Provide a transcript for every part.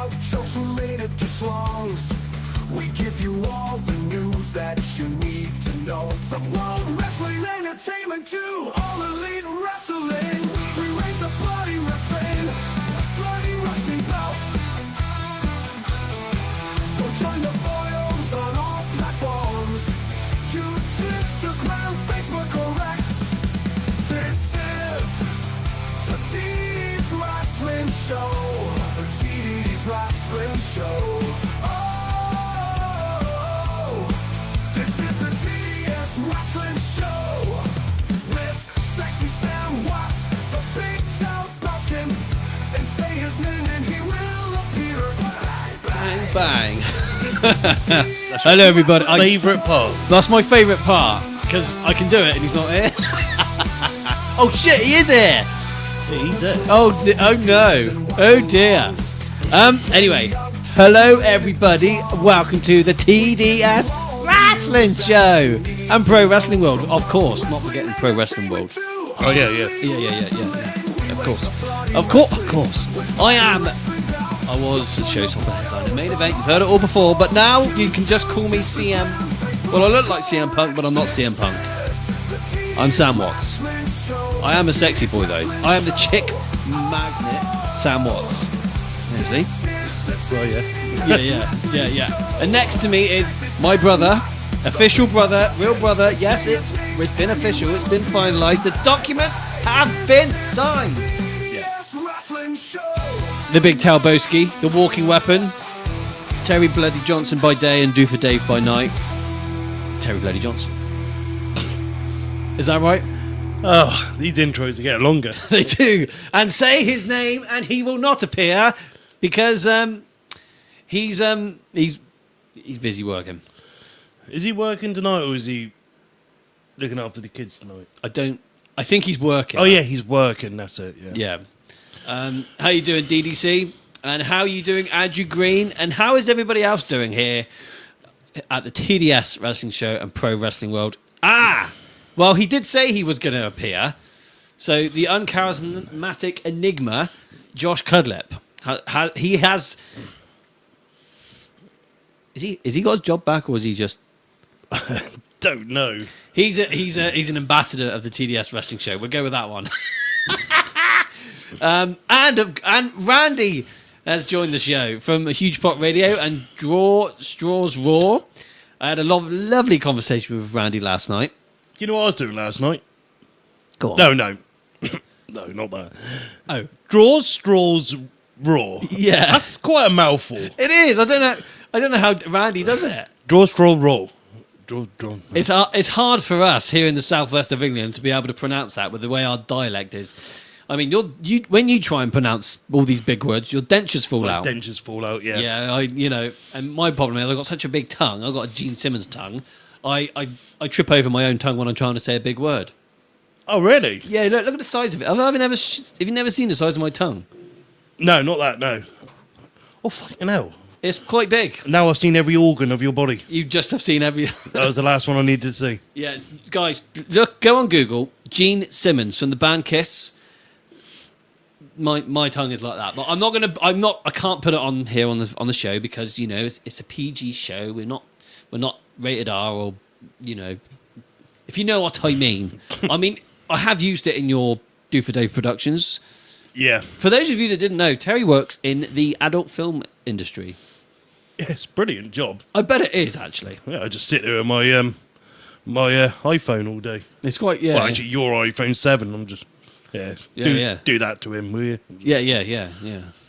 out jokes related to songs. We give you all the news that you need to know. From World Wrestling Entertainment to All Elite Wrestling, we rate the bloody wrestling bouts. So join the boils on all platforms, YouTube, Instagram, Facebook, or X. This is the TD's Wrestling Show. The TD's Wrestling Show. This is the TD's Wrestling Show with Sexy Sam Watts, the Big Town Bumpkin, and say his name and he will appear. Bang, bang. Hello, everybody. Favourite part. That's my favourite part because I can do it and he's not here. Oh shit, he is here. He's it. Oh no. Oh dear. Anyway, hello everybody. Welcome to the TDS Wrestling Show and Pro Wrestling World, of course. Not forgetting Pro Wrestling World. Oh yeah. Yeah. Of course. I was the showstopper headliner main event. You've heard it all before, but now you can just call me CM. Well, I look like CM Punk, but I'm not CM Punk. I'm Sam Watts. I am a sexy boy though. I am the chick magnet Sam Watts. You see? Well, Yeah. And next to me is my brother, official brother, real brother. Yes, it's been official. It's been finalised. The documents have been signed. The Big Talboski, the walking weapon. Terry Bloody Johnson by day and Do for Dave by night. Terry Bloody Johnson. Is that right? Oh, these intros are getting longer. They do. And say his name and he will not appear because he's busy working. Is he working tonight or is he looking after the kids tonight? I think he's working. Oh yeah, he's working, that's it, yeah. Yeah. How you doing, DDC? And how are you doing, Andrew Green? And how is everybody else doing here at the TDS Wrestling Show and Pro Wrestling World? Well, he did say he was going to appear. So the uncharismatic enigma, Josh Cudlip, he has. Is he got his job back, or is he just? Don't know. He's an ambassador of the TDS Wrestling Show. We'll go with that one. And Randy has joined the show from Huge Pot Radio and Straws Raw. I had a lovely conversation with Randy last night. You know what I was doing last night? Go on. No. No, not that. Oh. Straws Raw. Yeah. That's quite a mouthful. It is. I don't know how Randy does it. Straw Raw. Draw. It's hard for us here in the southwest of England to be able to pronounce that with the way our dialect is. I mean, when you try and pronounce all these big words, your dentures fall out. Dentures fall out, yeah. Yeah, and my problem is I've got such a big tongue. I've got a Gene Simmons tongue. I trip over my own tongue when I'm trying to say a big word. Oh, really? Yeah, look at the size of it. Have you never seen the size of my tongue? No, not that, no. Oh, fucking hell. It's quite big. Now I've seen every organ of your body. You just have seen every... That was the last one I needed to see. Yeah, guys, go on Google. Gene Simmons from the band Kiss. My tongue is like that, but I can't put it on here on the show because it's a PG show. We're not rated R, or if you know what I mean. I mean, I have used it in your Do for Dave Productions. Yeah. For those of you that didn't know, Terry works in the adult film industry. Yes, brilliant job. I bet it is actually. Yeah, I just sit there with my iPhone all day. It's quite Well, actually, your iPhone 7. I'm just do that to him, will you? Yeah. Yeah,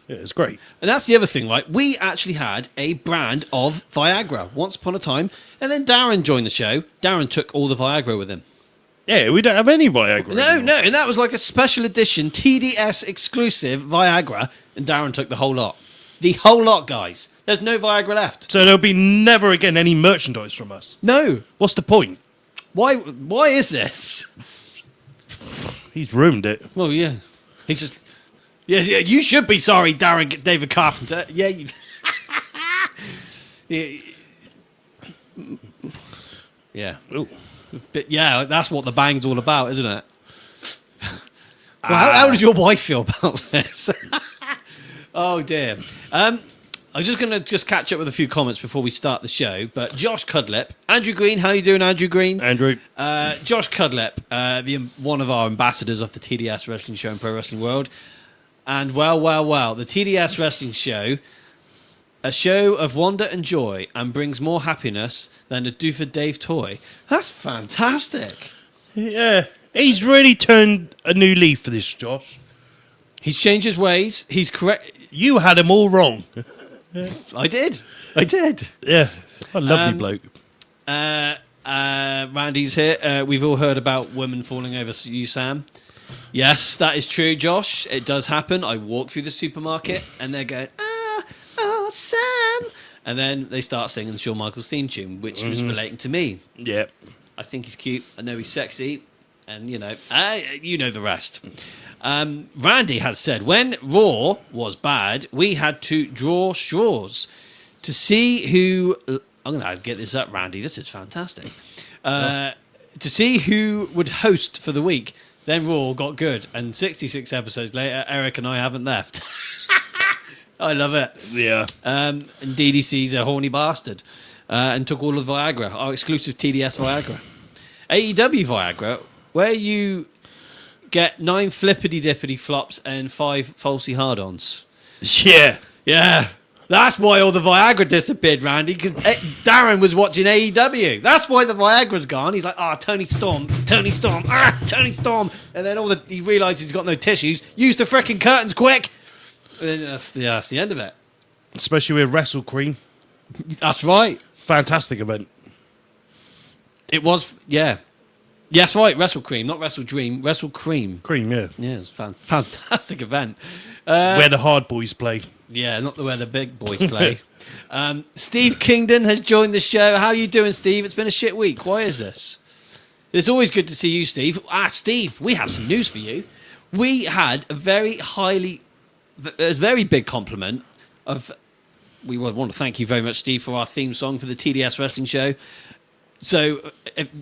it's great. And that's the other thing, right? We actually had a brand of Viagra once upon a time, and then Darren joined the show. Darren took all the Viagra with him. Yeah, we don't have any Viagra. No, and that was like a special edition TDS exclusive Viagra, and Darren took the whole lot. The whole lot, guys. There's no Viagra left. So there'll be never again any merchandise from us. No. What's the point? Why is this? He's ruined it. Well, yeah. He's just... Yeah, you should be sorry, David Carpenter. Yeah, you... yeah. Ooh. But yeah, that's what the bang's all about, isn't it? Well, how does your wife feel about this? Oh, dear. I'm just going to catch up with a few comments before we start the show. But Josh Cudlip, Andrew Green, how you doing, Andrew Green? Andrew. Josh Cudlip, one of our ambassadors of the TDS Wrestling Show in Pro Wrestling World. And well, the TDS Wrestling Show, a show of wonder and joy, and brings more happiness than a Dooford Dave toy. That's fantastic. Yeah, he's really turned a new leaf for this, Josh. He's changed his ways. He's correct. You had him all wrong. I did. Yeah, a lovely bloke. Randy's here. We've all heard about women falling over you, Sam. Yes, that is true, Josh. It does happen. I walk through the supermarket and they're going, oh, Sam. And then they start singing Shawn Michaels theme tune, which was relating to me. Yeah. I think he's cute. I know he's sexy. And, you know the rest. Randy has said, when Raw was bad, we had to draw straws to see who... I'm going to have to get this up, Randy. This is fantastic. To see who would host for the week. Then Raw got good. And 66 episodes later, Eric and I haven't left. I love it. Yeah. And DDC's a horny bastard. And took all of Viagra, our exclusive TDS Viagra. AEW Viagra, where you get 9 flippity-dippity flops and 5 falsy hard-ons. Yeah. Yeah. That's why all the Viagra disappeared, Randy, because Darren was watching AEW. That's why the Viagra's gone. He's like, Tony Storm. Tony Storm. And then he realises he's got no tissues. Use the frickin' curtains quick. And that's the end of it. Especially with Wrestle Cream. That's right. Fantastic event. It was, yeah. Yes, right. Wrestle Cream, not Wrestle Dream. Wrestle Cream. Cream, yeah. Yeah, it's a fantastic event. Where the hard boys play. Yeah, not where the big boys play. Steve Kingdon has joined the show. How are you doing, Steve? It's been a shit week. Why is this? It's always good to see you, Steve. Steve, we have some news for you. We had a very big compliment of... We want to thank you very much, Steve, for our theme song for the TDS Wrestling Show. So,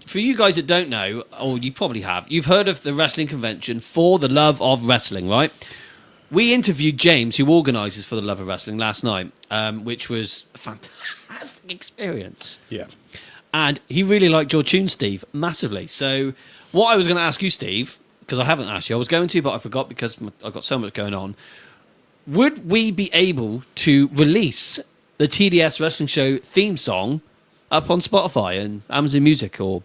for you guys that don't know, or you probably have, you've heard of the wrestling convention For the Love of Wrestling, right? We interviewed James, who organises For the Love of Wrestling, last night, which was a fantastic experience. Yeah. And he really liked your tune, Steve, massively. So, what I was going to ask you, Steve, because I haven't asked you, I was going to, but I forgot because I've got so much going on. Would we be able to release the TDS Wrestling Show theme song up on Spotify and Amazon Music, or,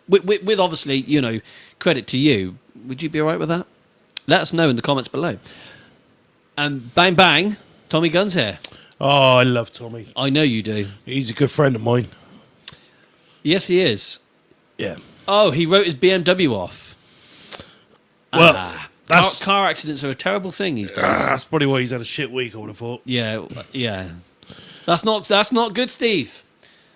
with obviously, credit to you? Would you be all right with that? Let us know in the comments below. And bang, bang, Tommy Gunn's here. Oh, I love Tommy. I know you do. He's a good friend of mine. Yes, he is. Yeah. Oh, he wrote his BMW off. Well, car accidents are a terrible thing these days. That's probably why he's had a shit week, I would have thought. Yeah. That's not good, Steve.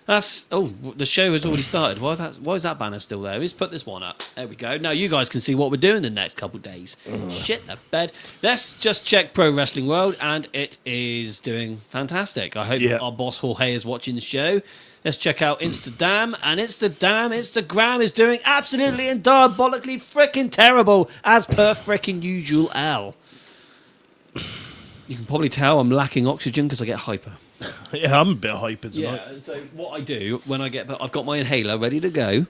The show has already started. Why is that banner still there? Let's put this one up. There we go. Now you guys can see what we're doing the next couple of days. Shit the bed. Let's just check Pro Wrestling World, and it is doing fantastic. I hope our boss Jorge is watching the show. Let's check out Instagram, and Instagram is doing absolutely and diabolically freaking terrible, as per freaking usual. You can probably tell I'm lacking oxygen because I get hyper. Yeah, I'm a bit hyper tonight. Yeah, so what I do when I've got my inhaler ready to go.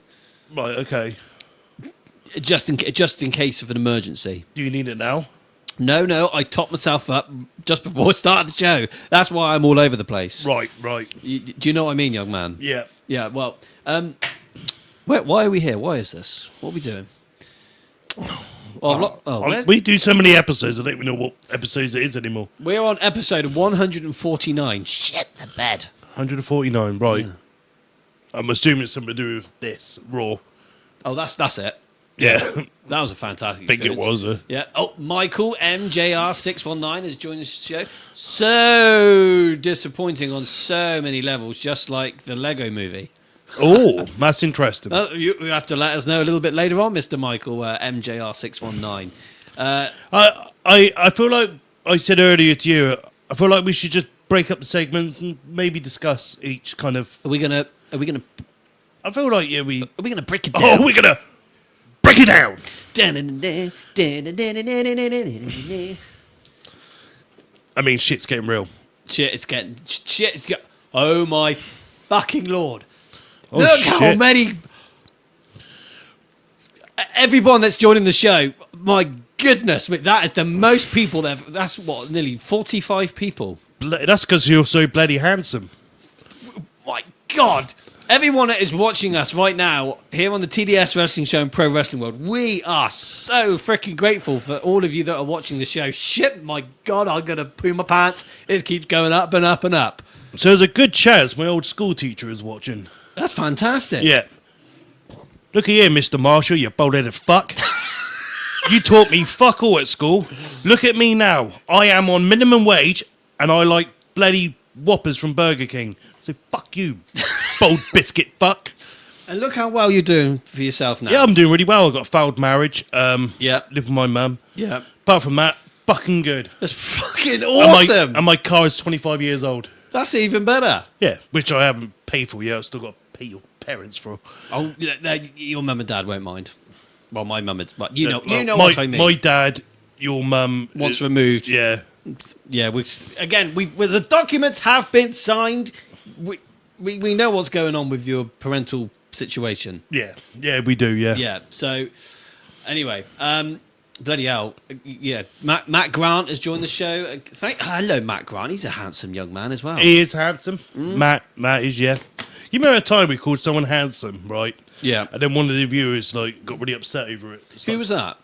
Right, okay. Just in case of an emergency. Do you need it now? No, I top myself up just before I start the show. That's why I'm all over the place. Right. Do you know what I mean, young man? Yeah. Yeah, well, why are we here? Why is this? What are we doing? We do so many episodes, I don't even know what episodes it is anymore. We're on episode 149. Shit the bed. 149, right. Yeah. I'm assuming it's something to do with this, Raw. Oh, that's it. Yeah. That was a fantastic I think experience. it was. Yeah. Oh, Michael MJR619 has joined the show. So disappointing on so many levels, just like the Lego movie. Oh, that's interesting. You have to let us know a little bit later on, Mr. Michael MJR619. I feel like I said earlier to you, I feel like we should just break up the segments and maybe discuss each kind of... Are we gonna I feel like, Are we gonna break it down? Oh, we're gonna break it down! I mean, shit's getting real. Shit is getting... Shit is getting... Oh, my fucking Lord. Oh, Look shit. how many... Everyone that's joining the show, my goodness, that is the most people there. That's what, nearly 45 people. That's because you're so bloody handsome. My God. Everyone that is watching us right now here on the TDS Wrestling Show and Pro Wrestling World, we are so freaking grateful for all of you that are watching the show. Shit, my God, I'm going to poo my pants. It keeps going up and up and up. So there's a good chance my old school teacher is watching. That's fantastic. Yeah. Look here, Mr. Marshall, you bald-headed fuck. You taught me fuck all at school. Look at me now. I am on minimum wage and I like bloody Whoppers from Burger King. So fuck you, bold biscuit fuck. And look how well you're doing for yourself now. Yeah, I'm doing really well. I've got a failed marriage. Yeah. Live with my mum. Yeah. Apart from that, fucking good. That's fucking awesome. And my car is 25 years old. That's even better. Yeah, which I haven't paid for yet. I've still got to pay your parents for. Oh, your mum and dad won't mind. Well, my mum is... But you know my, what I mean. My dad, your mum... Once removed. Yeah. Yeah, the documents have been signed. We know what's going on with your parental situation. Yeah, we do, yeah. Yeah, so anyway, bloody hell. Yeah, Matt Grant has joined the show. Hello, Matt Grant. He's a handsome young man as well. He is handsome. Matt is, yeah. You remember a time we called someone handsome, right? Yeah. And then one of the viewers got really upset over it. Who was that?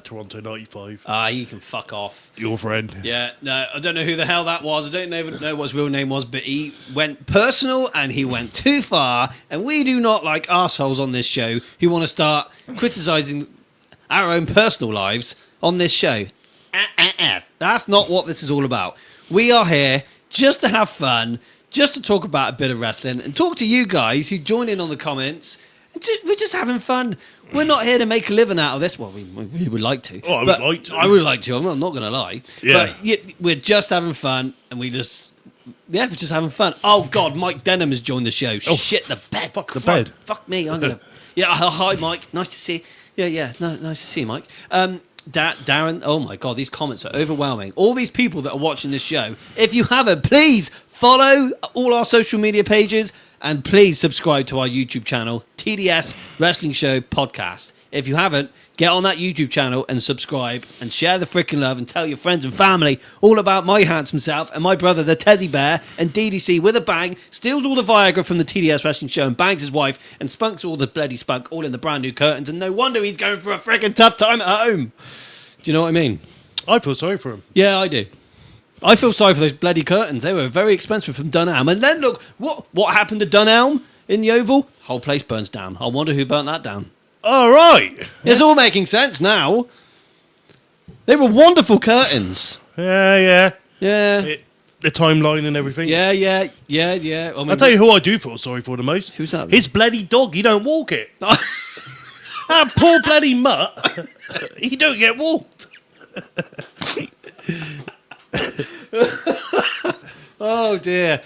Toronto 95. You can fuck off. Your friend. Yeah, no, I don't know who the hell that was. I don't even know what his real name was, but he went personal and he went too far. And we do not like assholes on this show who want to start criticising our own personal lives on this show. That's not what this is all about. We are here just to have fun, just to talk about a bit of wrestling and talk to you guys who join in on the comments. We're just having fun. We're not here to make a living out of this. Well, we would like to. Oh, I would like to. I would like to. I'm not going to lie. Yeah. But we're just having fun, and we're just having fun. Oh, God, Mike Denham has joined the show. Oh, shit, the bed. Fuck the bed. Fuck me. I'm going to... Yeah, hi, Mike. Nice to see you. Yeah. No, nice to see you, Mike. Darren, oh, my God, these comments are overwhelming. All these people that are watching this show, if you haven't, please follow all our social media pages. And please subscribe to our YouTube channel, TDS Wrestling Show Podcast. If you haven't, get on that YouTube channel and subscribe and share the freaking love and tell your friends and family all about my handsome self and my brother, the Tezzy Bear, and DDC with a bang, steals all the Viagra from the TDS Wrestling Show and bangs his wife and spunks all the bloody spunk all in the brand new curtains. And no wonder he's going for a freaking tough time at home. Do you know what I mean? I feel sorry for him. Yeah, I do. I feel sorry for those bloody curtains. They were very expensive from Dunelm. And then look, what happened to Dunelm in the Oval? Whole place burns down. I wonder who burnt that down. All right. It's all making sense now. They were wonderful curtains. Yeah. Yeah. The timeline and everything. Yeah. I mean, I'll tell you who I do feel sorry for the most. Who's that? His bloody dog. He don't walk it. That poor bloody mutt. He don't get walked. Oh dear.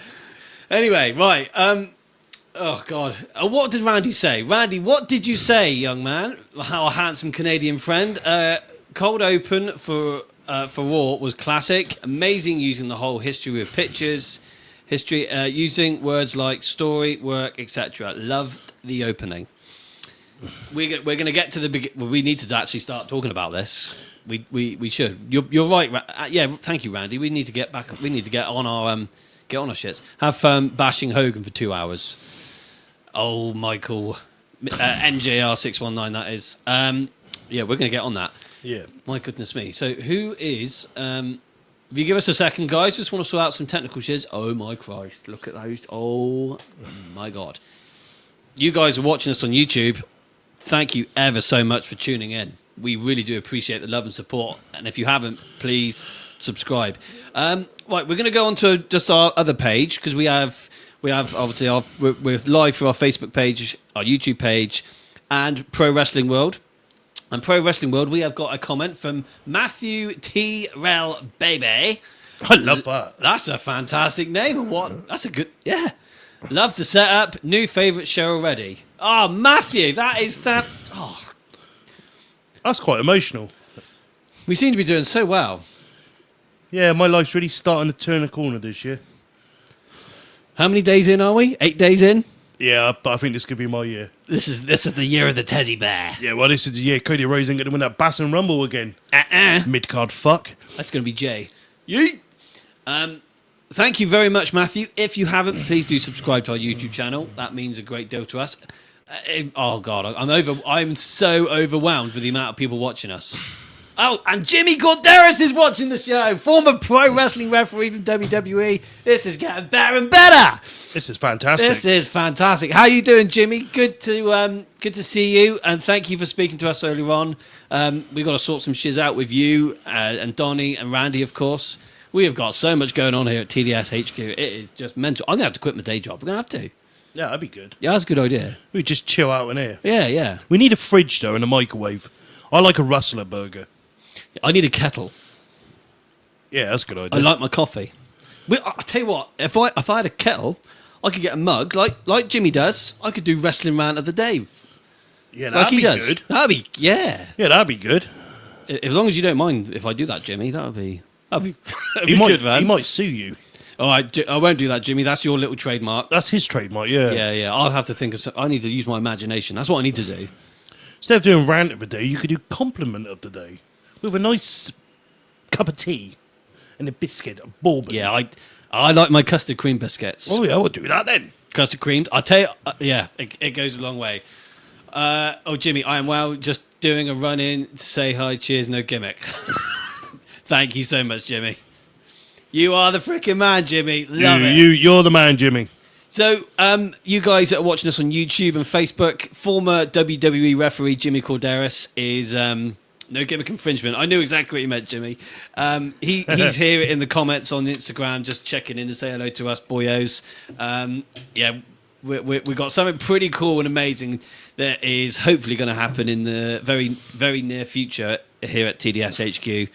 Anyway, right. Oh God. What did Randy say? Randy, what did you say, young man? Our handsome Canadian friend. Cold open for Raw was classic. Amazing, using the whole history with pictures, using words like story, work, etc. Loved the opening. We're going to get to the beginning. We need to actually start talking about this. We should. You're right. Yeah, thank you, Randy. We need to get back. We need to get on our shits. Have fun bashing Hogan for 2 hours. Oh, Michael, NJR 619. That is. Yeah, we're gonna get on that. Yeah. My goodness me. So who is? If you give us a second, guys, just want to sort out some technical shits. Oh my Christ! Look at those. Oh my God. You guys are watching us on YouTube. Thank you ever so much for tuning in. We really do appreciate the love and support. And if you haven't, please subscribe. Right, we're going to go on to just our other page because we have obviously we're live through our Facebook page, our YouTube page, and Pro Wrestling World. And Pro Wrestling World, we have got a comment from Matthew T. Rel Baby. I love that. That's a fantastic name. And what? That's a good. Yeah. Love the setup. New favourite show already. Oh, Matthew, that is that. Oh. That's quite emotional. We seem to be doing so well. Yeah, my life's really starting to turn a corner this year. How many days in are we? 8 days in? Yeah, but I think this could be my year. This is the year of the teddy bear. Yeah, well, this is the year Cody Rhodes ain't going to win that Bass and Rumble again. Mid-card fuck. That's going to be Jay. Yeet. Thank you very much, Matthew. If you haven't, please do subscribe to our YouTube channel. That means a great deal to us. Oh God, I'm so overwhelmed with the amount of people watching us. Oh, and Jimmy Corderas is watching the show. Former pro wrestling referee from WWE. This is getting better and better. This is fantastic. This is fantastic. How you doing, Jimmy? Good to see you, and thank you for speaking to us earlier on. We've got to sort some shiz out with you and Donnie and Randy, of course. We have got so much going on here at TDS HQ. It is just mental. I'm going to have to quit my day job. We're going to have to. Yeah, that'd be good. Yeah, that's a good idea. We just chill out in here. Yeah. We need a fridge, though, and a microwave. I like a rustler burger. I need a kettle. Yeah, that's a good idea. I like my coffee. I tell you what, if I had a kettle, I could get a mug like Jimmy does. I could do wrestling rant of the day. Yeah, like that'd he be does. good. Yeah, that'd be good. As long as you don't mind if I do that, Jimmy, that'd be He might, good, man. he might sue you. Oh, I won't do that, Jimmy. That's your little trademark. That's his trademark, yeah. Yeah. I'll have to think of. I need to use my imagination. That's what I need to do. Instead of doing rant of the day, you could do compliment of the day with a nice cup of tea and a biscuit, a bourbon. Yeah, I like my custard cream biscuits. Oh yeah, we'll do that then. Custard creamed. I'll tell you. Yeah, it goes a long way. Jimmy, I am just doing a run in to say hi. Cheers, no gimmick. Thank you so much, Jimmy. You are the freaking man, Jimmy. Love it. You're the man, Jimmy. So, you guys that are watching us on YouTube and Facebook, former WWE referee Jimmy Corderas is no gimmick infringement. I knew exactly what you meant, Jimmy. He's here in the comments on Instagram, just checking in to say hello to us, boyos. Yeah, we got something pretty cool and amazing that is hopefully going to happen in the very, very near future here at TDS HQ.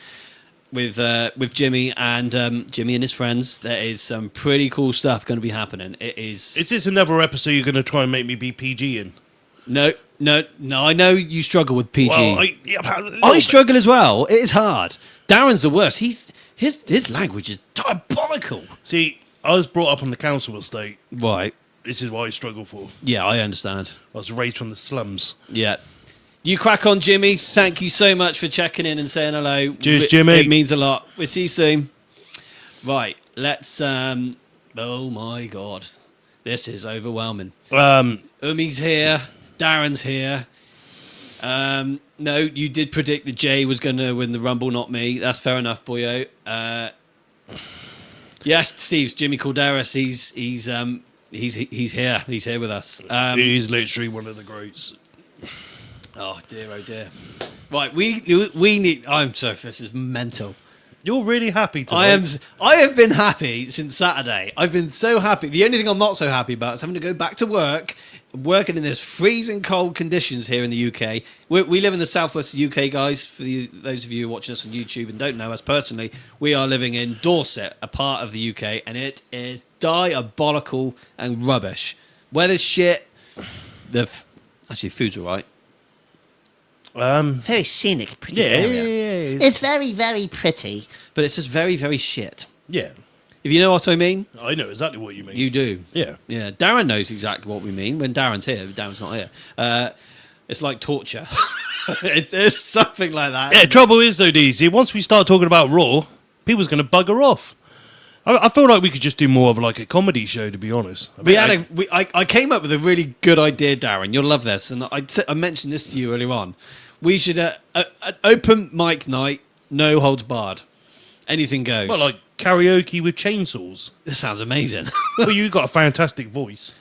With Jimmy and his friends, there is some pretty cool stuff going to be happening. Is this another episode you're going to try and make me be PG in? No. I know you struggle with PG. Well, I struggle as well. It is hard. Darren's the worst. His language is diabolical. See, I was brought up on the council estate. Right. This is what I struggle for. Yeah, I understand. I was raised from the slums. Yeah. You crack on, Jimmy. Thank you so much for checking in and saying hello. Cheers, Jimmy. It means a lot. We'll see you soon. Right, let's... oh, my God. This is overwhelming. Umi's here. Darren's here. No, you did predict that Jay was going to win the Rumble, not me. That's fair enough, boyo. Yes, Steve's Jimmy Corderas. He's here. He's here with us. He's literally one of the greats. Oh dear. Right, we need. I'm sorry, this is mental. You're really happy tonight. I have been happy since Saturday. I've been so happy. The only thing I'm not so happy about is having to go back to work, working in this freezing cold conditions here in the UK. We live in the southwest of the UK, guys. For those of you watching us on YouTube and don't know us personally, we are living in Dorset, a part of the UK, and it is diabolical and rubbish. Weather's shit. Actually, food's all right. Very scenic, pretty area. Yeah. It's very, very pretty. But it's just very, very shit. Yeah. If you know what I mean. I know exactly what you mean. You do. Yeah. Yeah. Darren knows exactly what we mean when Darren's here. Darren's not here. It's like torture. it's something like that. Yeah, trouble is, though, DZ, once we start talking about Raw, people's going to bugger off. I feel like we could just do more of like a comedy show, to be honest. I came up with a really good idea, Darren. You'll love this. And I mentioned this to you earlier on. We should an open mic night, no holds barred. Anything goes. Well, like karaoke with chainsaws. This sounds amazing. Well, you've got a fantastic voice.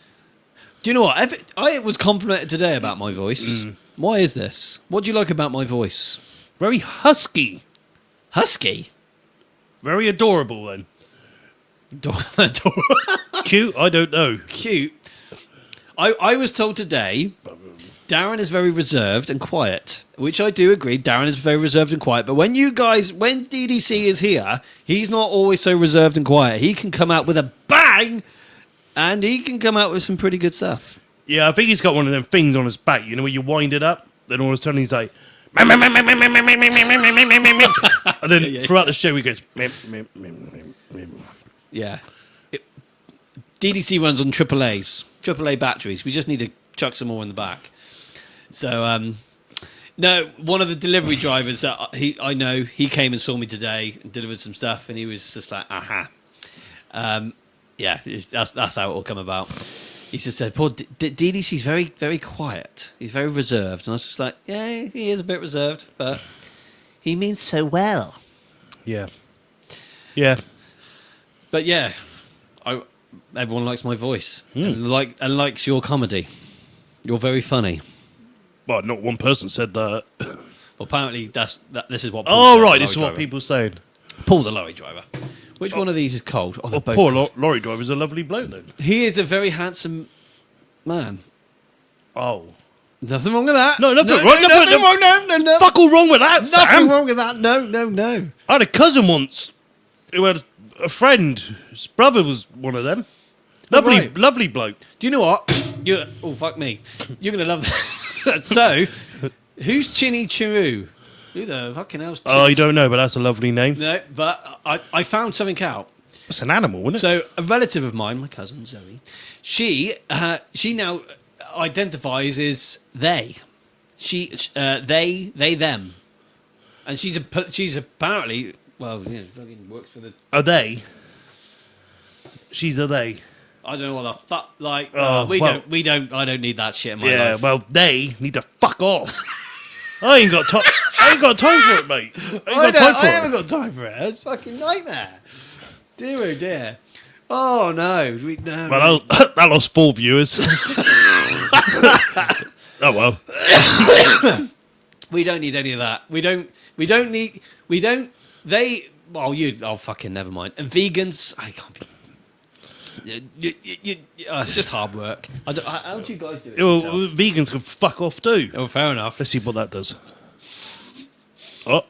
Do you know what? I was complimented today about my voice. Why is this? What do you like about my voice? Very husky. Husky? Very adorable, then. Adorable. Cute? I don't know. Cute. I was told today Darren is very reserved and quiet, which I do agree. Darren is very reserved and quiet. But when DDC is here, he's not always so reserved and quiet. He can come out with a bang, and he can come out with some pretty good stuff. Yeah, I think he's got one of them things on his back, where you wind it up, then all of a sudden he's like, and then throughout the show he goes. Yeah. DDC runs on AAA batteries. We just need to chuck some more in the back. So, no, one of the delivery drivers that I know, he came and saw me today and delivered some stuff, and he was just like, aha. Yeah, that's how it all come about. He just said, Paul, DDC's very, very quiet. He's very reserved. And I was just like, yeah, he is a bit reserved, but he means so well. Yeah. Yeah. But yeah, everyone likes my voice and likes your comedy. You're very funny. Well, not one person said that. Well, apparently this is what Paul said, right, this is what people saying. Paul the lorry driver. Which one of these is cold? Oh, they're both Poor cold. lorry driver's a lovely bloke then. He is a very handsome man. Oh. Nothing wrong with that. No, nothing wrong. Nothing wrong. No. Fuck all wrong with that, Nothing Sam. wrong with that. No. I had a cousin once who had a friend. His brother was one of them. Lovely, right. lovely bloke. Do you know what? Oh, fuck me. You're going to love that. So, who's Chinny Chiru? Who the fucking hell's Chinny? Oh, you don't know, but that's a lovely name. No, but I found something out. It's an animal, isn't it? So, a relative of mine, my cousin Zoe, she now identifies as they. They, them. And she's apparently, well, yeah, fucking works for the... Are they? She's a they. I don't know what the fuck, like, Oh, I don't need that shit in my Yeah, life. well, they need to fuck off. I ain't got time. I ain't got time for it, mate. I haven't got time for it. It's a fucking nightmare. Dear, oh dear. Oh no. No. Well, that lost 4 viewers. Oh well. We don't need any of that. Oh fucking never mind. And vegans, I can't be. It's just hard work. How do you guys do it? Well, yourself? vegans can fuck off too. Oh, fair enough. Let's see what that does. Oh.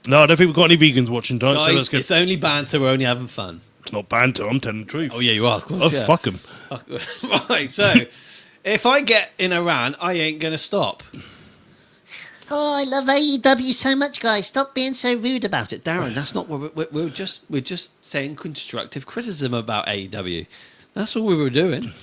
No, I don't think we've got any vegans watching tonight, so Guys, let's get... it's only banter. We're only having fun. It's not banter, I'm telling the truth. Oh yeah, you are. Of course, Oh, yeah. fuck them. Right. So, if I get in Iran, I ain't gonna stop. Oh, I love AEW so much, guys. Stop being so rude about it. Darren, that's not what we're just saying constructive criticism about AEW. That's all we were doing.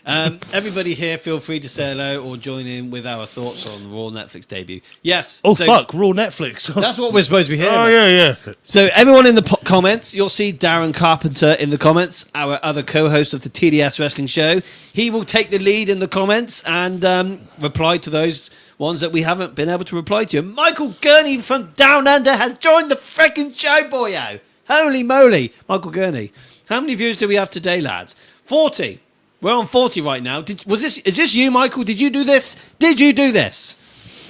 Everybody here, feel free to say hello or join in with our thoughts on Raw Netflix debut. Yes. Oh, so fuck, Raw Netflix. That's what we're supposed to be hearing. Oh, yeah. So everyone in the comments, you'll see Darren Carpenter in the comments, our other co-host of the TDS Wrestling Show. He will take the lead in the comments and reply to those ones that we haven't been able to reply to. And Michael Gurney from Down Under has joined the freaking show, boyo. Holy moly. Michael Gurney. How many views do we have today, lads? 40. We're on 40 right now. Is this you, Michael? Did you do this?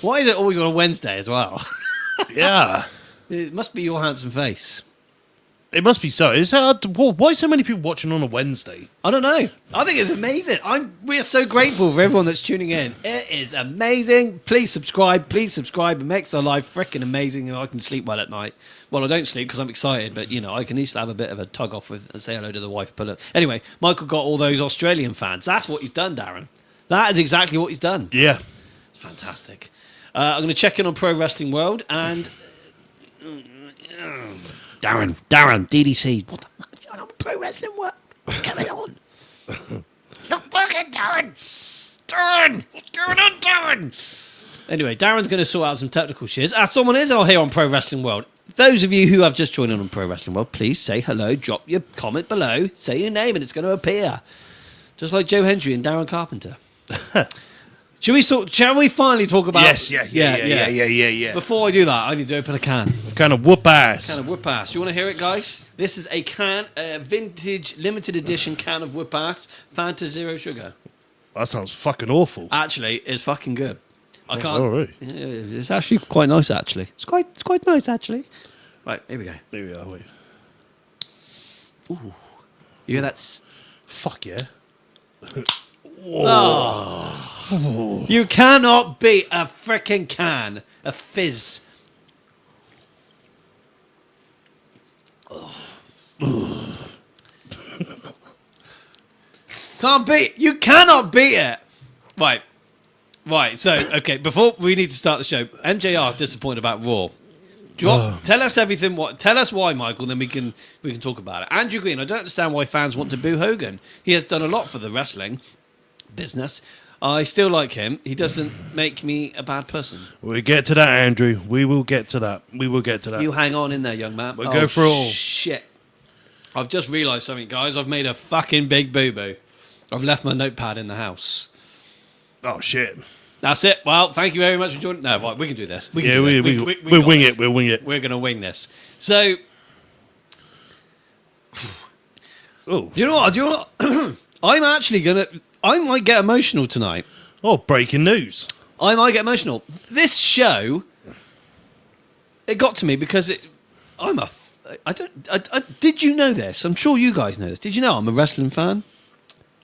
Why is it always on a Wednesday as well? Yeah. It must be your handsome face. It must be so. Why so many people watching on a Wednesday? I don't know. I think it's amazing. We're so grateful for everyone that's tuning in. It is amazing. Please subscribe. It makes our life freaking amazing, and I can sleep well at night. Well, I don't sleep because I'm excited, but I can at least have a bit of a tug off with and say hello to the wife. Anyway, Michael got all those Australian fans. That's what he's done, Darren. That is exactly what he's done. Yeah. It's fantastic. I'm going to check in on Pro Wrestling World and Darren, DDC. What the fuck? On Pro Wrestling World. What's going on? Not working, Darren. What's going on, Darren? Anyway, Darren's going to sort out some technical shit. Someone is out here on Pro Wrestling World. Those of you who have just joined in on Pro Wrestling World, please say hello, drop your comment below, say your name, and it's going to appear. Just like Joe Hendry and Darren Carpenter. Shall we finally talk about... Yes, yeah. Before I do that, I need to open a can. Kind of whoop ass. Can of whoop ass. You want to hear it, guys? This is a vintage limited edition can of whoop ass, Fanta Zero Sugar. That sounds fucking awful. Actually, it's fucking good. I can't. All right. Yeah, it's actually quite nice. Actually, it's quite nice. Actually. Right, here we go. There we are. Wait. Ooh, you hear that? Fuck yeah. Oh. You cannot beat a freaking can of fizz. Can't beat. You cannot beat it. Right. Right, so, okay, before we need to start the show, MJR is disappointed about Raw. Tell us everything. Tell us why, Michael, then we can talk about it. Andrew Green, I don't understand why fans want to boo Hogan. He has done a lot for the wrestling business. I still like him. He doesn't make me a bad person. We'll get to that, Andrew. We will get to that. You hang on in there, young man. We'll go for it all. Shit. I've just realised something, guys. I've made a fucking big boo-boo. I've left my notepad in the house. Oh, shit. That's it. Well, thank you very much for joining. No, right, we can do this. We'll wing it. We'll wing it. We're going to wing this. So, Oh, do you know what? I'm actually going to... I might get emotional tonight. oh, breaking news. I might get emotional. This show, it got to me because did you know this? I'm sure you guys know this. Did you know I'm a wrestling fan?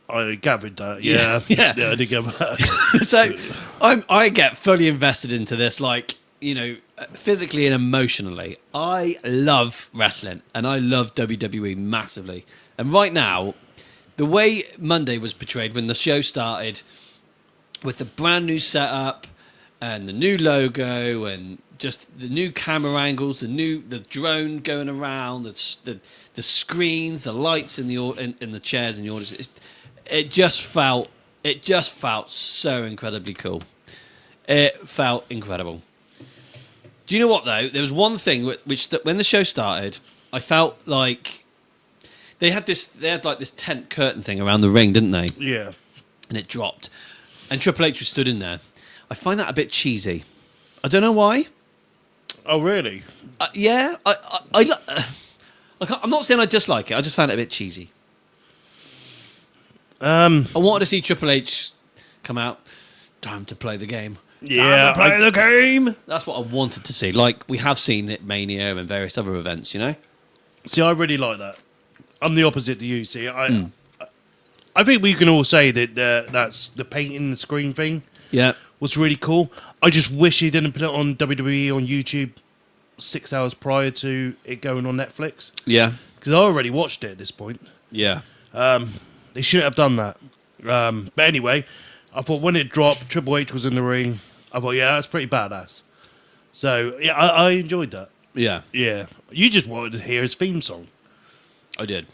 I gathered that. Yeah, Yeah. I did gather that. So I get fully invested into this, like, you know, physically and emotionally. I love wrestling and I love WWE massively. And right now, the way Monday was portrayed when the show started, with the brand new setup and the new logo and just the new camera angles, the drone going around, the screens, the lights in the chairs and the audience, it just felt so incredibly cool. It felt incredible. Do you know what though? There was one thing which when the show started, I felt like they had like this tent curtain thing around the ring, didn't they? Yeah. And it dropped. And Triple H was stood in there. I find that a bit cheesy. I don't know why. Oh, really? Yeah. I'm not saying I dislike it. I just found it a bit cheesy. I wanted to see Triple H come out. Time to play the game. Yeah, Time to play the game. That's what I wanted to see. Like we have seen at Mania and various other events, you know? See, I really like that. I'm the opposite to you. See, I think we can all say that that's the painting the screen thing. Yeah. Was really cool. I just wish he didn't put it on WWE on YouTube 6 hours prior to it going on Netflix. Yeah. Because I already watched it at this point. Yeah. They shouldn't have done that. But anyway, I thought when it dropped, Triple H was in the ring. I thought, yeah, that's pretty badass. So, yeah, I enjoyed that. Yeah. Yeah. You just wanted to hear his theme song. I did.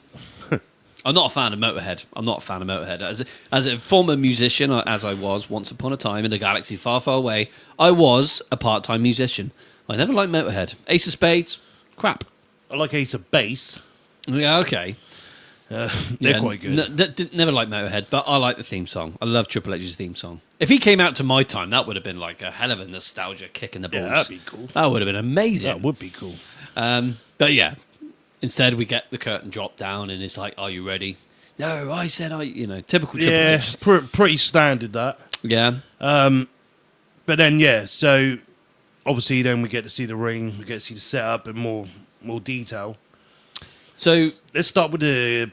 I'm not a fan of Motorhead. As a former musician, as I was once upon a time in a galaxy far, far away, I was a part-time musician. I never liked Motorhead. Ace of Spades, crap. I like Ace of Base. Yeah, okay. They're quite good. Never liked Motorhead, but I like the theme song. I love Triple H's theme song. If he came out to my time, that would have been like a hell of a nostalgia kick in the balls. Yeah, that'd be cool. That would have been amazing. That would be cool. But yeah, instead we get the curtain dropped down and it's like, are you ready? No, I said typical Triple H. Pretty standard that. Yeah. But then, yeah, so obviously then we get to see the ring, we get to see the setup in more detail. So let's start with the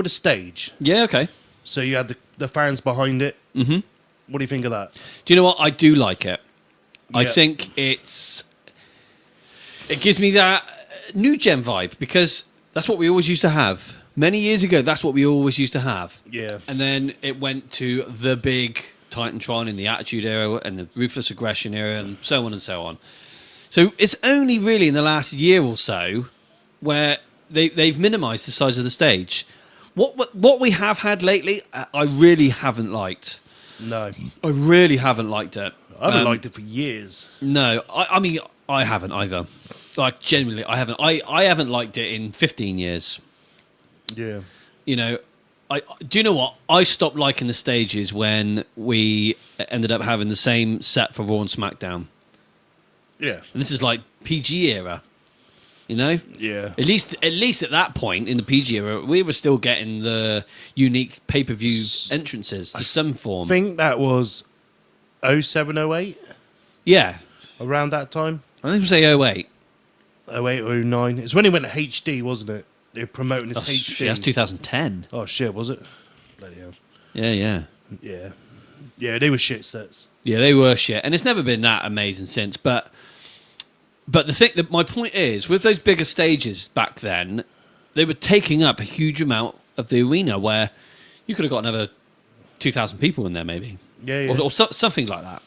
stage. Yeah, okay. So you had the fans behind it. Mm-hmm. What do you think of that? Do you know what? I do like it. Yeah. I think it gives me that new gen vibe because that's what we always used to have. Many years ago, that's what we always used to have. Yeah. And then it went to the big Titantron in the Attitude Era and the Ruthless Aggression Era and so on and so on. So it's only really in the last year or so where they've minimised the size of the stage. What we have had lately, I really haven't liked. No. I really haven't liked it. I haven't liked it for years. No, I mean, I haven't either. Like, genuinely, I haven't. I haven't liked it in 15 years. Yeah. You know, do you know what? I stopped liking the stages when we ended up having the same set for Raw and SmackDown. Yeah. And this is like PG era. You know? Yeah. At least at that point in the PG era, we were still getting the unique pay-per-view entrances to some form. I think that was 07, 08? Yeah. Around that time? I think we say 08. 08, 09. It's when it went to HD, wasn't it? They were promoting this HD. Shit, that's 2010. Oh, shit, was it? Bloody hell. Yeah. Yeah. Yeah, they were shit sets. Yeah, they were shit. And it's never been that amazing since. But the thing that my point is, with those bigger stages back then, they were taking up a huge amount of the arena where you could have got another 2,000 people in there, maybe. Yeah. or something like that.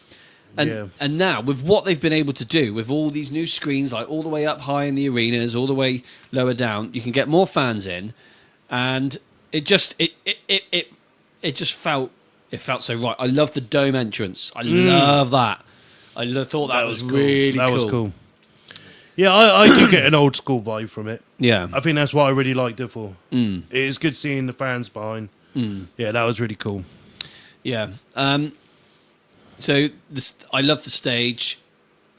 And now with what they've been able to do with all these new screens, like all the way up high in the arenas, all the way lower down, you can get more fans in, and it just felt so right. I love the dome entrance. I love that. thought that was cool. really cool. That was cool. Yeah, I do get an old school vibe from it. Yeah, I think that's what I really liked it for. It is good seeing the fans behind. Yeah, that was really cool. Yeah. So I love the stage.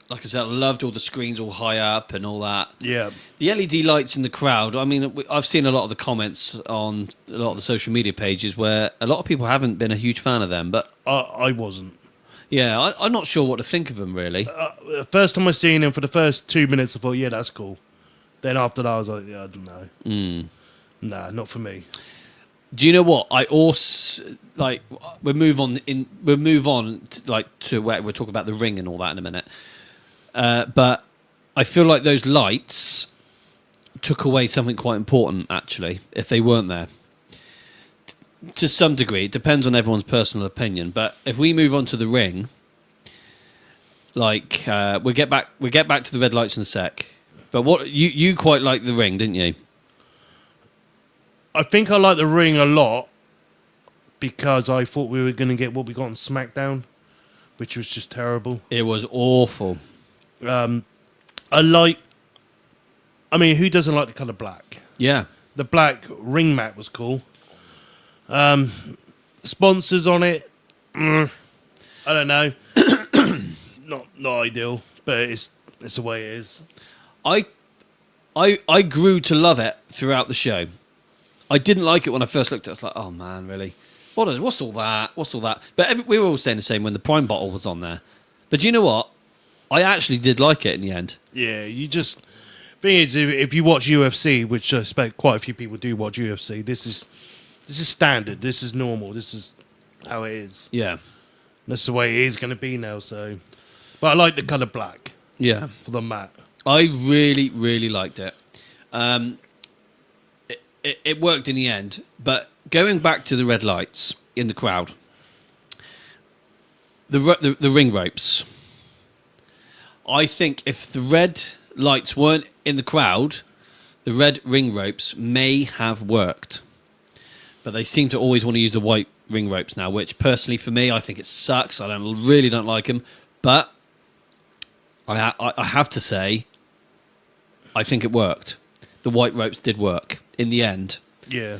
Like I said, I loved all the screens all high up and all that. Yeah. The LED lights in the crowd. I mean, I've seen a lot of the comments on a lot of the social media pages where a lot of people haven't been a huge fan of them. But I wasn't. Yeah, I'm not sure what to think of them, really. The first time I seen him, for the first 2 minutes, I thought, yeah, that's cool. Then after that, I was like, yeah, I don't know. Nah, not for me. Do you know what? I also like. We'll move on to where we'll talk about the ring and all that in a minute. But I feel like those lights took away something quite important, actually, if they weren't there. To some degree, it depends on everyone's personal opinion. But if we move on to the ring, like we'll get back to the red lights in a sec. But what you quite liked the ring, didn't you? I think I like the ring a lot because I thought we were going to get what we got on SmackDown, which was just terrible. It was awful. I mean, who doesn't like the colour black? Yeah. The black ring mat was cool. Sponsors on it, I don't know. not ideal, but it's the way it is. I grew to love it throughout the show. I didn't like it when I first looked at it. I was like, oh man, really? What's all that? But we were all saying the same when the Prime bottle was on there. But do you know what? I actually did like it in the end. Yeah, thing is, if you watch UFC, which I expect quite a few people do watch UFC, this is standard. This is normal. This is how it is. Yeah. That's the way it is going to be now. So, but I like the colour black. Yeah. For the mat. I really, really liked it. It worked in the end. But going back to the red lights in the crowd, the ring ropes. I think if the red lights weren't in the crowd, the red ring ropes may have worked. But they seem to always want to use the white ring ropes now, which personally for me, I think it sucks. I really don't like them. But I have to say, I think it worked. The white ropes did work in the end. Yeah.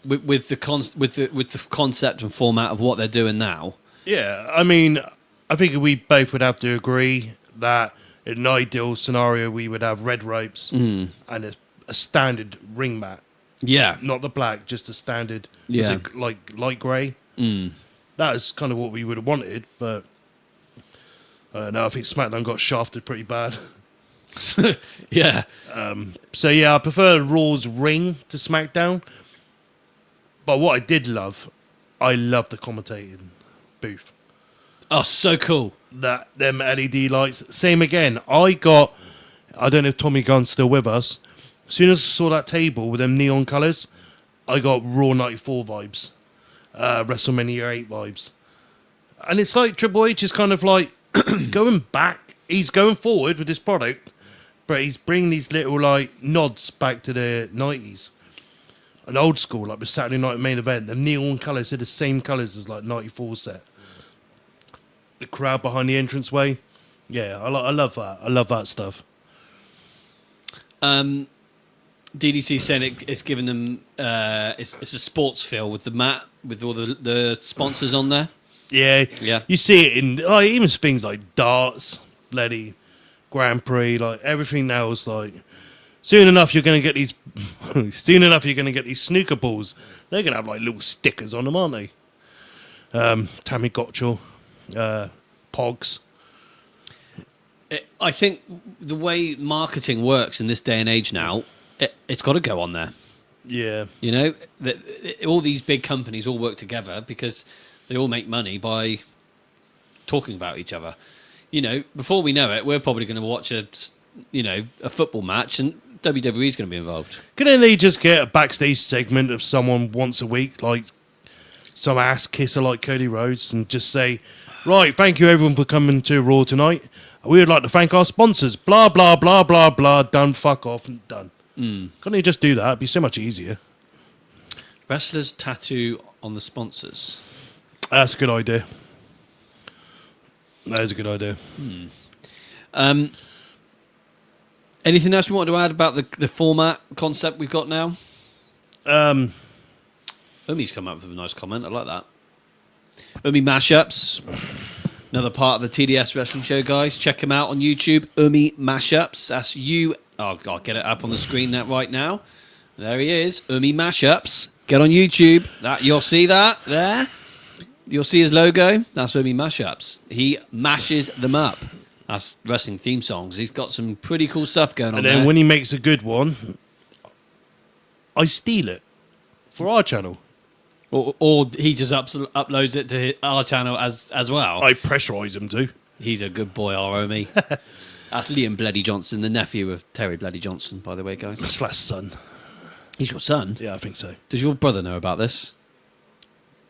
With the concept and format of what they're doing now. Yeah, I mean, I think we both would have to agree that in an ideal scenario, we would have red ropes and a standard ring mat. Yeah. Not the black, just a standard, yeah, like light grey. That is kind of what we would have wanted, but I don't know, I think SmackDown got shafted pretty bad. Yeah. So yeah, I prefer Raw's ring to SmackDown. But what I did love, I loved the commentating booth. Oh, so cool. Them LED lights. Same again. I don't know if Tommy Gunn's still with us. As soon as I saw that table with them neon colours, I got Raw 94 vibes. WrestleMania 8 vibes. And it's like Triple H is kind of like going back. He's going forward with this product, but he's bringing these little like nods back to the 90s. An old school, like the Saturday Night Main Event. The neon colours are the same colours as like 94 set. The crowd behind the entranceway. Yeah, I love that. I love that stuff. DDC saying it's given them it's a sports feel with the mat with all the sponsors on there. Yeah, yeah. You see it in even things like darts, bloody Grand Prix, like everything now is like. Soon enough, you're going to get these. Snooker balls. They're going to have like little stickers on them, aren't they? Tamagotchi, Pogs. I think the way marketing works in this day and age now, it's got to go on there. Yeah. You know, all these big companies all work together because they all make money by talking about each other. You know, before we know it, we're probably going to watch a football match and WWE's going to be involved. Couldn't they just get a backstage segment of someone once a week, like some ass kisser like Cody Rhodes and just say, right, thank you everyone for coming to Raw tonight. We would like to thank our sponsors. Blah, blah, blah, blah, blah. Done, fuck off, and done. Couldn't you just do that? It'd be so much easier. Wrestlers tattoo on the sponsors. That's a good idea. That is a good idea. Anything else we want to add about the format concept we've got now? Umi's come up with a nice comment. I like that. Umi Mashups. Another part of the TDS Wrestling Show, guys. Check him out on YouTube. Umi Mashups. That's you. Oh, I'll get it up on the screen right now. There he is. Umi Mashups. Get on YouTube. You'll see that there. You'll see his logo. That's Umi Mashups. He mashes them up. That's wrestling theme songs. He's got some pretty cool stuff going on And then there. when he makes a good one, I steal it for our channel. Or he just uploads it to our channel as well. I pressurise him to. He's a good boy, our Omi. That's Liam Bloody Johnson, the nephew of Terry Bloody Johnson, by the way, guys. Slash son. He's your son? Yeah, I think so. Does your brother know about this?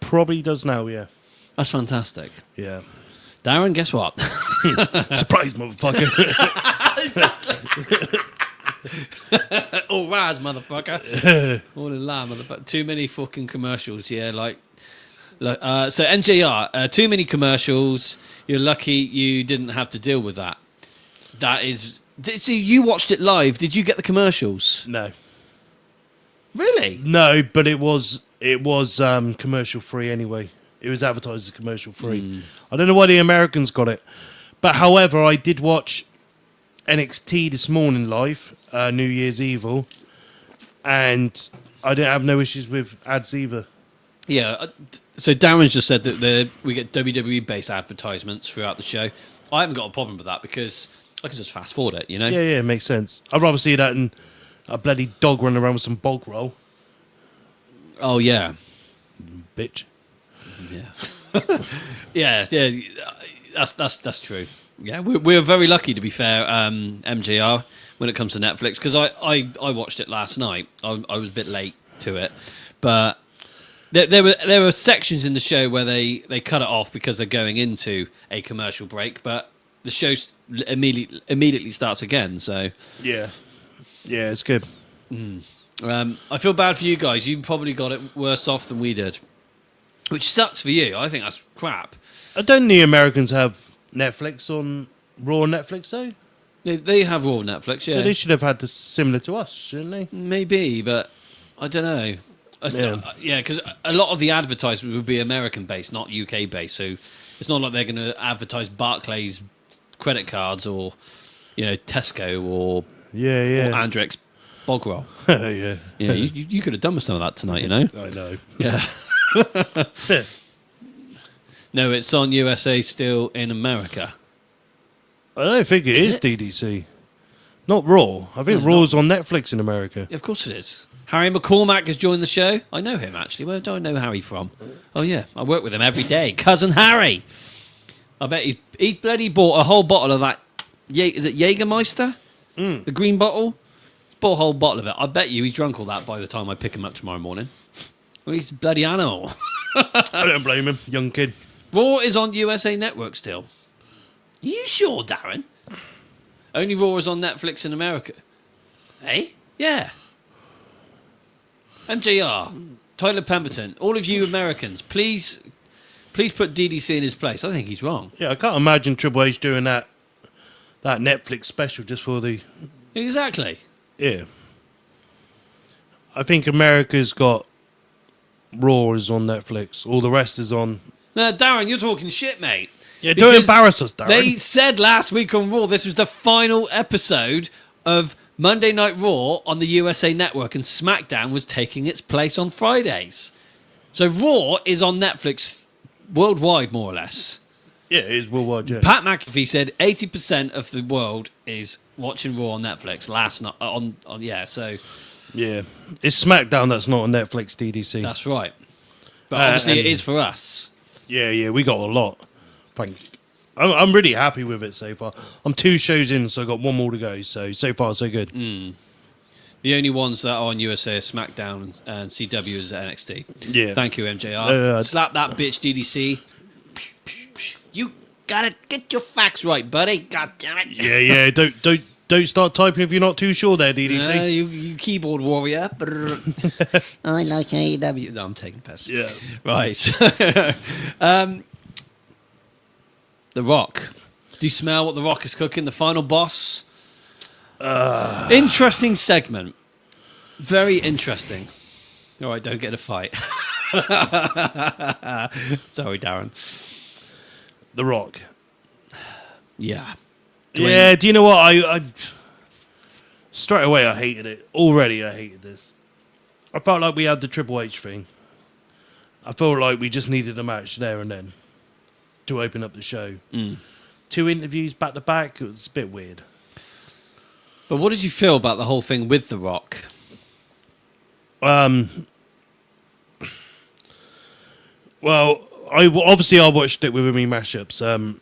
Probably does now, yeah. That's fantastic. Yeah. Darren, guess what? Surprise, motherfucker. Oh, Raz, motherfucker. All in lie, motherfucker. Too many fucking commercials, yeah. So NJR, too many commercials. You're lucky you didn't have to deal with that. That is... So you watched it live. Did you get the commercials? No. Really? No, but it was commercial free anyway. It was advertised as commercial free. I don't know why the Americans got it. But however, I did watch NXT this morning live, New Year's Evil, and I didn't have no issues with ads either. Yeah, so Darren's just said that we get WWE-based advertisements throughout the show. I haven't got a problem with that because I can just fast forward it, you know? Yeah, it makes sense. I'd rather see that than a bloody dog running around with some bog roll. Oh, yeah. Bitch. Yeah. That's true. Yeah, we're very lucky, to be fair, MJR, when it comes to Netflix, because I watched it last night. I was a bit late to it, but there were sections in the show where they cut it off because they're going into a commercial break, but the show immediately starts again. So yeah, it's good. I feel bad for you guys. You probably got it worse off than we did, which sucks for you. I think that's crap. Don't the Americans have Netflix on Raw Netflix though? They have Raw Netflix, yeah. So they should have had this similar to us, shouldn't they? Maybe, but I don't know. Yeah, because a lot of the advertisement would be American-based, not UK-based. So it's not like they're going to advertise Barclays credit cards or, Tesco or Yeah. or Andrex bog roll. Yeah. Yeah, you could have done with some of that tonight, you know? I know. Yeah. No, it's on USA still in America. I don't think it is it? DDC. Not Raw. I think Raw's on Netflix in America. Yeah, of course it is. Harry McCormack has joined the show. I know him, actually. Where do I know Harry from? Oh, yeah. I work with him every day. Cousin Harry. I bet he's bloody bought a whole bottle of that. Is it Jägermeister? The green bottle? Bought a whole bottle of it. I bet you he's drunk all that by the time I pick him up tomorrow morning. Well, he's a bloody animal. I don't blame him. Young kid. Raw is on USA Network still. Are you sure, Darren? Only Raw is on Netflix in America. Hey? Yeah. MJR, Tyler Pemberton, all of you Americans, please put DDC in his place. I think he's wrong. Yeah, I can't imagine Triple H doing that Netflix special just for the... Exactly. Yeah. I think America's got Raw is on Netflix. All the rest is on... Now, Darren, you're talking shit, mate. Yeah, don't Because embarrass us, Darren. They said last week on Raw this was the final episode of Monday Night Raw on the USA Network, and SmackDown was taking its place on Fridays. So Raw is on Netflix worldwide, more or less. Yeah, it is worldwide, yeah. Pat McAfee said 80% of the world is watching Raw on Netflix last night. So Yeah. It's SmackDown that's not on Netflix, DDC. that's right. But obviously it is for us. Yeah, we got a lot. Thank you. I'm really happy with it so far. I'm 2 shows in, so I've got one more to go. So far, so good. The only ones that are on USA are SmackDown and CW is NXT. Yeah. Thank you, MJR. Slap that bitch, DDC. You gotta get your facts right, buddy. God damn it. Yeah. Don't start typing if you're not too sure there, DDC. You keyboard warrior. I like AEW. No, I'm taking piss. Yeah. Right. The Rock. Do you smell what The Rock is cooking? The final boss? Interesting segment. Very interesting. All right, don't get in a fight. Sorry, Darren. The Rock. Yeah. Yeah, do you know what? I straight away I hated it. Already I hated this. I felt like we had the Triple H thing. I felt like we just needed a match there and then to open up the show. 2 interviews back to back, it was a bit weird. But what did you feel about the whole thing with The Rock? Well, I watched it with Umi Mashups,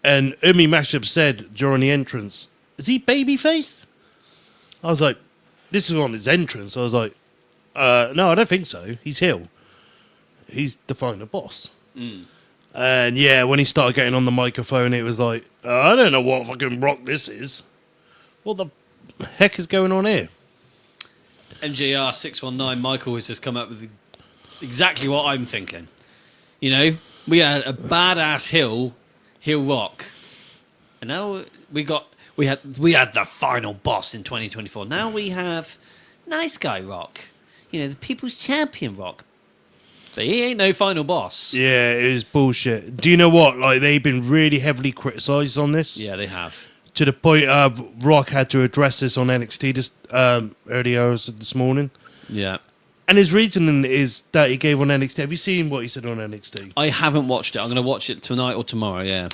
and Umi Mashup said during the entrance, "Is he babyface?" I was like, "This is on his entrance." I was like, "No, I don't think so. He's heel. He's the final boss." And yeah, when he started getting on the microphone, it was like, "I don't know what fucking Rock this is. What the heck is going on here?" MJR 619 Michael has just come up with exactly what I'm thinking. You know, we had a badass heel Rock, and now we had the final boss in 2024. Now we have nice guy Rock. You know, the people's champion Rock. But he ain't no final boss. Yeah, it was bullshit. Do you know what? Like, they've been really heavily criticised on this. Yeah, they have. To the point of Rock had to address this on NXT this early hours this morning. Yeah. And his reasoning is that he gave on NXT. Have you seen what he said on NXT? I haven't watched it. I'm going to watch it tonight or tomorrow, yeah.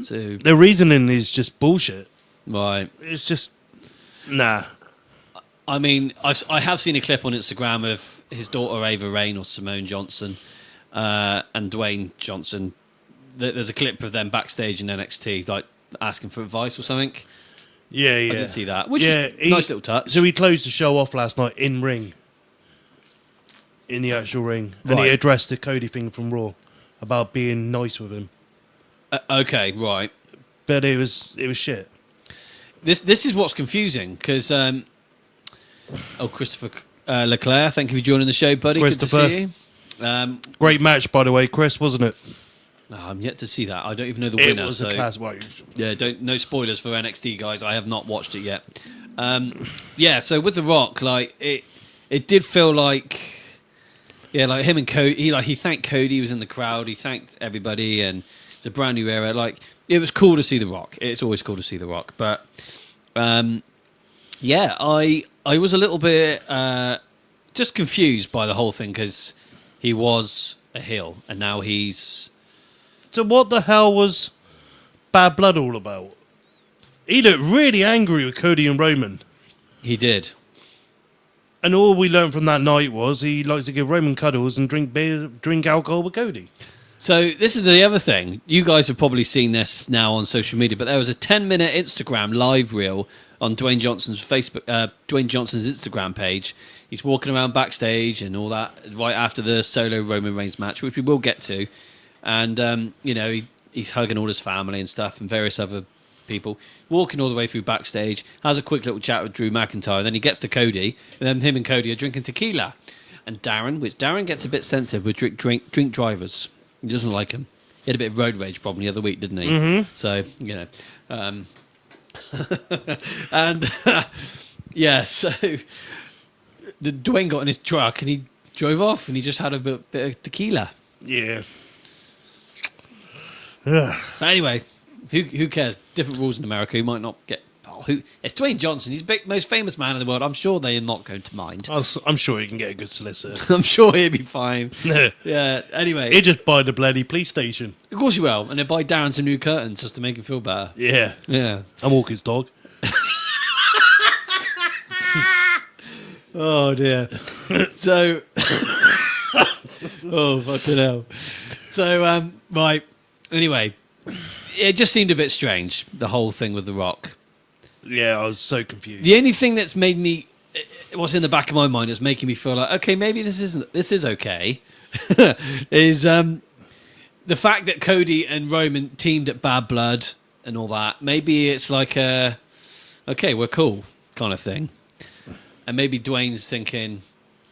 So, the reasoning is just bullshit. right. It's just, nah. I mean, I have seen a clip on Instagram of his daughter Ava Raine or Simone Johnson and Dwayne Johnson. There's a clip of them backstage in NXT, like asking for advice or something. Yeah. I did see that, which is a nice little touch. So he closed the show off last night in ring. In the actual ring. And he Right. addressed the Cody thing from Raw about being nice with him. Okay, right. But it was shit. This is what's confusing because Christopher Leclerc, thank you for joining the show, buddy. Good to Christopher. see you. Great match, by the way, Chris, wasn't it? I'm yet to see that. I don't even know the It winner. was so a class. Well, yeah, no spoilers for NXT guys. I have not watched it yet. Yeah, so with The Rock, like it did feel like. Yeah, like him and Cody, he thanked Cody, he was in the crowd, he thanked everybody, and it's a brand new era. Like, it was cool to see The Rock. It's always cool to see The Rock. But, yeah, I was a little bit just confused by the whole thing because he was a heel, and now he's... So what the hell was Bad Blood all about? He looked really angry with Cody and Roman. He did. And all we learned from that night was he likes to give Roman cuddles and drink beer, drink alcohol with Cody. So this is the other thing. You guys have probably seen this now on social media, but there was a 10-minute Instagram live reel on Dwayne Johnson's Instagram page. He's walking around backstage and all that right after the solo Roman Reigns match, which we will get to. And you know, he's hugging all his family and stuff and various other people, walking all the way through backstage, has a quick little chat with Drew McIntyre, and then he gets to Cody, and then him and Cody are drinking tequila. And Darren gets a bit sensitive with drink drivers. He doesn't like him. He had a bit of road rage problem the other week, didn't he? Mm-hmm. So, you know. And, yeah, so Dwayne got in his truck, and he drove off, and he just had a bit of tequila. Yeah. But anyway... Who cares? Different rules in America. He might not get... it's Dwayne Johnson. He's the most famous man in the world. I'm sure they are not going to mind. I'm sure he can get a good solicitor. I'm sure he'll be fine. Yeah, anyway. He'll just buy the bloody police station. Of course you will. And then buy Darren some new curtains just to make him feel better. Yeah. Yeah. And walk his dog. Oh, dear. So... oh, fucking hell. So, right. Anyway... It just seemed a bit strange, the whole thing with The Rock. Yeah, I was so confused. The only thing that's made me what's in the back of my mind is making me feel like, okay, maybe this is okay. Is the fact that Cody and Roman teamed at Bad Blood and all that. Maybe it's like a, okay, we're cool kind of thing. And maybe Dwayne's thinking,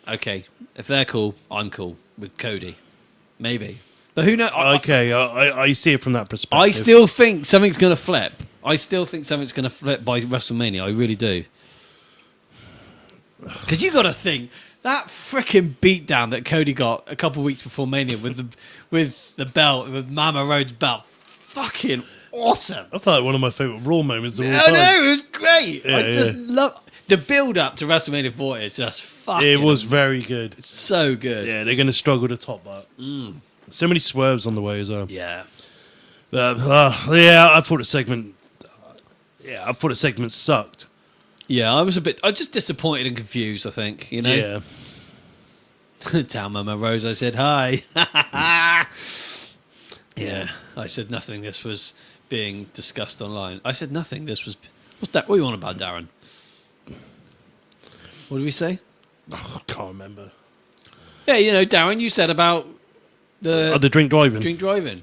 okay, if they're cool, I'm cool with Cody. Maybe. But who knows? Okay, I see it from that perspective. I still think something's going to flip. I still think something's going to flip by WrestleMania. I really do. Because you got to think, that freaking beatdown that Cody got a couple of weeks before Mania with the belt, with Mama Rhodes' belt, fucking awesome. That's like one of my favourite Raw moments of all time. I know, it was great. Yeah, I just love the build up to WrestleMania 40. Is just fucking. It was very good. So good. Yeah, they're going to struggle to top that. So many swerves on the way as well. Yeah. I thought the segment. Yeah, I thought the segment sucked. Yeah, I was just disappointed and confused, I think, you know? Yeah. Tell Mama Rose I said hi. Yeah, I said nothing. This was being discussed online. I said nothing. This was... What's that? What are you on about, Darren? What did we say? Oh, I can't remember. Yeah, you know, Darren, you said about The drink driving. drink driving.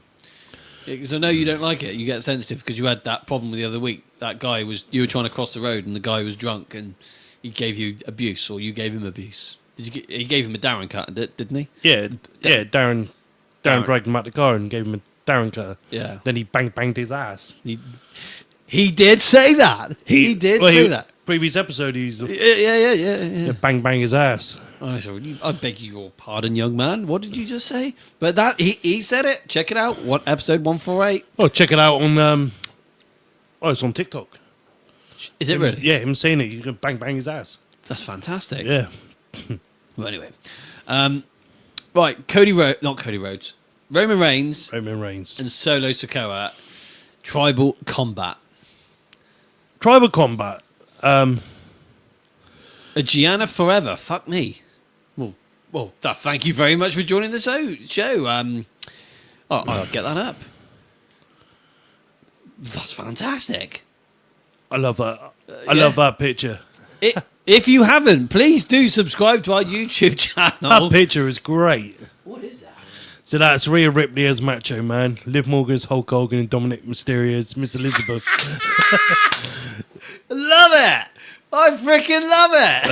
Because I know you don't like it. You get sensitive because you had that problem the other week. That guy you were trying to cross the road and the guy was drunk and he gave you abuse or you gave him abuse. He gave him a Darren cut, didn't he? Yeah, Darren dragged him out the car and gave him a Darren cutter. Yeah. Then he banged his ass. He did say that. He did say that. Previous episode, he's Yeah. bang his ass. I beg your pardon, young man. What did you just say? But that he said it. Check it out. What episode 148? Oh, check it out on. It's on TikTok. Is it really? Yeah, him saying it. You can bang his ass. That's fantastic. Yeah. Well, anyway, right. Not Cody Rhodes. Roman Reigns Roman Reigns. and Solo Sikoa. Tribal Combat. Tribal Combat. A Gianna Forever. Fuck me. Well, thank you very much for joining the show. I'll get that up. That's fantastic. I love that. I love that picture. If you haven't, please do subscribe to our YouTube channel. That picture is great. What is that? So that's Rhea Ripley as Macho Man, Liv Morgan as Hulk Hogan, and Dominic Mysterio as Miss Elizabeth. Love it. I freaking love it.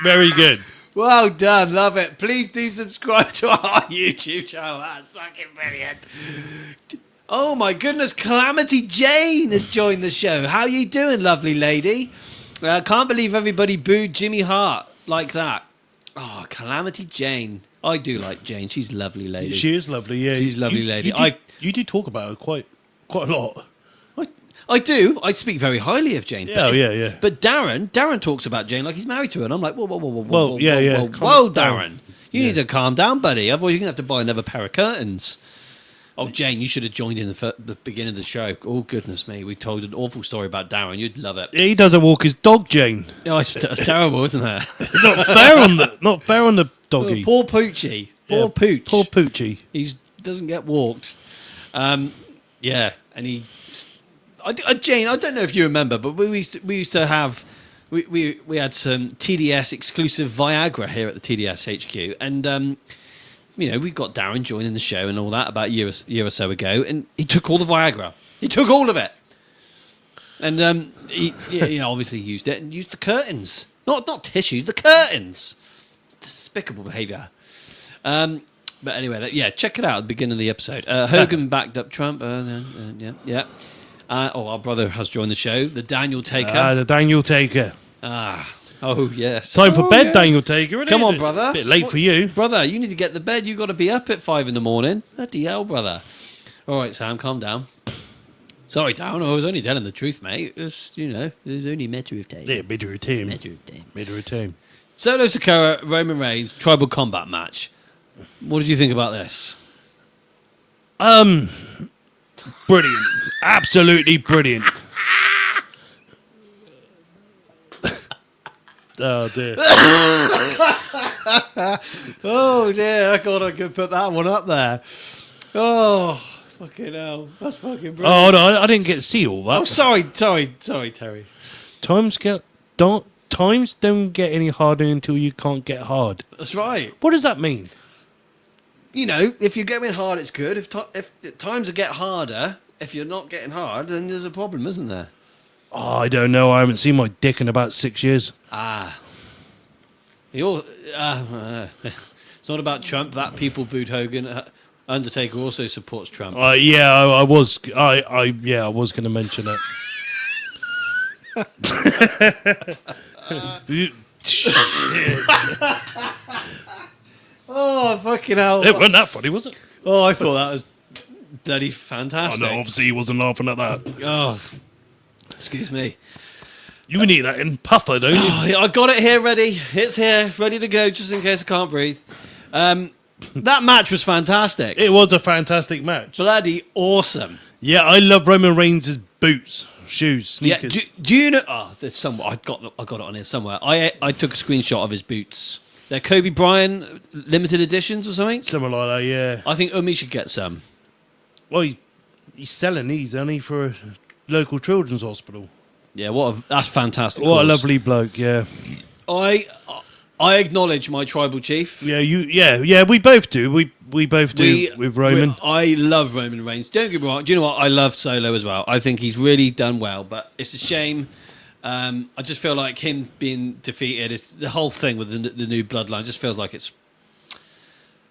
Very good. Well done. Love it. Please do subscribe to our YouTube channel. That's fucking brilliant. Oh my goodness, Calamity Jane has joined the show. How you doing, lovely lady? Can't believe everybody booed Jimmy Hart like that. Oh, Calamity Jane. I do like Jane. She's a lovely lady. She is lovely, yeah. She's a lovely lady. You do talk about her quite a lot. I do. I speak very highly of Jane. Yeah, yeah. But Darren talks about Jane like he's married to her. And I'm like, whoa, Well, yeah. Whoa, Darren. You Yeah. need to calm down, buddy. Otherwise, you're going to have to buy another pair of curtains. Oh, Jane, you should have joined in the beginning of the show. Oh, goodness me. We told an awful story about Darren. You'd love it. Yeah, he doesn't walk his dog, Jane. Oh, it's terrible, isn't it? Not fair on the doggy. Poor Poochie. Poor Pooch. Poor Poochie. He doesn't get walked. Yeah, and he... Jane, I don't know if you remember, but we used to have... We had some TDS exclusive Viagra here at the TDS HQ, and... we got Darren joining the show and all that about a year or so ago, and he took all the Viagra. He took all of it. And he obviously used it and used the curtains. Not tissues, the curtains. Despicable behaviour. But anyway, check it out at the beginning of the episode. Hogan backed up Trump. Yeah. Our brother has joined the show, the Daniel Taker. The Daniel Taker. Oh, yes. Time for bed, Daniel Taker. Isn't Come it? on, brother. A bit late for you. Brother, you need to get to bed. You've got to be up at 5 in the morning. Bloody hell, brother. All right, Sam, calm down. Sorry, Darren. I was only telling the truth, mate. It was, it was only a matter of time. Yeah, mid routine. Matter of time. Mid routine. Solo Sikoa, Roman Reigns, tribal combat match. What did you think about this? Brilliant. Absolutely brilliant. Oh, dear. Oh, dear. I thought I could put that one up there. Oh, fucking hell. That's fucking brilliant. Oh, no, I didn't get to see all that. Oh, sorry, Terry. Time scale. times don't get any harder until you can't get hard. That's right. What does that mean? You know, if you're going hard, it's good. If times get harder, if you're not getting hard, then there's a problem, isn't there? Oh, I don't know. I haven't seen my dick in about 6 years. Ah. It's not about Trump. That people booed Hogan. Undertaker also supports Trump. Yeah, I was going to mention it. Oh, fucking hell. It wasn't that funny, was it? Oh, I thought that was bloody Oh, fantastic. no, obviously he wasn't laughing at that. Oh, excuse me. You need that in puffer, don't you? Oh, yeah, I got it here ready. It's here, ready to go, just in case I can't breathe. That match was fantastic. It was a fantastic match. Bloody awesome. Yeah, I love Roman Reigns' boots, shoes, sneakers. Yeah, do you know? Oh, there's somewhere I got it on here somewhere. I took a screenshot of his boots. They're Kobe Bryant limited editions or something. Something like that, yeah. I think Umi should get some. Well, he's selling these only for a local children's hospital. Yeah, that's fantastic. What a cause. lovely bloke, yeah. I acknowledge my tribal chief. Yeah, we both do. We both do with Roman. I love Roman Reigns. Don't get me wrong. Do you know what? I love Solo as well. I think he's really done well, but it's a shame. I just feel like him being defeated. It's the whole thing with the new bloodline. Just feels like it's.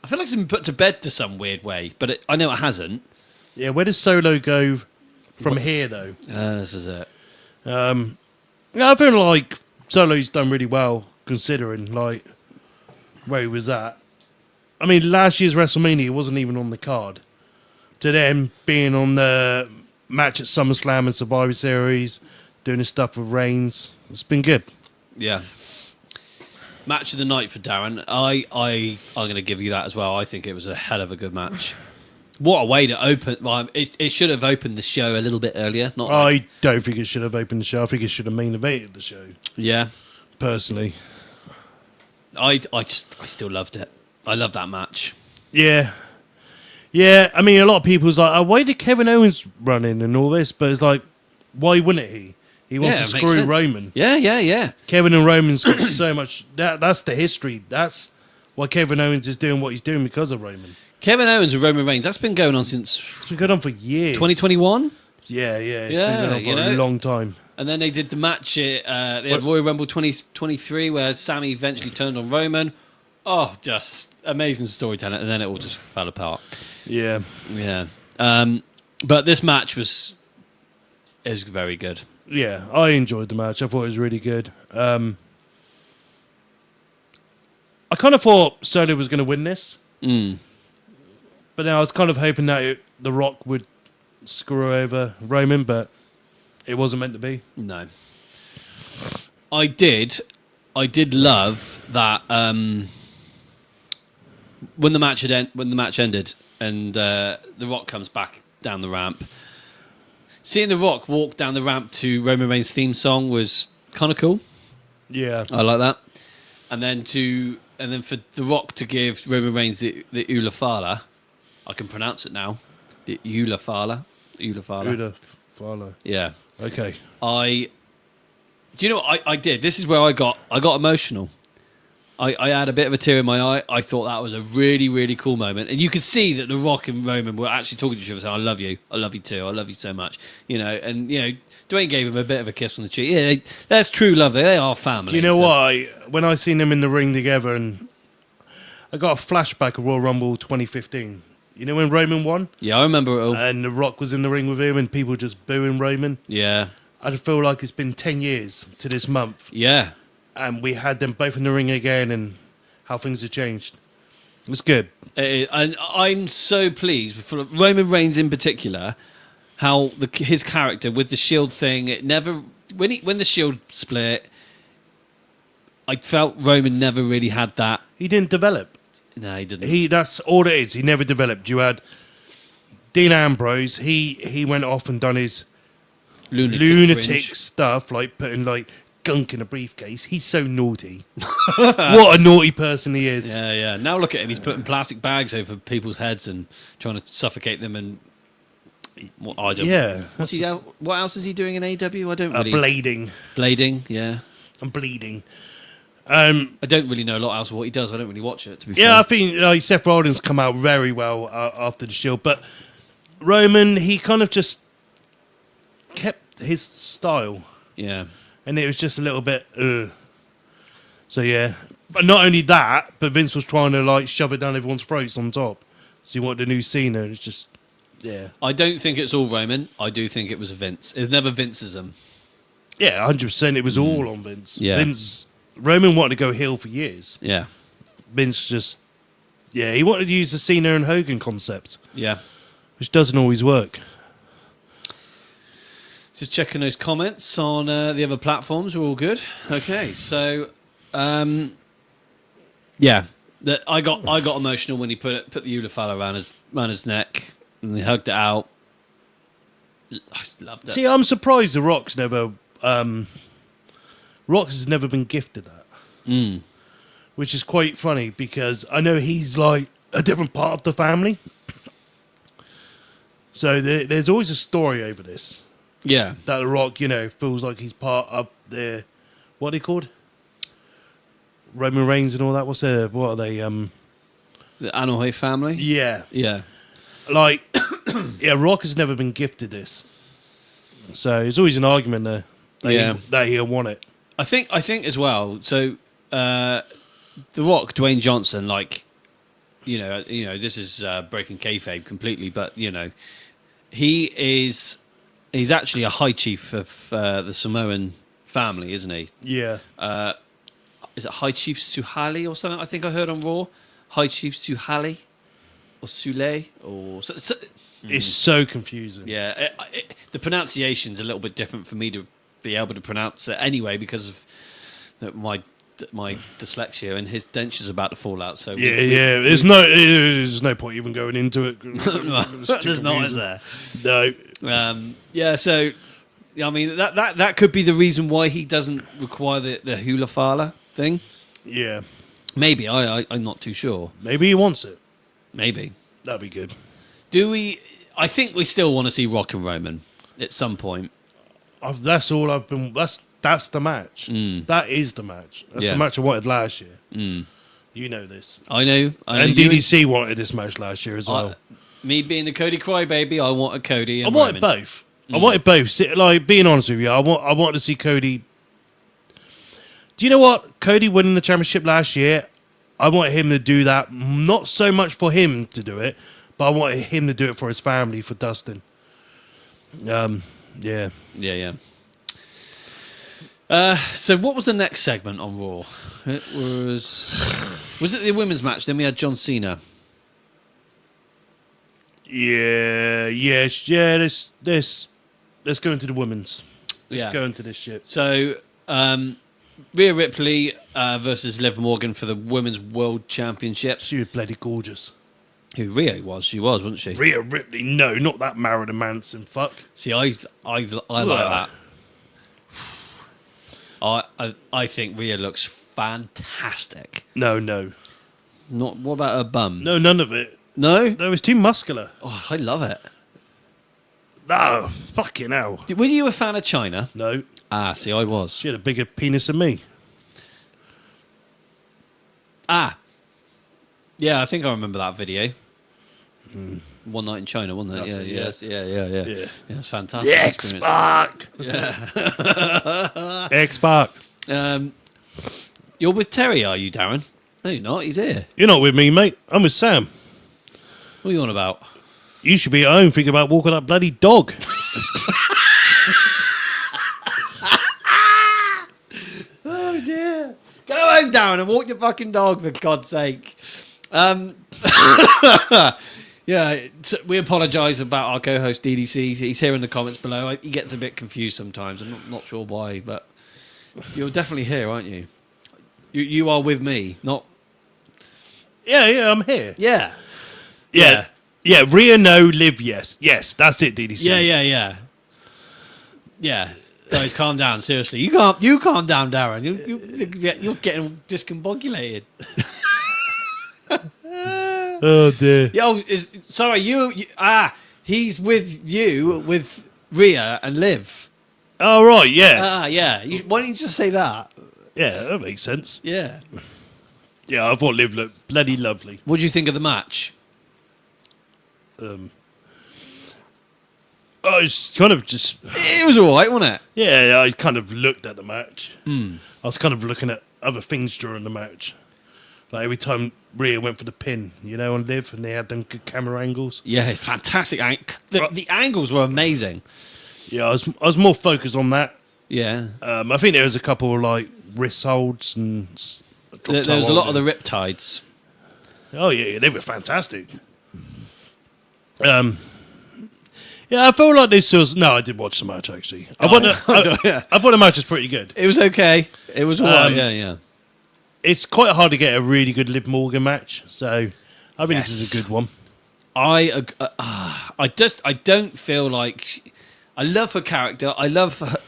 I feel like it's been put to bed to some weird way, but I know it hasn't. Yeah, where does Solo go from here, though? This is it. I feel like Solo's done really well, considering like where he was at. I mean, last year's WrestleMania wasn't even on the card. To them being on the match at SummerSlam and Survivor Series, doing his stuff with Reigns, it's been good. Yeah. Match of the night for Darren. I'm going to give you that as well. I think it was a hell of a good match. What a way to open. Well, it should have opened the show a little bit earlier. I don't think it should have opened the show. I think it should have main evented the show. Yeah. Personally. I still loved it. I love that match. Yeah. Yeah, I mean, a lot of people's like, oh, why did Kevin Owens run in and all this? But it's like, why wouldn't he? He wants to it makes screw sense. Roman. Yeah. Kevin and Roman's got so much. That's the history. That's why Kevin Owens is doing what he's doing because of Roman. Kevin Owens and Roman Reigns, that's been going on since It's been going on for years. 2021. Yeah. It's been going on for a long time. And then they did the match at they had Royal Rumble 2023 where Sammy eventually turned on Roman. Oh, just amazing storytelling. And then it all just fell apart. Yeah. Yeah. But this match was very good. Yeah, I enjoyed the match. I thought it was really good. I kind of thought Solo was going to win this. But then I was kind of hoping that The Rock would screw over Roman, but it wasn't meant to be. No. I did love that when the match ended and The Rock comes back down the ramp. Seeing The Rock walk down the ramp to Roman Reigns' theme song was kind of cool. Yeah. I like that. And then for The Rock to give Roman Reigns the Ula Fala, I can pronounce it now. The Ula Fala. Yeah. Okay. Do you know what I did? This is where I got emotional. I had a bit of a tear in my eye. I thought that was a really, really cool moment. And you could see that The Rock and Roman were actually talking to each other saying, I love you too, I love you so much. And Dwayne gave him a bit of a kiss on the cheek. Yeah, that's true love. They are family. Do you know why? When I seen them in the ring together, and I got a flashback of Royal Rumble 2015. You know when Roman won? Yeah, I remember it all. And The Rock was in the ring with him and people just booing Roman. Yeah. I feel like it's been 10 years to this month. Yeah. And we had them both in the ring again, and how things have changed. It's good. And I'm so pleased for Roman Reigns in particular, how his character with the Shield thing. It never when the Shield split, I felt Roman never really had that. He didn't develop. No, he didn't. That's all it is. He never developed. You had Dean Ambrose. He went off and done his lunatic fringe stuff, like putting like gunk in a briefcase. He's so naughty. What a naughty person he is. Yeah. Now look at him. He's putting plastic bags over people's heads and trying to suffocate them. And I don't. Yeah. What else is he doing in AEW? I don't really. Blading. Blading. Yeah. and bleeding. I don't really know a lot else of what he does. I don't really watch it, to be fair. Yeah, I think Seth Rollins come out very well after the Shield, but Roman, he kind of just kept his style, Yeah. and it was just a little bit. So yeah, but not only that, but Vince was trying to like shove it down everyone's throats on top. So you wanted a new Cena, and it's just yeah. I don't think it's all Roman. I do think it was Vince. It's never Vinceism. Yeah, 100%. It was all on Vince. Yeah. Roman wanted to go heel for years. Yeah. Vince just, he wanted to use the Cena and Hogan concept, Yeah. which doesn't always work. Just checking those comments on the other platforms. We're all good. Okay, so I got emotional when he put the Ulafala around his neck and he hugged it out. I just loved it. See, I'm surprised the Rock's has never been gifted that, which is quite funny because I know he's like a different part of the family. So there's always a story over this. Yeah. That the Rock, feels like he's part of the, what are they called? Roman Reigns and all that. What are they? The Anoa'i family? Yeah. Yeah. Like, Rock has never been gifted this. So there's always an argument there that he'll want it. I think as well. So, The Rock, Dwayne Johnson, like, this is breaking kayfabe completely, but he's actually a high chief of the Samoan family, isn't he? Yeah. Is it High Chief Suhali or something? I think I heard on Raw, High Chief Suhali or Sule or. It's so confusing. Yeah, the pronunciation's a little bit different for me to be able to pronounce it anyway because of my dyslexia, and his denture's about to fall out. So there's no point even going into it. There's not, is there? No. So I mean that could be the reason why he doesn't require the hula fala thing. Yeah. Maybe I'm not too sure. Maybe he wants it. Maybe That'd be good. do we? I think we still want to see Rock and Roman at some point. That's all I've been. That's the match. That is the match. That's the match I wanted last year. You know this. I know. And DDC wanted this match last year as well. Me being the Cody crybaby, I want a Cody and I wanted Roman. both. I wanted both. Like, being honest with you, I wanted to see Cody. Do you know what? Cody winning the championship last year, I wanted him to do that. Not so much for him to do it, but I wanted him to do it for his family, for Dustin. Yeah. Yeah. So what was the next segment on Raw? It was it the women's match? Then we had John Cena. Yeah. Let's go into the women's. Let's go into this shit. So Rhea Ripley versus Liv Morgan for the Women's World Championship. She was bloody gorgeous. Who Rhea was? She was, wasn't she? Rhea Ripley, no, not that Marilyn Manson. Fuck. See, I like that. I think Rhea looks fantastic. No. Not. What about her bum? No, none of it. No. No, it was too muscular. Oh, I love it. No, fucking hell. Were you a fan of China? No. Ah, see, I was. She had a bigger penis than me. Ah. Yeah, I think I remember that video. One Night in China, wasn't it? That's Yeah. Yeah. Yeah, it's fantastic. X-Pac! Yeah. X-Pac. You're with Terry, are you, Darren? No, you're not. He's here. You're not with me, mate. I'm with Sam. What are you on about? You should be at home thinking about walking that bloody dog. Oh, dear. Go home, Darren, and walk your fucking dog, for God's sake. Yeah, we apologise about our co-host DDC. He's here in the comments below. He gets a bit confused sometimes. I'm not sure why, but you're definitely here, aren't you? You are with me, not... Yeah, I'm here. Yeah. Yeah, Rhea, no. Liv, yes. Yes, that's it, DDC. Yeah. Guys, calm down, seriously. You calm down, Darren. You're getting discombobulated. Oh, dear. He's with you, with Rhea and Liv. Oh, right, yeah. Yeah. Why don't you just say that? Yeah, that makes sense. Yeah. Yeah, I thought Liv looked bloody lovely. What do you think of the match? I was kind of just... It was all right, wasn't it? Yeah, I kind of looked at the match. I was kind of looking at other things during the match. Like every time Rhea went for the pin, on Liv, and they had them good camera angles. Yeah, fantastic. The angles were amazing. Yeah, I was more focused on that. Yeah. I think there was a couple of like wrist holds and... There was a lot of the riptides. Oh, yeah, they were fantastic. Yeah, I feel like this was... No, I did watch the match, actually. I thought the match was pretty good. It was okay. It was all right, yeah. It's quite hard to get a really good Liv Morgan match, so I think this is a good one. I don't feel like... I love her character. I love her.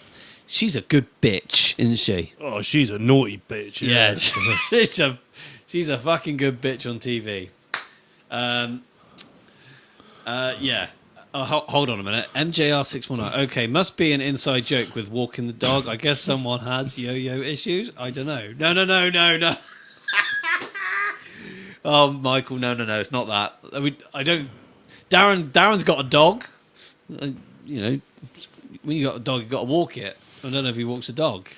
She's a good bitch, isn't she? Oh, she's a naughty bitch. Yeah, she's a fucking good bitch on TV. Yeah. Hold on a minute. MJR619. Okay, must be an inside joke with walking the dog. I guess someone has yo-yo issues. I don't know. No. Oh, Michael, no. It's not that. I don't... Darren's got a dog. When you got a dog, you got to walk it. I don't know if he walks a dog.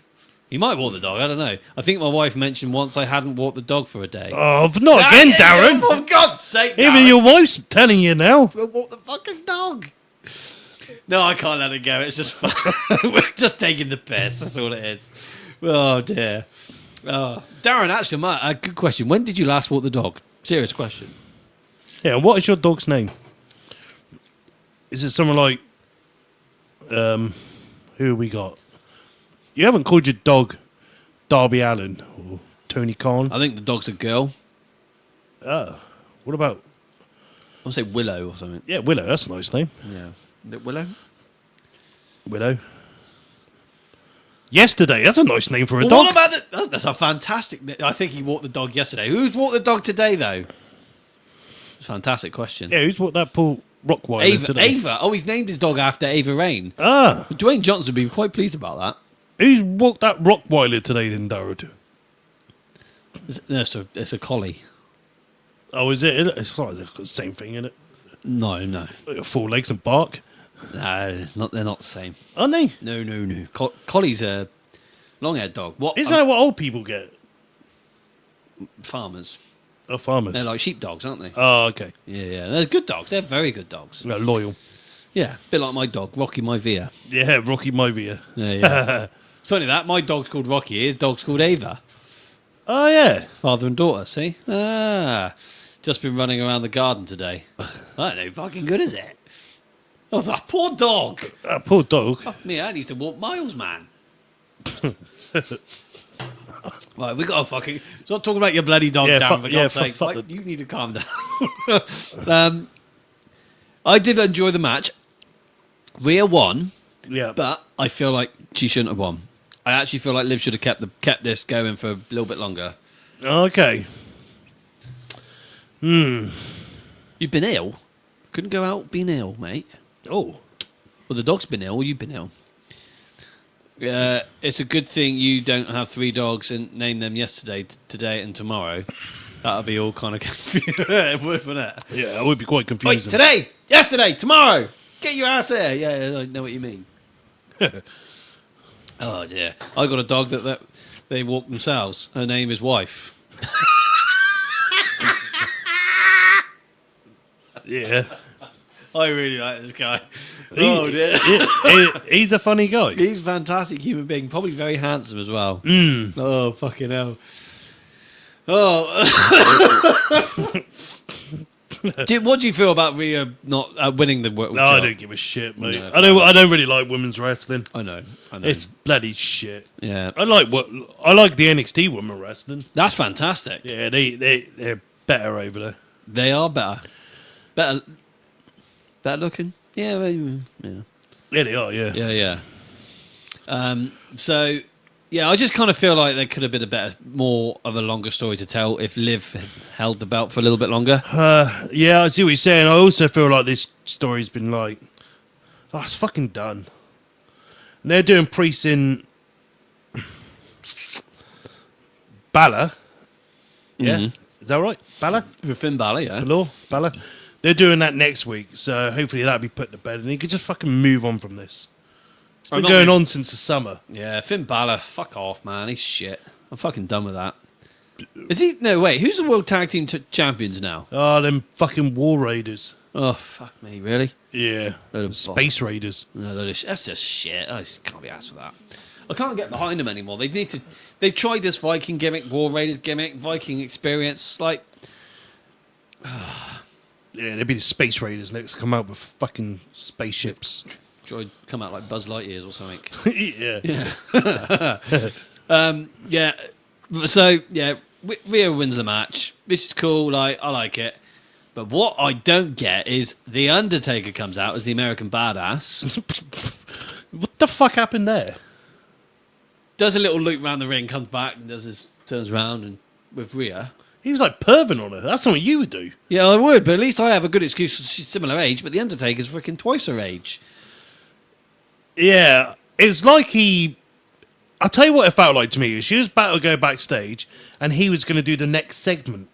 He might walk the dog. I don't know. I think my wife mentioned once I hadn't walked the dog for a day. Oh, not again, Darren. For God's sake, Darren. Even your wife's telling you now. We'll walk the fucking dog. No, I can't let it go. It's just fun. We're just taking the piss. That's all it is. Oh, dear. Oh. Darren, actually, a good question. When did you last walk the dog? Serious question. Yeah, what is your dog's name? Is it someone like... who have we got? You haven't called your dog Darby Allen or Tony Khan? I think the dog's a girl. What about... I'll say Willow or something. Yeah, Willow. That's a nice name. Yeah. Is it Willow? Widow. Yesterday. That's a nice name for a dog. What about that's a fantastic... I think he walked the dog yesterday. Who's walked the dog today, though? It's a fantastic question. Yeah, who's walked that Paul Rockweiler today? Ava. Oh, he's named his dog after Ava Rain. Ah. Dwayne Johnson would be quite pleased about that. Who's walked that Rockweiler today then, Darrell? It's a collie. Oh, is it? It's not the same thing, isn't it? No. Like 4 legs and bark. No, they're not the same. Aren't they? No. Collie's a long-haired dog. Isn't that what old people get? Farmers. Oh, farmers. They're like sheepdogs, aren't they? Oh, okay. Yeah. They're good dogs. They're very good dogs. No, loyal. Yeah, a bit like my dog, Rocky my Via. Yeah, Rocky Movia. Yeah. It's funny that. My dog's called Rocky. His dog's called Ava. Oh, yeah. Father and daughter, see? Just been running around the garden today. That ain't fucking good, is it? Oh, that poor dog. That poor dog. Fuck me, I need to walk miles, man. Right, we got to fucking... Stop talking about your bloody dog, Yeah, Darren, for God's sake. fuck Like, you need to calm down. I did enjoy the match. Rhea won, Yeah. but I feel like she shouldn't have won. I actually feel like Liv should have kept this going for a little bit longer. Okay. You've been ill. Couldn't go out being ill, mate. Oh. Well, the dog's been ill. You've been ill. It's a good thing you don't have 3 dogs and name them yesterday, today, and tomorrow. That'll be all kind of confusing, wouldn't it? Yeah, it would be quite Wait, confusing. today, yesterday, tomorrow. Get your ass here. Yeah, I know what you mean. Oh dear, I got a dog that they walk themselves. Her name is Wife. Yeah. I really like this guy. Oh dear. He's a funny guy. He's a fantastic human being, probably very handsome as well. Oh, fucking hell. Oh. What do you feel about Rhea not winning the world? No, I don't give a shit, mate. No, I don't really like women's wrestling. I know. It's bloody shit. Yeah. I like the NXT women wrestling. That's fantastic. Yeah, they're better over there. They are better looking. Yeah, yeah. Yeah, they are. Yeah. So, yeah, I just kind of feel like there could have been more of a longer story to tell if Liv had held the belt for a little bit longer. Yeah, I see what you're saying. I also feel like this story's been like, it's fucking done. And they're doing priests in Balor. Yeah, is that right? Balor? With Finn Balor, yeah. Balor. They're doing that next week, so hopefully that'll be put to bed, and he could just fucking move on from this. It's been going on since the summer. Yeah, Finn Balor, fuck off, man. He's shit. I'm fucking done with that. Is he? No, wait. Who's the World Tag Team Champions now? Oh, them fucking War Raiders. Oh, fuck me, really? Yeah. Load of Space Raiders. No, that's just shit. I just can't be asked for that. I can't get behind them anymore. They need to. They've tried this Viking gimmick, War Raiders gimmick, Viking experience. Like, yeah, they'd be the Space Raiders next. Come out with fucking spaceships. try come out like Buzz Lightyears or something. Yeah. Yeah. So yeah, Rhea wins the match. This is cool. Like, I like it. But what I don't get is the Undertaker comes out as the American Badass. What the fuck happened there? Does a little loop around the ring, comes back and turns around and with Rhea. He was like perving on her. That's something you would do. Yeah, I would, but at least I have a good excuse. She's similar age, but the Undertaker's freaking twice her age. Yeah, it's like I'll tell you what it felt like to me. She was about to go backstage, and he was going to do the next segment.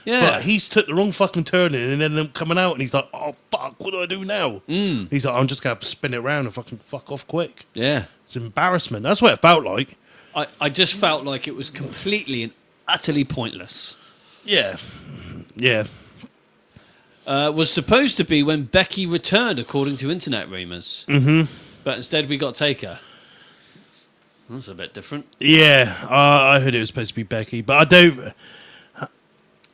Yeah. But he's took the wrong fucking turn in, and then them coming out, and he's like, "Oh fuck, what do I do now?" He's like, "I'm just gonna have to spin it around and fucking fuck off quick." Yeah. It's embarrassment. That's what it felt like. I just felt like it was completely and utterly pointless. Yeah, yeah. Was supposed to be when Becky returned, according to internet rumours. Mm-hmm. But instead we got Taker. That's a bit different. Yeah, I heard it was supposed to be Becky, but I don't.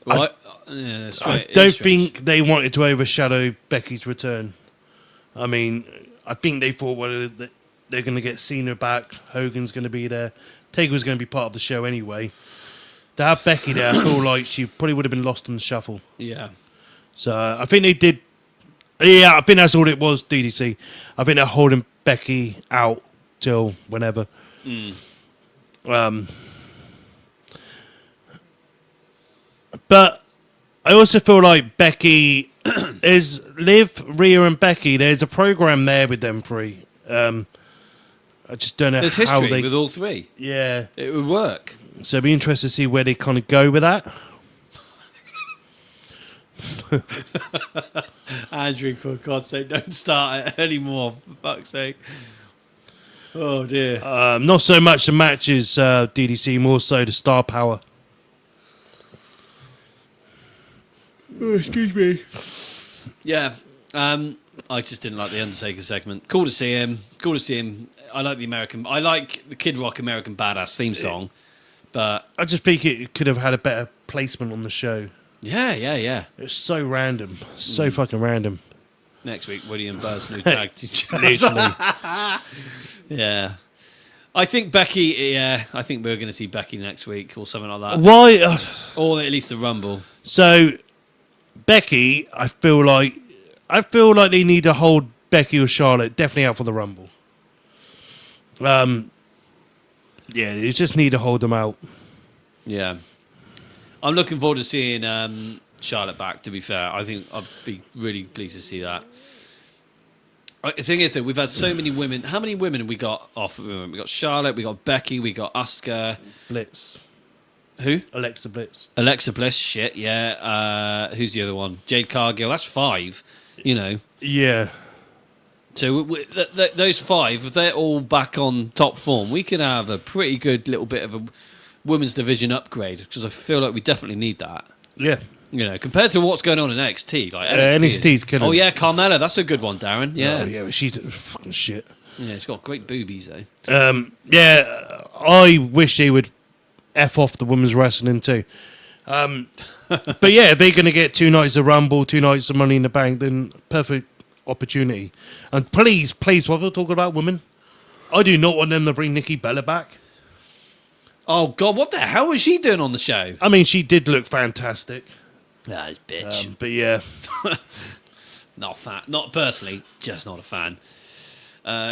Well, yeah, that's I right. don't think they wanted to overshadow Becky's return. I mean, I think they thought, well, they're going to get Cena back. Hogan's going to be there. Taker was going to be part of the show anyway. To have Becky there, I feel like she probably would have been lost in the shuffle. Yeah. So I think they did. Yeah, I think that's all it was, DDC. I think they're holding Becky out till whenever. But I also feel like Becky is Liv, Rhea, and Becky. There's a program there with them three. I just don't know There's how history they. with all three. Yeah, It would work. so it'd be interesting to see where they kind of go with that. Andrew, for God's sake, don't start it anymore, for fuck's sake. Oh, dear. Not so much the matches, DDC, more so the star power. Oh, excuse me. Yeah. I just didn't like the Undertaker segment. Cool to see him. I like the Kid Rock American Badass theme song. But I just think it could have had a better placement on the show. yeah. It's so random. So fucking random. Next week, Woody and Buzz, new tag team. Literally. Yeah. I think Becky, I think we're going to see Becky next week or something like that. Why? Or at least the Rumble. So, Becky, I feel like they need to hold Becky or Charlotte definitely out for the Rumble. Yeah, they just need to hold them out. Yeah. I'm looking forward to seeing Charlotte back, to be fair. I think I'd be really pleased to see that. The thing is, though, we've had so many women. How many women have we got off? We got Charlotte, we got Becky, we got Asuka. Blitz. Who? Alexa Bliss. Alexa Bliss, shit, yeah. Who's the other one? Jade Cargill, that's 5, you know. Yeah. So those 5, if they're all back on top form, we could have a pretty good little bit of a women's division upgrade, because I feel like we definitely need that. Yeah. You know, compared to what's going on in NXT. Like NXT's killing. Oh, yeah, Carmella, that's a good one, Darren. Yeah. Oh, yeah, but she's fucking shit. Yeah, she's got great boobies, though. Yeah, I wish they would F off the women's wrestling too. But yeah, if they're going to get 2 nights of Rumble, 2 nights of Money in the Bank, then perfect opportunity. And please, while we're talking about women, I do not want them to bring Nikki Bella back. Oh, God, what the hell was she doing on the show? I mean, she did look fantastic. Ah, bitch. But yeah. Not a fan. Not personally, just not a fan.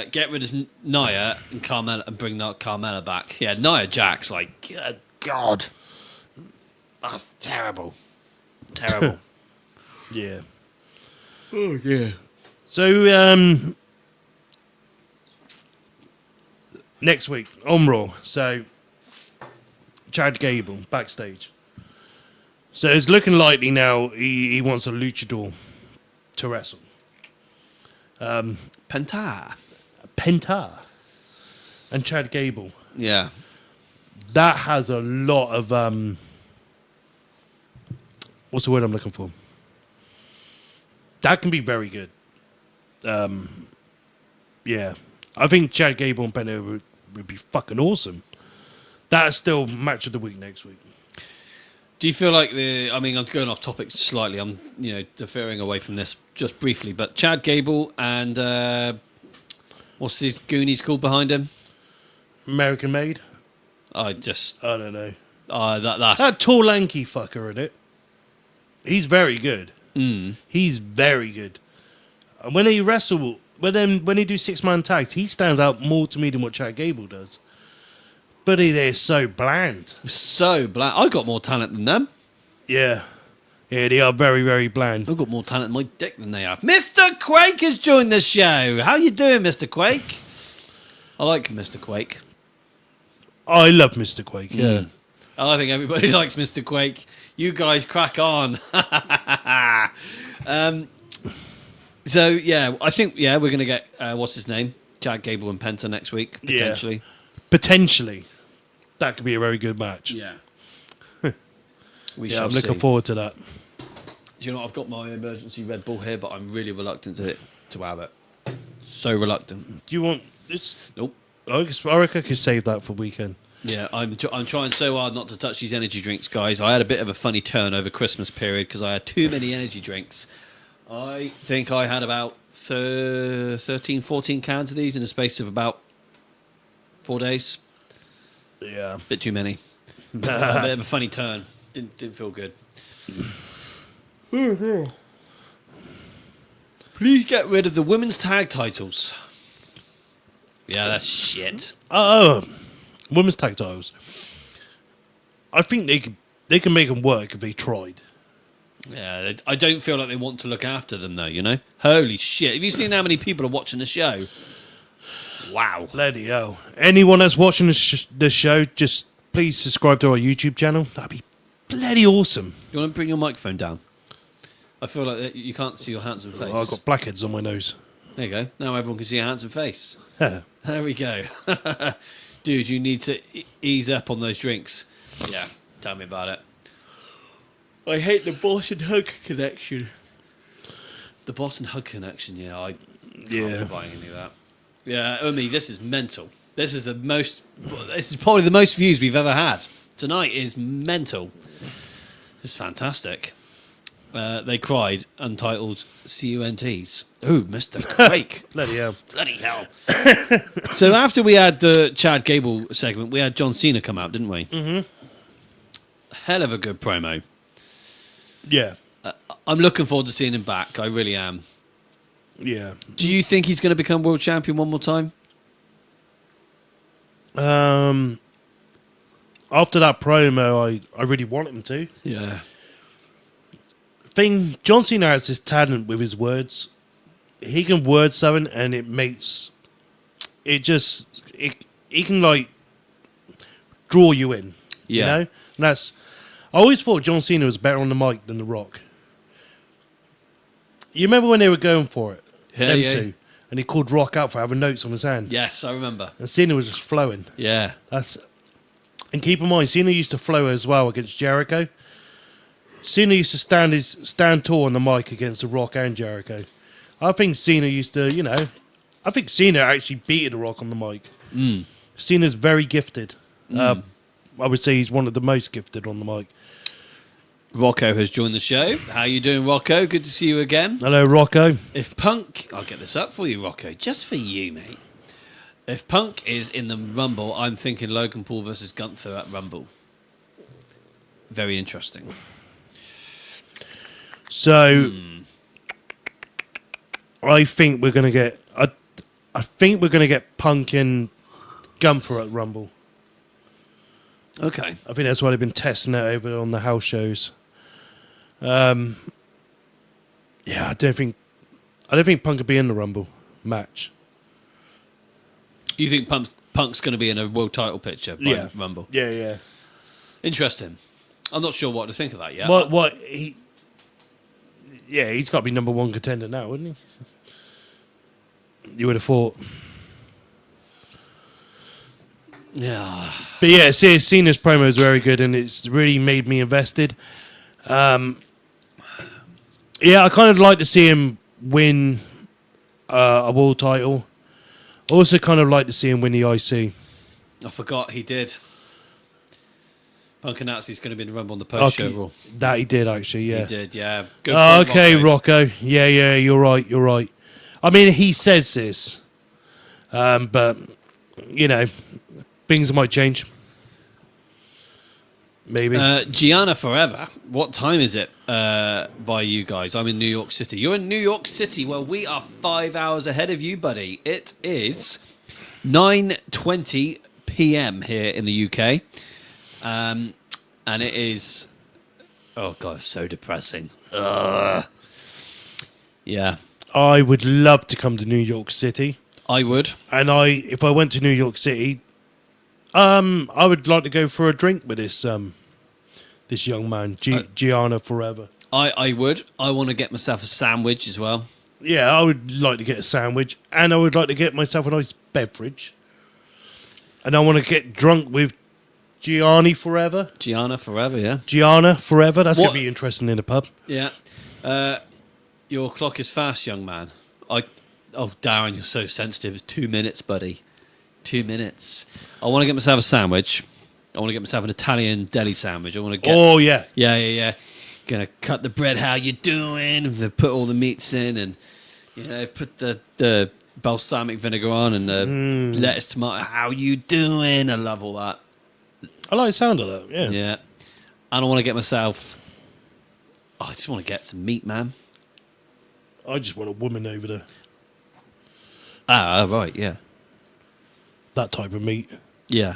Get rid of Nia and Carmella and bring Carmella back. Yeah, Nia Jax, like, good God. That's terrible. Terrible. Yeah. Oh, yeah. So, next week, on Raw. So, Chad Gable backstage. So it's looking likely now he wants a luchador to wrestle. Penta. Penta and Chad Gable. Yeah. That has a lot of what's the word I'm looking for? That can be very good. Yeah. I think Chad Gable and Penta would be fucking awesome. That's still match of the week next week. Do you feel like I'm going off topic slightly. I'm, deferring away from this just briefly. But Chad Gable and what's his Goonies called behind him? American Made? I don't know. That's That tall, lanky fucker in it. He's very good. He's very good. And when he wrestle, when he do 6-man tags, he stands out more to me than what Chad Gable does. But they're so bland. so bland. I got more talent than them. Yeah. Yeah, they are very, very bland. I've got more talent in my dick than they have. Mr. Quake has joined the show. How you doing, Mr. Quake? I like Mr. Quake. I love Mr. Quake, yeah. I think everybody likes Mr. Quake. You guys crack on. So, yeah, I think, we're going to get, what's his name? Chad Gable and Penta next week, potentially. Yeah. Potentially. That could be a very good match. Yeah. I'm looking forward to that. Do you know what? I've got my emergency Red Bull here, but I'm really reluctant to have it. So reluctant. Do you want this? Nope. I reckon I could save that for weekend. Yeah, I'm trying so hard not to touch these energy drinks, guys. I had a bit of a funny turn over Christmas period because I had too many energy drinks. I think I had about 13, 14 cans of these in the space of about 4 days. Yeah. Bit too many. A bit of a funny turn. Didn't feel good. Please get rid of the women's tag titles. Yeah, that's shit. Women's tag titles. I think they can make them work if they tried. Yeah, I don't feel like they want to look after them, though, Holy shit. Have you seen how many people are watching the show? Wow. Bloody hell. Anyone that's watching the show, just please subscribe to our YouTube channel. That'd be bloody awesome. You want to bring your microphone down? I feel like you can't see your handsome face. I've got blackheads on my nose. There you go. Now everyone can see your handsome face. Yeah. There we go. Dude, you need to ease up on those drinks. Yeah, tell me about it. I hate the Boston Hug connection. The Boston Hug connection, yeah. I can't be buying any of that. Yeah, Umi, this is mental. This is probably the most views we've ever had. Tonight is mental. This is fantastic. They cried, untitled CUNTs. Ooh, Mr. Quake. Bloody hell. Bloody hell. So after we had the Chad Gable segment, we had John Cena come out, didn't we? Mm-hmm. Hell of a good promo. Yeah. I'm looking forward to seeing him back. I really am. Yeah. Do you think he's going to become world champion one more time? After that promo, I really want him to. Yeah. John Cena has this talent with his words. He can word something and it makes it just he can like draw you in. Yeah. You know? And that's I always thought John Cena was better on the mic than The Rock. You remember when they were going for it? Yeah, them yeah. two. And he called Rock out for having notes on his hand. Yes, I remember. And Cena was just flowing. Yeah. And keep in mind, Cena used to flow as well against Jericho. Cena used to stand tall on the mic against The Rock and Jericho. I think Cena used to, I think Cena actually beat The Rock on the mic. Mm. Cena's very gifted. I would say he's one of the most gifted on the mic. Rocco has joined the show. How you doing, Rocco? Good to see you again. Hello, Rocco. If Punk... I'll get this up for you, Rocco. Just for you, mate. If Punk is in the Rumble, I'm thinking Logan Paul versus Gunther at Rumble. Very interesting. So, I think we're going to get... I think we're going to get Punk and Gunther at Rumble. Okay. I think that's why they've been testing it over on the house shows. Yeah, I don't think Punk could be in the Rumble match. You think Punk's going to be in a world title picture by Rumble? Yeah. Interesting. I'm not sure what to think of that yet. He's got to be number one contender now, wouldn't he? You would have thought. Yeah. But yeah, Cena's promo is very good, and it's really made me invested. I kind of like to see him win a world title. Also, kind of like to see him win the IC. I forgot he did. Punk announced he's going to be in the Rumble on the post-show Raw. That he did, actually, yeah. He did, yeah. Good point, okay, Rocco. Yeah, you're right. I mean, he says this, but, things might change. Maybe. Gianna Forever. What time is it by you guys? I'm in New York City. You're in New York City. Well, we are 5 hours ahead of you, buddy. It is 9:20 p.m. here in the UK. And it is... Oh, God, so depressing. Ugh. Yeah. I would love to come to New York City. I would. And if I went to New York City, I would like to go for a drink with this young man, Gianna Forever. I would. I want to get myself a sandwich as well. Yeah, I would like to get a sandwich, and I would like to get myself a nice beverage. And I want to get drunk with Gianna Forever. Gianna Forever, yeah. Gianna Forever. That's going to be interesting in a pub. Yeah. Your clock is fast, young man. Oh, Darren, you're so sensitive. It's 2 minutes, buddy. 2 minutes. I want to get myself a sandwich. I want to get myself an Italian deli sandwich. I want to get... Oh, yeah. Yeah. Gonna cut the bread. How you doing? They put all the meats in and, put the balsamic vinegar on and the lettuce, tomato. How you doing? I love all that. I like the sound of that, yeah. Yeah. And I want to get myself... I just want to get some meat, man. I just want a woman over there. Ah, right, yeah. That type of meat. Yeah.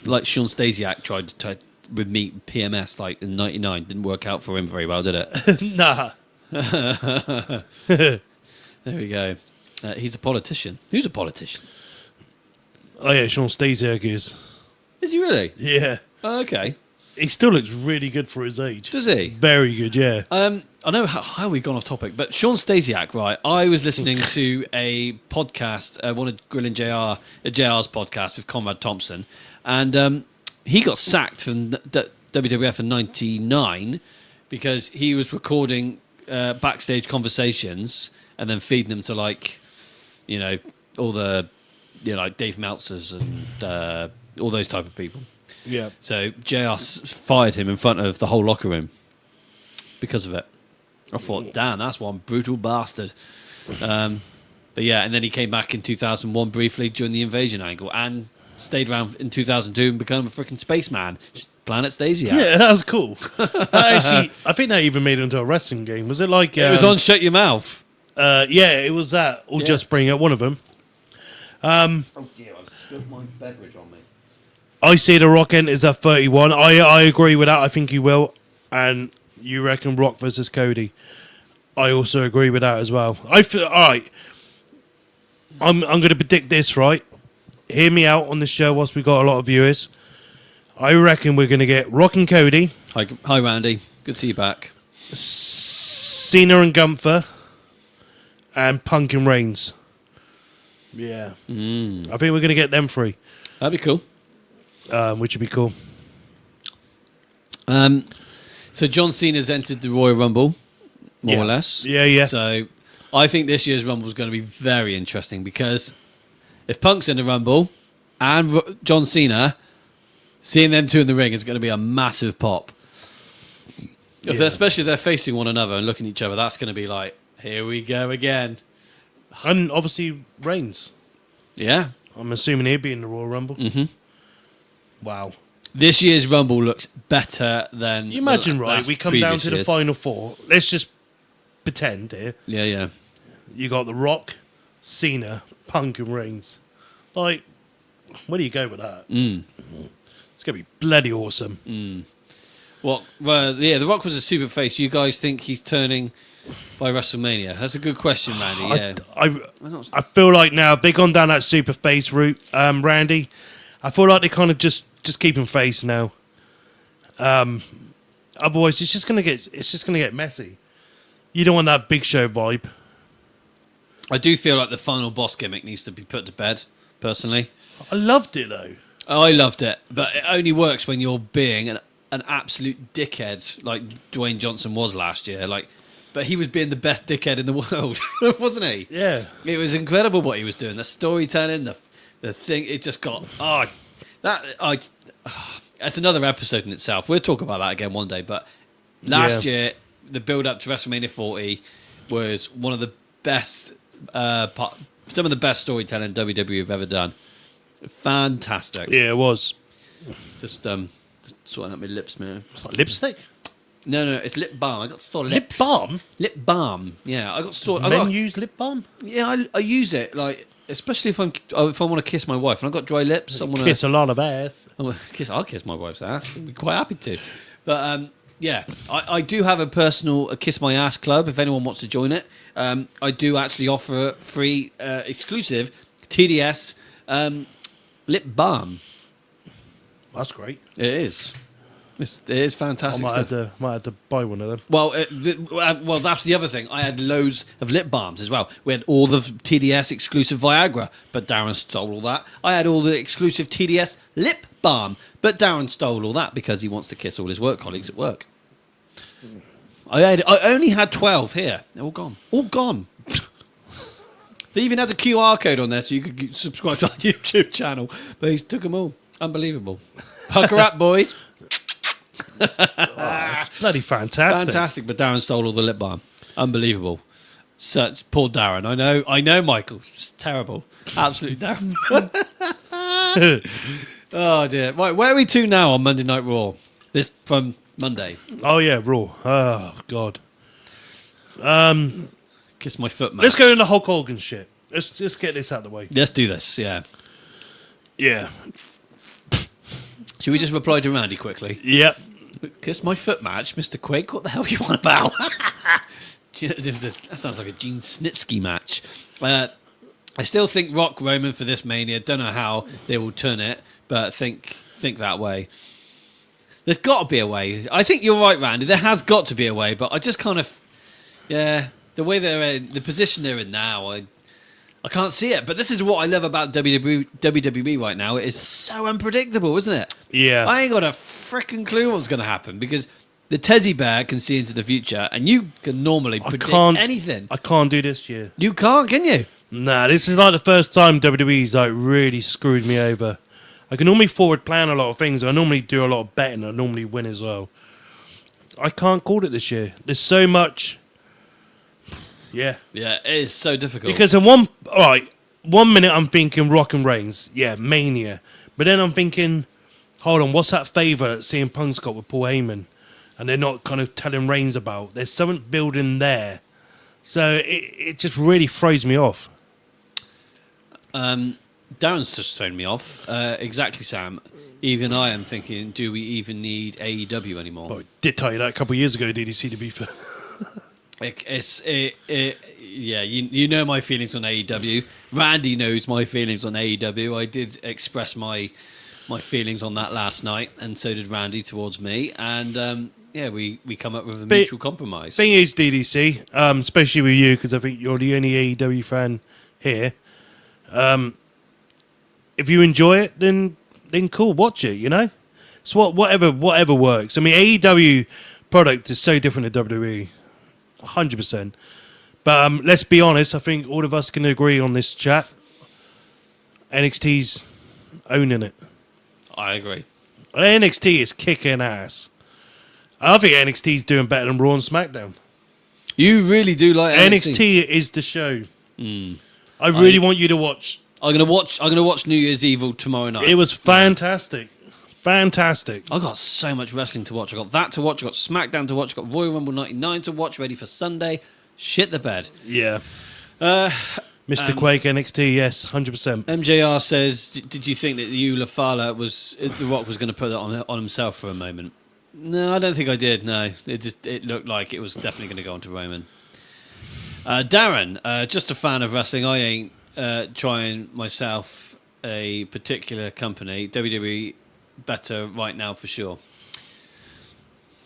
Like Sean Stasiak tried to with meat PMS like in 99. Didn't work out for him very well, did it? Nah. There we go. He's a politician. Who's a politician? Oh, yeah, Sean Stasiak is. Is he really? Yeah. Oh, okay. He still looks really good for his age. Does he? Very good, yeah. I know how we've gone off topic, but Sean Stasiak, right? I was listening to a podcast, one of Grilling JR's podcast with Conrad Thompson, and he got sacked from WWF in '99 because he was recording backstage conversations and then feeding them to all the like Dave Meltzers and all those type of people. Yeah. So JR fired him in front of the whole locker room because of it. I thought, damn, that's one brutal bastard. But yeah, and then he came back in 2001 briefly during the invasion angle and stayed around in 2002 and became a freaking spaceman. Planet Stasiak. Yeah, that was cool. Actually, I think that even made it into a wrestling game. Was it like... it was on Shut Your Mouth. Yeah, it was that. Or Just Bring It, one of them. Oh dear, I've spilled my beverage on me. I see The Rock enters at 31. I agree with that. I think he will. And you reckon Rock versus Cody. I also agree with that as well. All right. I'm going to predict this, right? Hear me out on the show whilst we got a lot of viewers. I reckon we're going to get Rock and Cody. Hi, Randy. Good to see you back. Cena and Gunther. And Punk and Reigns. Yeah. I think we're going to get them three. That'd be cool. Which would be cool. So John Cena's entered the Royal Rumble, more or less. Yeah. So I think this year's Rumble is going to be very interesting because if Punk's in the Rumble and John Cena, seeing them two in the ring is going to be a massive pop. Especially if they're facing one another and looking at each other, that's going to be like, here we go again. And obviously Reigns. Yeah. I'm assuming he'd be in the Royal Rumble. Mm-hmm. Wow. This year's Rumble looks better than... You imagine, right, we come down to the final four. Let's just pretend here. Yeah. You got The Rock, Cena, Punk and Reigns. Like, where do you go with that? It's going to be bloody awesome. Well, The Rock was a super face. You guys think he's turning by WrestleMania? That's a good question, Randy. Yeah. I feel like now, if they've gone down that super face route, Randy, I feel like they kind of just keep him face now. Otherwise, it's just gonna get messy. You don't want that Big Show vibe. I do feel like the final boss gimmick needs to be put to bed, personally. I loved it though. Oh, I loved it, but it only works when you're being an absolute dickhead like Dwayne Johnson was last year. But he was being the best dickhead in the world, wasn't he? Yeah. It was incredible what he was doing. The storytelling, the thing. It just got that's another episode in itself. We'll talk about that again one day. But last year, the build up to WrestleMania 40 was one of the best, some of the best storytelling WWE have ever done. Fantastic. Yeah, it was. Just sorting out my lips, man. It's like lipstick. No, it's lip balm. I got sore Lip lips. balm. Lip balm. Yeah, I got sore. Men use lip balm. Yeah, I use it especially if I want to kiss my wife and I've got dry lips. I want to Kiss a lot of ass. I'll kiss my wife's ass. I'd be quite happy to. But yeah, I do have a personal Kiss My Ass club if anyone wants to join it. I do actually offer free exclusive TDS lip balm. That's great. It is. It is fantastic. I might have to buy one of them. Well, well, that's the other thing. I had loads of lip balms as well. We had all the TDS exclusive Viagra, but Darren stole all that. I had all the exclusive TDS lip balm, but Darren stole all that because he wants to kiss all his work colleagues at work. I only had 12 here. They're all gone. All gone. They even had a QR code on there so you could subscribe to our YouTube channel, but he took them all. Unbelievable. Pucker up, boys. It's bloody fantastic. Fantastic, but Darren stole all the lip balm. Unbelievable. Such poor Darren. I know, Michael. It's terrible. Absolutely terrible. Oh dear. Right, where are we to now on Monday Night Raw? This from Monday. Oh yeah, Raw. Oh god. Kiss my foot, man. Let's go into Hulk Hogan shit. Let's get this out of the way. Let's do this. Yeah. Yeah. Should we just reply to Randy quickly? Yep. Kiss my foot match, Mr. Quake. What the hell are you on about? That sounds like a Gene Snitsky match. I still think Rock Roman for this Mania. Don't know how they will turn it, but think that way. There's got to be a way. I think you're right, Randy. There has got to be a way, but I just kind of, the way they're in, the position they're in now, I can't see it. But this is what I love about WWE right now. It is so unpredictable, isn't it? Yeah. I ain't got a freaking clue what's going to happen because the Tezzy Bear can see into the future, and you can normally predict anything. I can't do this year. You can't, can you? Nah, this is like the first time WWE's like really screwed me over. I can normally forward plan a lot of things. I normally do a lot of betting. I normally win as well. I can't call it this year. There's so much. Yeah. Yeah, it is so difficult. Because in one minute I'm thinking Rock and Reigns, yeah, Mania. But then I'm thinking, hold on, what's that favour that CM Punk's got with Paul Heyman? And they're not kind of telling Reigns about. There's something building there. So it just really throws me off. Darren's just thrown me off. Exactly, Sam. Even I am thinking, do we even need AEW anymore? Well, I did tell you that a couple of years ago, DDC, to be fair. Yeah, you know my feelings on AEW. Randy knows my feelings on AEW. I did express my feelings on that last night, and so did Randy towards me. And we come up with a mutual compromise. Thing is, DDC, especially with you, because I think you're the only AEW fan here. If you enjoy it, then cool, watch it. You know, so whatever works. I mean, AEW product is so different to WWE. 100%. But let's be honest, I think all of us can agree on this chat. NXT's owning it. I agree. NXT is kicking ass. I think NXT's doing better than Raw and SmackDown. You really do like NXT? NXT is the show. I really want you to watch. I'm gonna watch New Year's Evil tomorrow night. It was fantastic. Fantastic. I've got so much wrestling to watch. I got that to watch. I got SmackDown to watch. I got Royal Rumble 99 to watch. Ready for Sunday. Shit the bed. Yeah. Mr. Quake NXT, yes, 100%. MJR says, did you think that The Rock was going to put that on himself for a moment? No, I don't think I did. No, it looked like it was definitely going to go on to Roman. Darren, just a fan of wrestling. I ain't trying myself a particular company. WWE better right now for sure.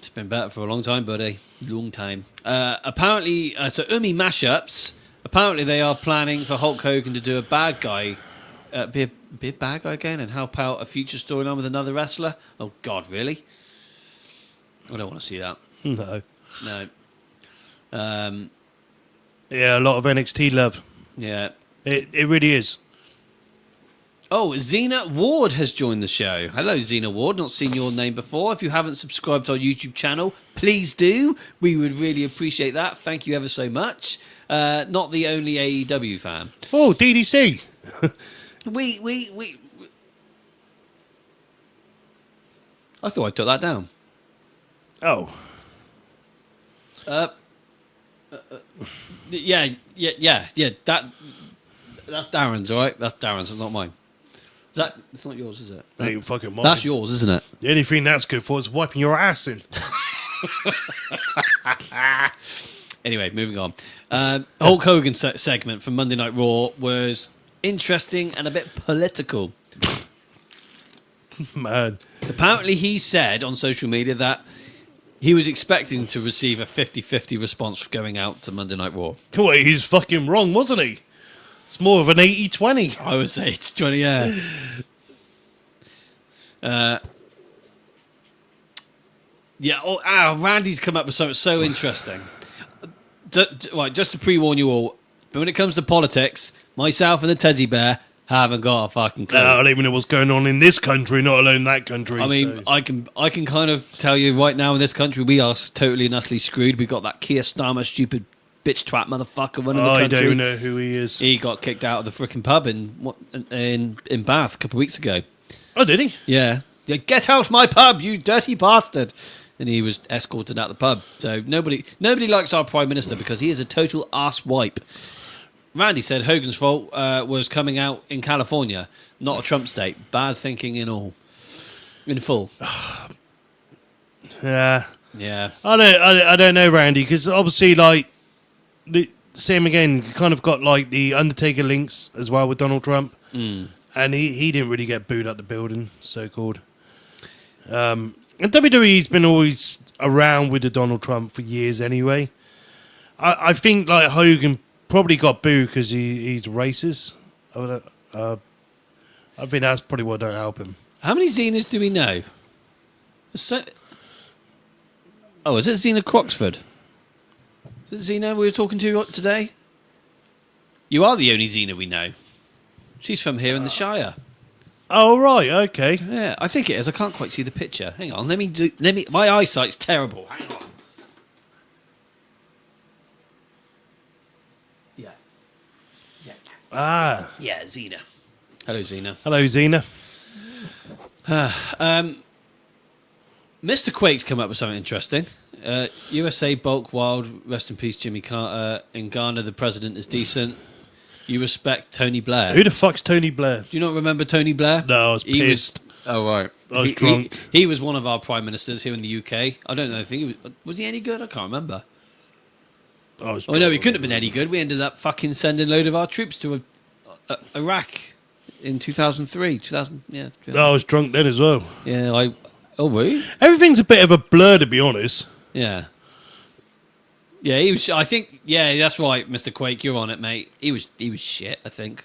It's been better for a long time, buddy. Long time. Apparently, so Umi Mashups, apparently they are planning for Hulk Hogan to do a bad guy, be a bad guy again and help out a future storyline with another wrestler. Oh, God, really? I don't want to see that. No. No. Yeah, a lot of NXT love. Yeah. It really is. Oh, Xena Ward has joined the show. Hello, Xena Ward. Not seen your name before. If you haven't subscribed to our YouTube channel, please do. We would really appreciate that. Thank you ever so much. Not the only AEW fan. Oh, DDC. We. I thought I took that down. Oh. Yeah. That's Darren's, all right? That's Darren's. It's not mine. Is that? It's not yours, is it? Ain't fucking mine. That's yours, isn't it? The only thing that's good for is wiping your ass in. Anyway, moving on. Hulk Hogan segment from Monday Night Raw was interesting and a bit political. Man. Apparently, he said on social media that he was expecting to receive a 50-50 response for going out to Monday Night Raw. Wait, he's fucking wrong, wasn't he? It's more of an 80-20. I would say it's 20, yeah. Randy's come up with something so interesting. Just to pre-warn you all, but when it comes to politics, myself and the teddy bear haven't got a fucking clue. I don't even know what's going on in this country, not alone that country. I mean, so. I can kind of tell you right now in this country, we are totally and utterly screwed. We got that Keir Starmer stupid bitch twat motherfucker running the country. I don't know who he is. He got kicked out of the frickin' pub in Bath a couple of weeks ago. Oh, did he? Yeah, get out my pub, you dirty bastard! And he was escorted out the pub. So nobody likes our Prime Minister because he is a total ass wipe. Randy said Hogan's fault was coming out in California, not a Trump state. Bad thinking in full. Yeah. Yeah. I don't know, Randy, because obviously, like, the same again, you kind of got, like, the Undertaker links as well with Donald Trump. Mm. And he didn't really get booed out the building, so-called. And WWE's been always around with the Donald Trump for years anyway. I think, like, Hogan probably got booed because he's racist. I think that's probably what don't help him. How many Xenas do we know? Is it Xena Croxford? Is it Xena we were talking to today? You are the only Xena we know. She's from here in the Shire. Oh, right, okay. Yeah, I think it is. I can't quite see the picture. Hang on, let me. My eyesight's terrible. Hang on. Yeah. Yeah, Xena. Hello, Xena. Hello, Xena. Mr. Quake's come up with something interesting. USA Bulk Wild, rest in peace, Jimmy Carter. In Ghana, the president is decent. You respect Tony Blair. Who the fuck's Tony Blair? Do you not remember Tony Blair? No, I was pissed. Oh, right. I was drunk. He was one of our prime ministers here in the UK. I don't know. I think was he any good? I can't remember. I was Oh, no, he couldn't have been any good. We ended up fucking sending a load of our troops to Iraq in 2003. 2000, yeah. I was drunk then as well. Yeah, oh, were you? Everything's a bit of a blur, to be honest. Yeah. Yeah, he was. I think. Yeah, that's right, Mr. Quake. You're on it, mate. He was shit. I think.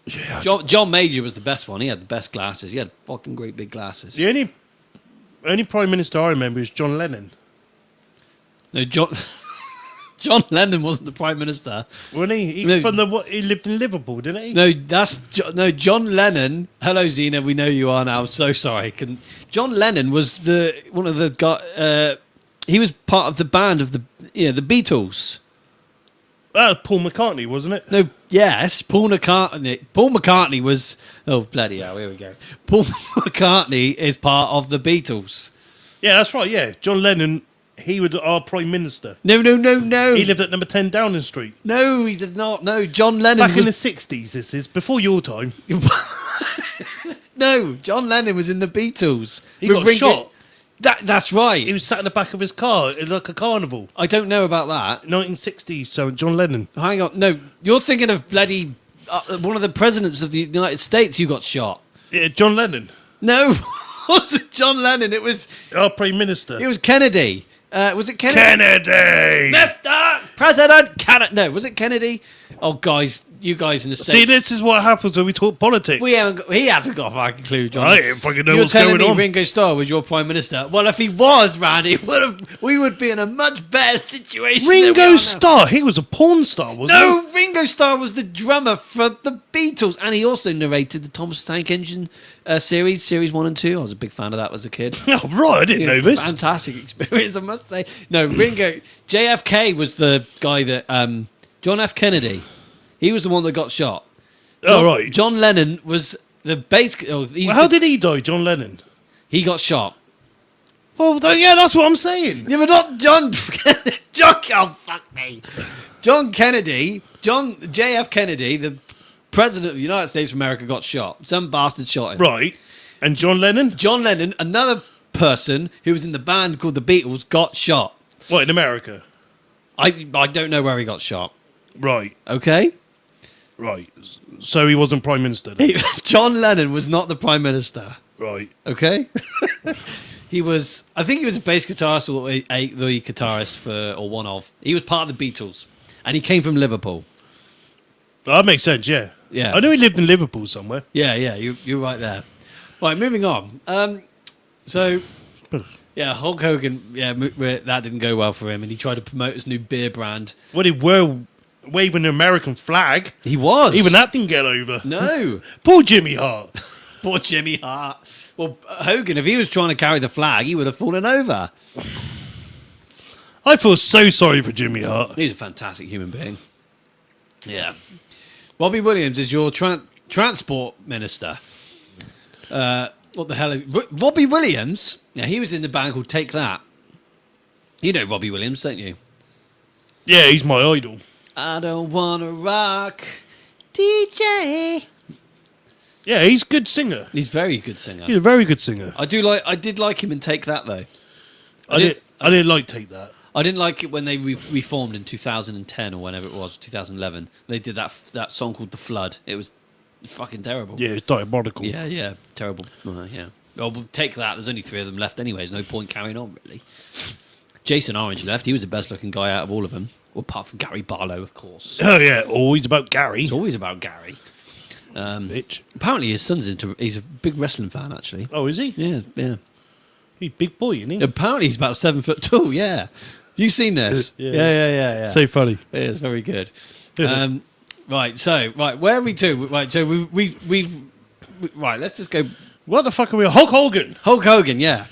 Yeah. John Major was the best one. He had the best glasses. He had fucking great big glasses. The only prime minister I remember is John Lennon. No, John Lennon wasn't the prime minister. Wasn't he? He lived in Liverpool, didn't he? No, John Lennon. Hello, Xena. We know you are now. So sorry. John Lennon was one of the guys. He was part of the band of the Beatles. Paul McCartney, wasn't it? No, yes, Paul McCartney. Paul McCartney was. Oh, bloody hell! Here we go. Paul McCartney is part of the Beatles. Yeah, that's right. Yeah, John Lennon. He was our prime minister. No. He lived at number 10 Downing Street. No, he did not. No, John Lennon. Back in the 60s, this is before your time. No, John Lennon was in the Beatles. He got shot. That's right. He was sat in the back of his car in like a carnival. I don't know about that. 1960s, so John Lennon. Hang on. No, you're thinking of bloody one of the presidents of the United States who got shot. Yeah, John Lennon. No. wasn't John Lennon. It was Prime Minister. Kennedy. Was it Kennedy? Kennedy! Mr. President Kennedy. No, was it Kennedy? Oh, guys, you guys in the States. See, this is what happens when we talk politics. He hasn't got a fucking clue, John. I didn't fucking know You're what's telling going me on. Ringo Starr was your Prime Minister? Well, if he was, Randy, we would be in a much better situation than we are Ringo now. Starr? He was a porn star, wasn't No, Ringo Starr was the drummer for the Beatles, and he also narrated the Thomas the Tank Engine series 1 and 2. I was a big fan of that as a kid. he? Oh, right, I didn't know this. Fantastic experience, I must say. No, Ringo, JFK was the guy that John F. Kennedy. He was the one that got shot. Right. John Lennon was the base. Oh, How did he die, John Lennon? he got shot? Well, yeah, that's what I'm saying. Yeah, but not John. John. Oh, fuck me. John Kennedy. JF Kennedy, the president of the United States of America, got shot. Some bastard shot him. Right. And John Lennon? John Lennon, another person who was in the band called the Beatles, got shot. What, in America? I don't know where he got shot. Right. Okay. Right. So he wasn't Prime Minister then? John Lennon was not the Prime Minister. Right. Okay. He was. I think he was a bass guitarist or the guitarist for, or one of. He was part of the Beatles, and he came from Liverpool. That makes sense, yeah. Yeah. I know he lived in Liverpool somewhere. Yeah, you're right there. Right, moving on. So, yeah, Hulk Hogan. Yeah, that didn't go well for him, and he tried to promote his new beer brand. Well, he were waving the American flag. He was. Even that didn't get over. No. Poor Jimmy Hart. Poor Jimmy Hart. Well, Hogan, if he was trying to carry the flag, he would have fallen over. I feel so sorry for Jimmy Hart. He's a fantastic human being. Yeah. Robbie Williams is your transport minister. What the hell is... Robbie Williams? Yeah, he was in the band called Take That. You know Robbie Williams, don't you? Yeah, he's my idol. I don't want to rock DJ. Yeah, he's a good singer. He's a very good singer. He's a very good singer. I did like him in Take That, though. I didn't like Take That. I didn't like it when they reformed in 2010 or whenever it was, 2011. They did that song called The Flood. It was fucking terrible. Yeah, it's diabolical. Yeah, terrible. Yeah. Well, we'll take that. There's only 3 of them left anyway. There's no point carrying on, really. Jason Orange left. He was the best-looking guy out of all of them. Well, apart from Gary Barlow, of course. Oh, yeah, always about Gary. It's always about Gary. Bitch. Apparently his son's he's a big wrestling fan, actually. Oh, is he? Yeah. He's a big boy, isn't he? Apparently he's about 7 foot tall, yeah. You seen this? Yeah. So funny. It is very good. Right, where are we to? Right, so we've right, let's just go. What the fuck are we on? Hulk Hogan. Hulk Hogan, yeah.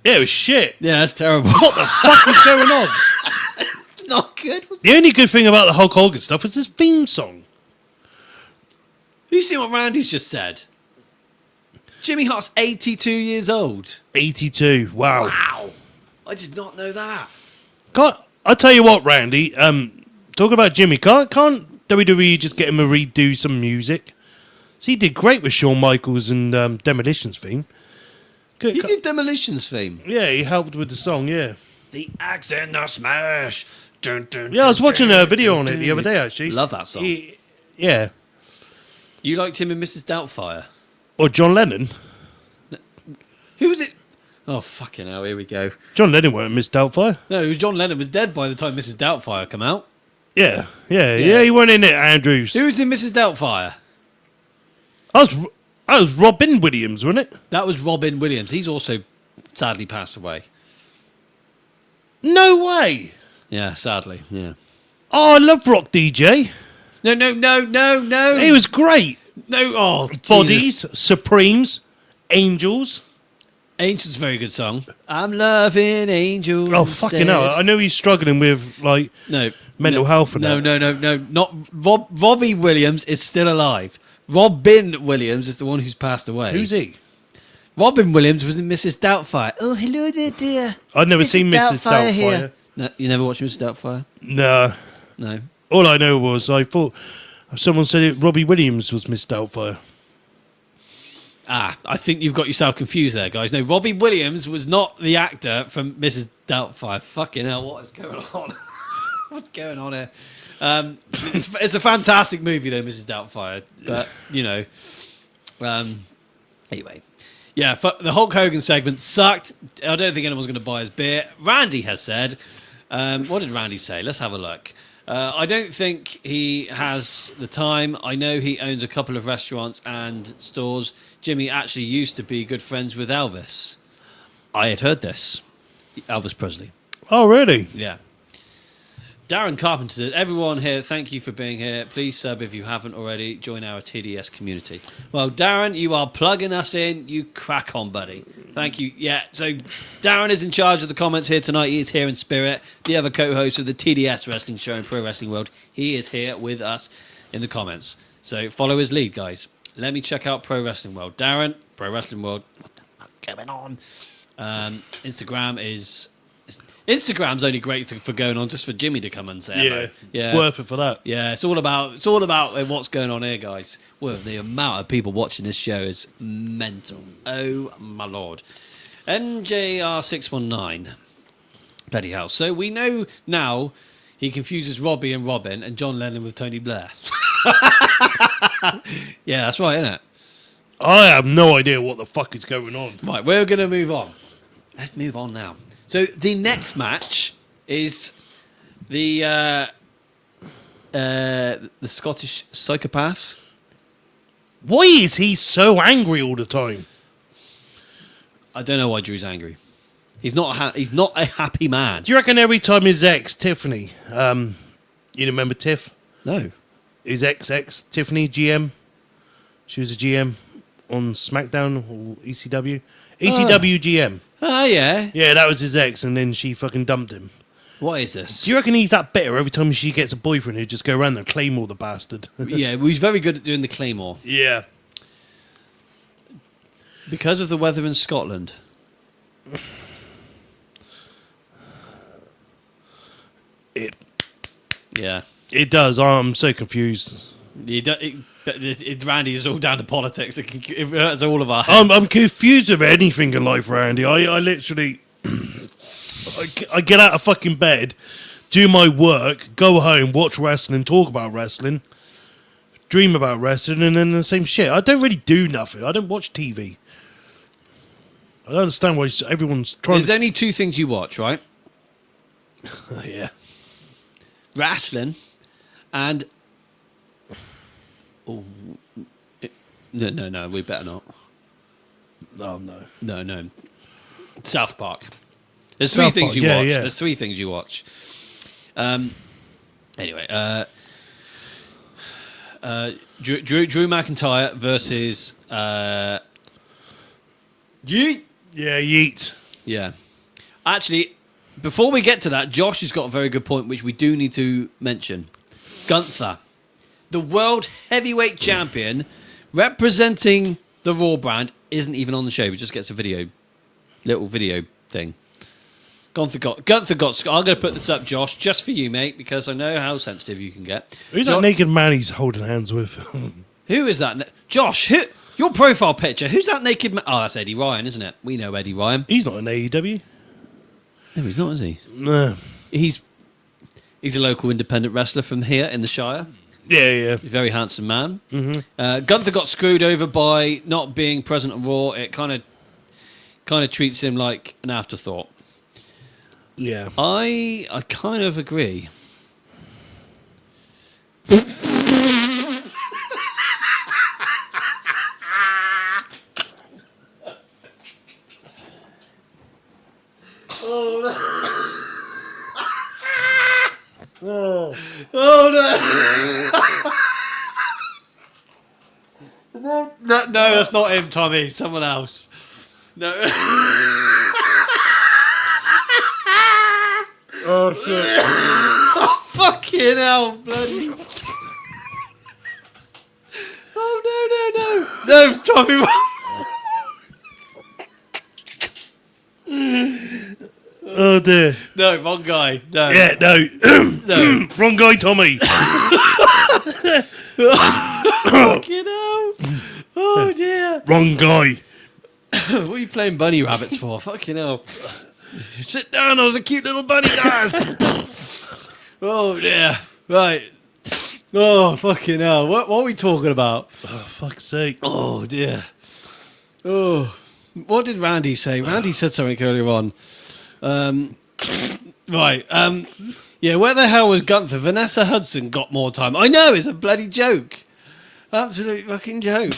Yeah, it was shit. Yeah, that's terrible. What the fuck was going on? Not good. The only good thing about the Hulk Hogan stuff was his theme song. You see what Randy's just said? Jimmy Hart's 82 years old. 82. Wow. Wow. I did not know that. I'll tell you what, Randy. Talk about Jimmy. Can't WWE just get him to redo some music? So he did great with Shawn Michaels and Demolition's theme. He did Demolition's theme. Yeah, he helped with the song, yeah. The axe and the smash. Dun, dun, Yeah, I was dun, watching dun, a video dun, on it dun. the other day, actually. Love that song. Yeah. You liked him in Mrs. Doubtfire. Or John Lennon. Who was it? Oh, fucking hell, here we go. John Lennon weren't Miss Doubtfire. No, John Lennon was dead by the time Mrs. Doubtfire came out. Yeah, he weren't in it, Andrews. Who was in Mrs. Doubtfire? That was Robin Williams, wasn't it? That was Robin Williams. He's also sadly passed away. No way. Yeah, sadly, yeah. Oh, I love Rock DJ. No. He was great. No, oh, Bodies, Jesus. Supremes, Angels. Angels, very good song. I'm loving Angels. Oh, instead. fucking hell. I know he's struggling with, like, mental health and no, that. No. Not Robbie Williams is still alive. Robin Williams is the one who's passed away. Who's he? Robin Williams was in Mrs. Doubtfire. Oh, hello there, dear. I've never seen Mrs. Doubtfire. Here. No, you never watched Mrs. Doubtfire? No. No. All I know was I thought someone said it. Robbie Williams was Miss Doubtfire. I think you've got yourself confused there, guys. No, Robbie Williams was not the actor from Mrs. Doubtfire. Fucking hell, what is going on? What's going on here? It's a fantastic movie, though, Mrs. Doubtfire. But, anyway. Yeah, the Hulk Hogan segment sucked. I don't think anyone's going to buy his beer. Randy has said. What did Randy say? Let's have a look. I don't think he has the time. I know he owns a couple of restaurants and stores. Jimmy actually used to be good friends with Elvis. I had heard this. Elvis Presley. Oh, really? Yeah. Darren Carpenter said, everyone here, thank you for being here. Please sub if you haven't already. Join our TDS community. Well, Darren, you are plugging us in. You crack on, buddy. Thank you. Yeah, so Darren is in charge of the comments here tonight. He is here in spirit. The other co-host of the TDS Wrestling Show in Pro Wrestling World. He is here with us in the comments. So follow his lead, guys. Let me check out Pro Wrestling World. Darren, Pro Wrestling World. What the fuck going on? Instagram's only great for going on just for Jimmy to come and say hello. Yeah, worth it for that. Yeah, it's all about what's going on here, guys. Well, the amount of people watching this show is mental. Oh my lord. NJR619. Bloody hell. So we know now he confuses Robbie and Robin and John Lennon with Tony Blair. Yeah, that's right, isn't it? I have no idea what the fuck is going on. Right, we're going to move on. Let's move on now. So the next match is the Scottish psychopath. Why is he so angry all the time? I don't know why Drew's angry. He's not a happy man. Do you reckon every time his ex, Tiffany, you remember Tiff? No. His ex, Tiffany, GM? She was a GM on SmackDown or ECW? ECW GM. Oh, yeah. Yeah, that was his ex, and then she fucking dumped him. What is this? Do you reckon he's that bitter every time she gets a boyfriend who just go around and claymore the bastard? Yeah, well, he's very good at doing the claymore. Yeah. Because of the weather in Scotland. Yeah. It does. I'm so confused. Randy is all down to politics. It hurts all of our heads. I'm confused with anything in life, Randy. I literally... I get out of fucking bed, do my work, go home, watch wrestling, talk about wrestling, dream about wrestling, and then the same shit. I don't really do nothing. I don't watch TV. I don't understand why everyone's trying There's only two things you watch, right? Yeah. Wrestling and... Oh, no, we better not. Oh, no. No. South Park. There's South three things Park, you yeah, watch. yeah. There's three things you watch. Anyway, Drew McIntyre versus Yeet. Yeah, yeet. Yeah. Actually, before we get to that, Josh has got a very good point, which we do need to mention. Gunther, the world heavyweight champion, representing the Raw brand, isn't even on the show. He just gets a little video thing. Gunther got. I'm going to put this up, Josh, just for you, mate, because I know how sensitive you can get. Who's that naked man he's holding hands with? Who is that? Josh, your profile picture. Who's that naked man? Oh, that's Eddie Ryan, isn't it? We know Eddie Ryan. He's not in AEW. No, he's not, is he? No. He's a local independent wrestler from here in the Shire. Yeah. He's a very handsome man. Mm-hmm. Gunther got screwed over by not being present at Raw. It kind of treats him like an afterthought. Yeah. I kind of agree. No, that's not him, Tommy. Someone else. No. Oh, shit. Oh, fucking hell, bloody. Oh, no, Tommy. Oh, dear. No, wrong guy. No. Yeah, no. No. Wrong guy, Tommy. Fucking hell. Oh, dear. Wrong guy. What are you playing bunny rabbits for? Fucking hell. Sit down, I was a cute little bunny, guys. Oh, dear. Right. Oh, fucking hell. What are we talking about? Oh, fuck's sake. Oh, dear. Oh. What did Randy say? Randy said something earlier on. Right. Yeah, where the hell was Gunther? Vanessa Hudson got more time. I know, it's a bloody joke. Absolute fucking joke.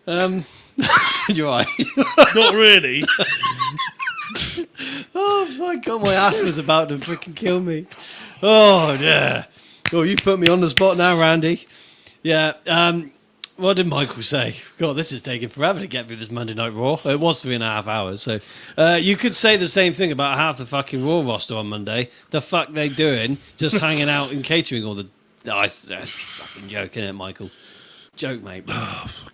You're right. Not really. Oh my god, my asthma's about to freaking kill me. Oh yeah. Oh, you put me on the spot now, Randy. Yeah. What did Michael say? God, this is taking forever to get through this Monday Night Raw. It was 3.5 hours, so you could say the same thing about half the fucking Raw roster on Monday. The fuck they doing? Just hanging out and catering all the. That's a fucking joke, isn't it, Michael? Joke, mate.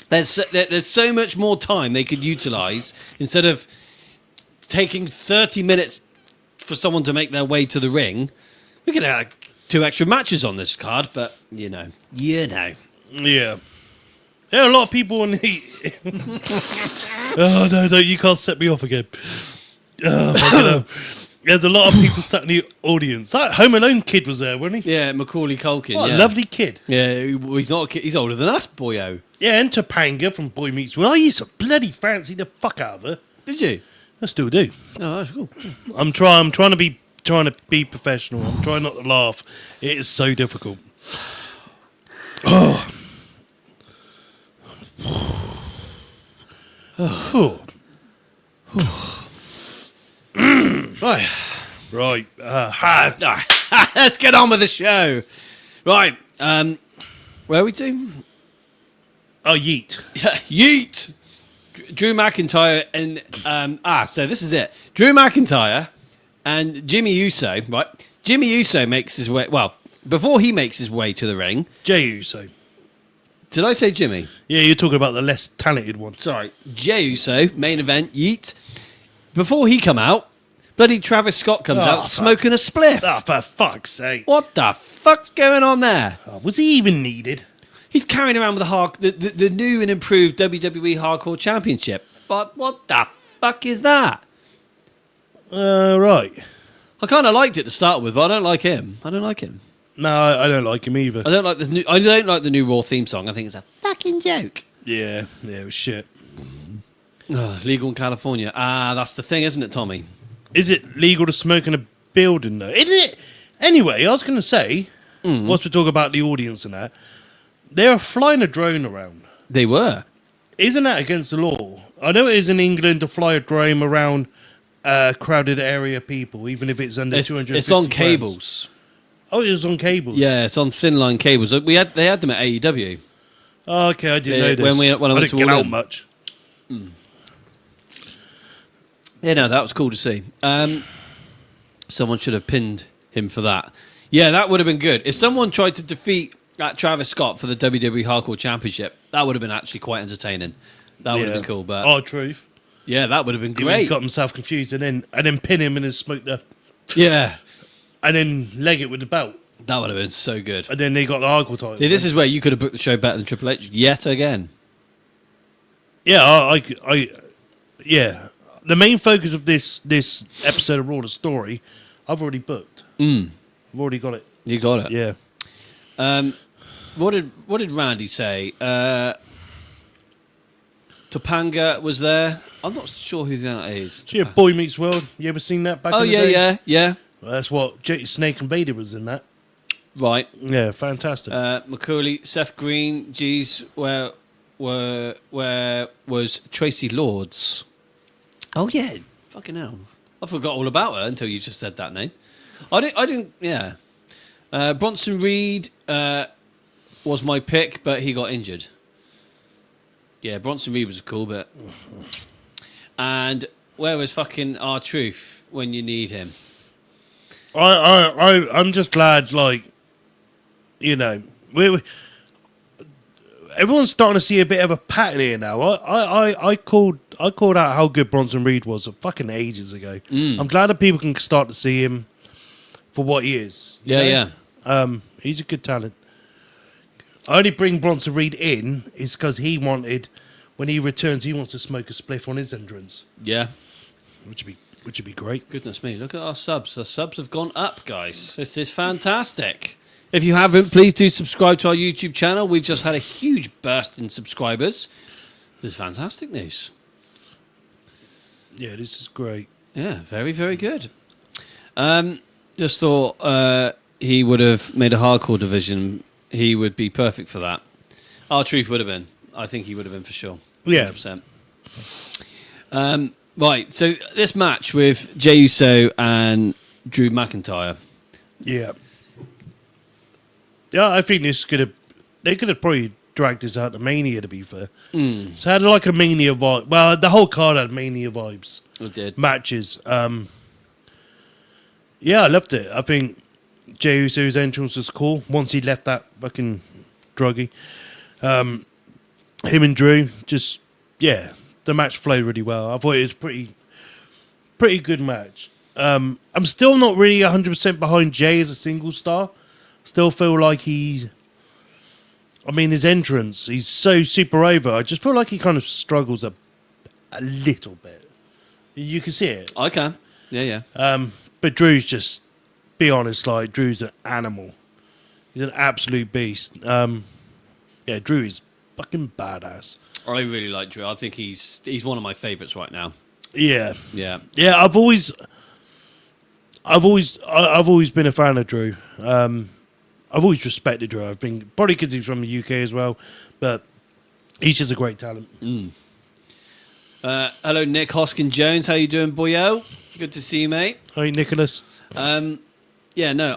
There's so much more time they could utilise instead of taking 30 minutes for someone to make their way to the ring. We could have 2 extra matches on this card, but you know. Yeah. There are a lot of people in the. Oh no, you can't set me off again. There's a lot of people sat in the audience. That Home Alone kid was there, wasn't he? Yeah, Macaulay Culkin. What yeah. a lovely kid. Yeah, he's not a kid. He's older than us, boyo. Yeah, and Topanga from Boy Meets World. I used to bloody fancy the fuck out of her. Did you? I still do. Oh, that's cool. I'm trying to be professional. I'm trying not to laugh. It is so difficult. Oh. Right. Let's get on with the show. Right. Where are we to? Oh, yeet. Yeet. Drew McIntyre and so this is it. Drew McIntyre and Jimmy Uso. Right. Jimmy Uso makes his way. Well, before he makes his way to the ring. Jey Uso. Did I say Jimmy? Yeah, you're talking about the less talented one. Sorry. Jey Uso, main event, yeet. Before he come out, bloody Travis Scott comes out smoking a spliff. Oh, for fuck's sake. What the fuck's going on there? Oh, was he even needed? He's carrying around with the new and improved WWE Hardcore Championship. But what the fuck is that? Right. I kind of liked it to start with, but I don't like him. No, I don't like him either. I don't like the new Raw theme song. I think it's a fucking joke. Yeah, it was shit. Legal in California. That's the thing, isn't it, Tommy? Is it legal to smoke in a building, though? Isn't it? Anyway, I was going to say, whilst we talk about the audience and that, they were flying a drone around. They were. Isn't that against the law? I know it is in England to fly a drone around crowded area people, even if it's under 250 It's on grams. cables. Oh, it was on cables? Yeah, it's on thin line cables. They had them at AEW. Oh, okay, I didn't know this. When I went didn't to get All out In. much. Yeah, no, that was cool to see. Someone should have pinned him for that. Yeah, that would have been good. If someone tried to defeat Travis Scott for the WWE Hardcore Championship, that would have been actually quite entertaining. That would have been cool. But truth. yeah, that would have been He would have great. got himself confused and then pin him and then smoke the... Yeah, And then leg it with the belt. that would have been so good. And then they got the hardcore title. See, this is where you could have booked the show better than Triple H yet again. Yeah, I yeah. The main focus of this episode of Raw, the story, I've already booked. I've already got it. You got it. Yeah. What did Randy say? Topanga was there. I'm not sure who that is. So yeah, Boy Meets World. You ever seen that back Oh in the day? yeah. Well, that's what Snake and Vader was in that. Right. Yeah, fantastic. Macaulay, Seth Green, geez, where was Tracy Lords? Oh yeah, fucking hell. I forgot all about her until you just said that name. I didn't yeah. Bronson Reed was my pick, but he got injured. Yeah, Bronson Reed was cool, but and where was fucking R-Truth when you need him? I'm just glad, like, you know, everyone's starting to see a bit of a pattern here now. I called out how good Bronson Reed was fucking ages ago. I'm glad that people can start to see him for what he is. you Yeah, know? He's a good talent. I only bring Bronson Reed in is because he wanted, when he returns, he wants to smoke a spliff on his entrance, yeah. which would be great. Goodness me, look at our subs. The subs have gone up, guys. This is fantastic. If you haven't, please do subscribe to our YouTube channel. We've just had a huge burst in subscribers. This is fantastic news. Yeah, this is great. Yeah, very, very good. Just thought he would have made a hardcore division. He would be perfect for that. R-Truth would have been. I think he would have been for sure. Yeah. 100%. Right, so this match with Jey Uso and Drew McIntyre. Yeah. Yeah, I think they could have probably dragged this out to Mania, to be fair. So it had like a Mania vibe. Well, the whole card had Mania vibes. It did. Matches. Yeah, I loved it. I think Jey Uso's entrance was cool once he left that fucking druggie. Him and Drew, just, yeah, the match flowed really well. I thought it was pretty good match. I'm still not really 100% behind Jey as a single star. Still feel like his entrance, he's so super over. I just feel like he kind of struggles a little bit. You can see it. I can. Yeah. But Drew's just, be honest, like, Drew's an animal. He's an absolute beast. Yeah, Drew is fucking badass. I really like Drew. I think he's one of my favourites right now. Yeah. Yeah. Yeah, I've always been a fan of Drew. I've always respected Drew. I think probably because he's from the UK as well, but he's just a great talent. Hello, Nick Hoskin Jones. How you doing, boyo? Good to see you, mate. Hi, Nicholas. Yeah, no,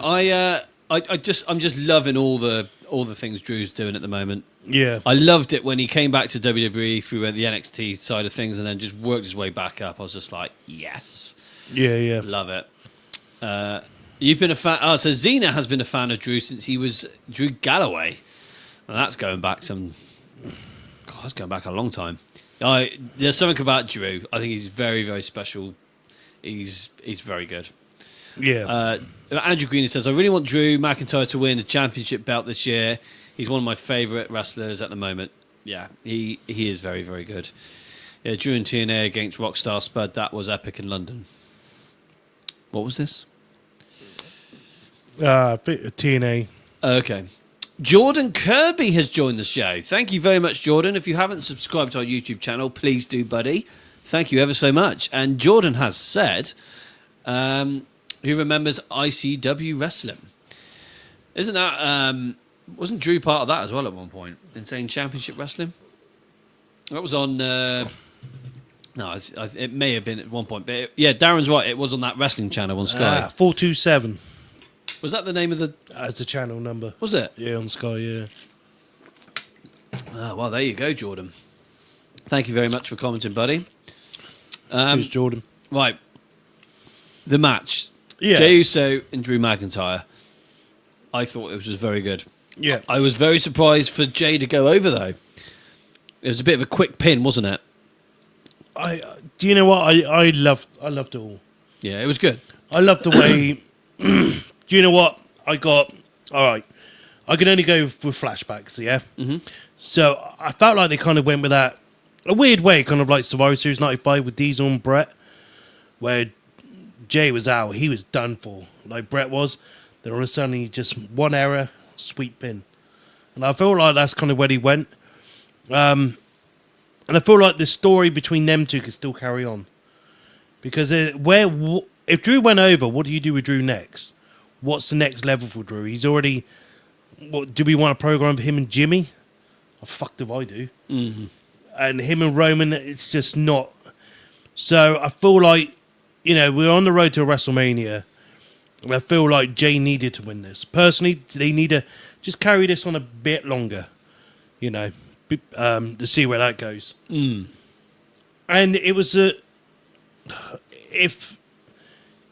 I'm just loving all the things Drew's doing at the moment. Yeah. I loved it when he came back to WWE through the NXT side of things and then just worked his way back up. I was just like, yes. Yeah. Love it. You've been a fan. Oh, so Xena has been a fan of Drew since he was Drew Galloway. And that's going back that's going back a long time. There's something about Drew. I think he's very, very special. He's very good. Yeah. Andrew Green says, I really want Drew McIntyre to win the championship belt this year. He's one of my favourite wrestlers at the moment. Yeah, he is very, very good. Yeah, Drew and TNA against Rockstar Spud. That was epic in London. What was this? TNA. Okay. Jordan Kirby has joined the show. Thank you very much, Jordan. If you haven't subscribed to our YouTube channel, please do, buddy. Thank you ever so much. And Jordan has said, who remembers ICW wrestling? Isn't that... wasn't Drew part of that as well at one point? Insane Championship Wrestling? That was on... no, it may have been at one point. But yeah, Darren's right. It was on that wrestling channel on Sky. 427. Was that the name of the... That's the channel number. Was it? Yeah, on Sky, yeah. Well, there you go, Jordan. Thank you very much for commenting, buddy. Cheers, Jordan. Right. The match. Yeah. Jey Uso and Drew McIntyre. I thought it was just very good. Yeah. I was very surprised for Jey to go over, though. It was a bit of a quick pin, wasn't it? Do you know what? I loved it all. Yeah, it was good. I loved the way... Do you know what? All right. I can only go with flashbacks, yeah? Mm-hmm. So I felt like they kind of went with that, a weird way, kind of like Survivor Series 95 with Diesel and Brett, where Jey was out, he was done for, like Brett was. Then all of a sudden, he just one error, sweet pin. And I feel like that's kind of where he went. And I feel like the story between them two could still carry on. Because if Drew went over, what do you do with Drew next? What's the next level for Drew? He's already... do we want a program for him and Jimmy? Oh, fuck do I do? Mm-hmm. And him and Roman, it's just not... So I feel like, we're on the road to WrestleMania. And I feel like Jey needed to win this. Personally, they need to just carry this on a bit longer, to see where that goes. Mm. And it was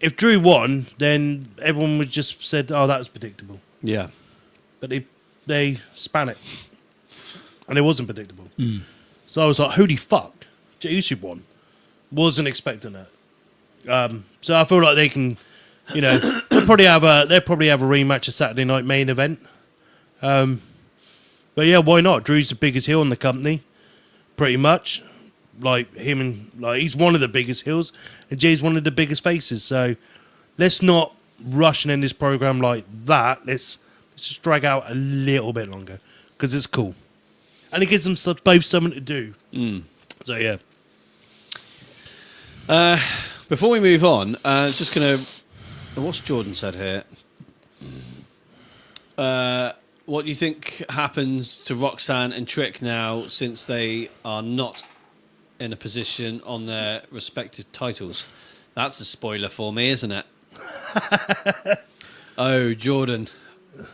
if Drew won, then everyone would just said, "Oh, that was predictable." Yeah, but they span it, and it wasn't predictable. Mm. So I was like, "Holy fuck!" Jey Uso won. Wasn't expecting that. So I feel like they can, they'll probably have a rematch of Saturday Night Main Event. But yeah, why not? Drew's the biggest heel in the company, pretty much. Like him and he's one of the biggest heels, and Jay's one of the biggest faces. So let's not rush and end this program like that. Let's just drag out a little bit longer because it's cool, and it gives them both something to do. Mm. So yeah. Before we move on, just going to... What's Jordan said here? What do you think happens to Roxanne and Trick now since they are not in a position on their respective titles? That's a spoiler for me, isn't it? Oh, Jordan.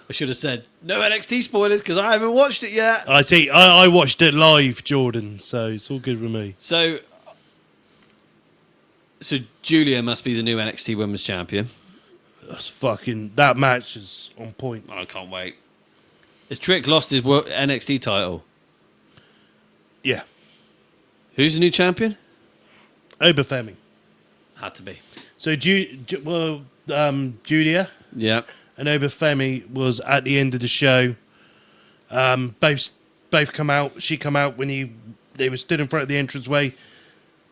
I should have said no NXT spoilers because I haven't watched it yet. I see. I watched it live, Jordan, so it's all good with me. So Julia must be the new NXT Women's Champion. That match is on point. I can't wait. Has Trick lost his NXT title? Yeah. Who's the new champion? Oberfemi. Had to be. So Julia Yeah. and Oberfemi was at the end of the show. Both come out. She come out when they were stood in front of the entranceway.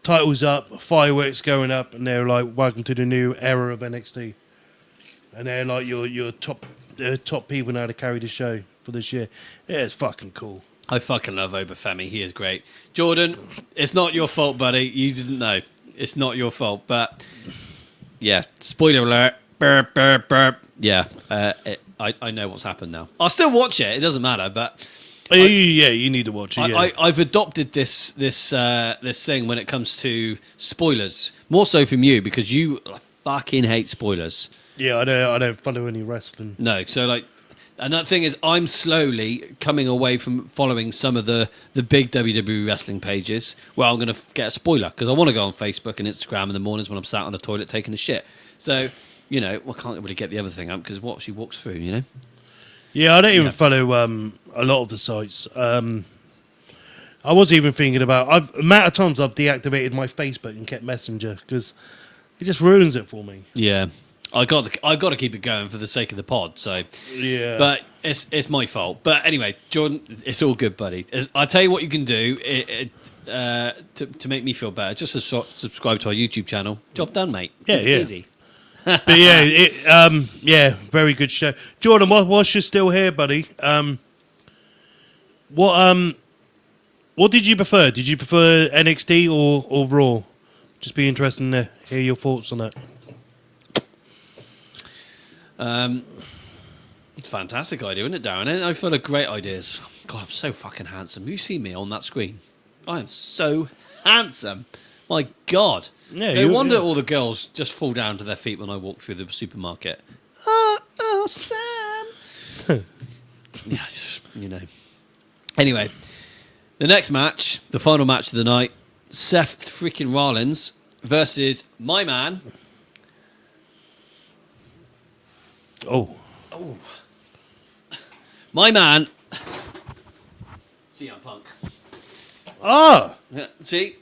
Titles up, fireworks going up, and they're like, "Welcome to the new era of NXT." And they're like, "You're top people now to carry the show for this year." Yeah, it's fucking cool. I fucking love Oberfemi. He is great. Jordan, it's not your fault, buddy. You didn't know. It's not your fault. But, yeah, spoiler alert. Burp, burp, burp. Yeah, I know what's happened now. I'll still watch it. It doesn't matter, but... You need to watch it, yeah. I've adopted this thing when it comes to spoilers. More so from you, because you fucking hate spoilers. Yeah, I don't follow any wrestling. No, so like... Another thing is, I'm slowly coming away from following some of the big WWE wrestling pages where I'm going to get a spoiler because I want to go on Facebook and Instagram in the mornings when I'm sat on the toilet taking a shit. So, I can't really get the other thing up because what she walks through, Yeah, I don't even follow a lot of the sites. I was even thinking about... amount of times I've deactivated my Facebook and kept Messenger because it just ruins it for me. Yeah. I got to keep it going for the sake of the pod. So, yeah, but it's my fault. But anyway, Jordan, it's all good, buddy. I'll tell you what you can do to make me feel better. Just subscribe to our YouTube channel. Job done, mate. Yeah, it's yeah. easy. But very good show. Jordan, whilst you're still here, buddy, what did you prefer? Did you prefer NXT or Raw? Just be interested to hear your thoughts on that. It's a fantastic idea, isn't it, Darren? I full of great ideas. God, I'm so fucking handsome. You see me on that screen? I am so handsome. My God. Yeah, no wonder all the girls just fall down to their feet when I walk through the supermarket. Oh, Sam. Yes, Anyway, the next match, the final match of the night, Seth freaking Rollins versus my man. Oh. My man, CM Punk. Ah! Yeah, see?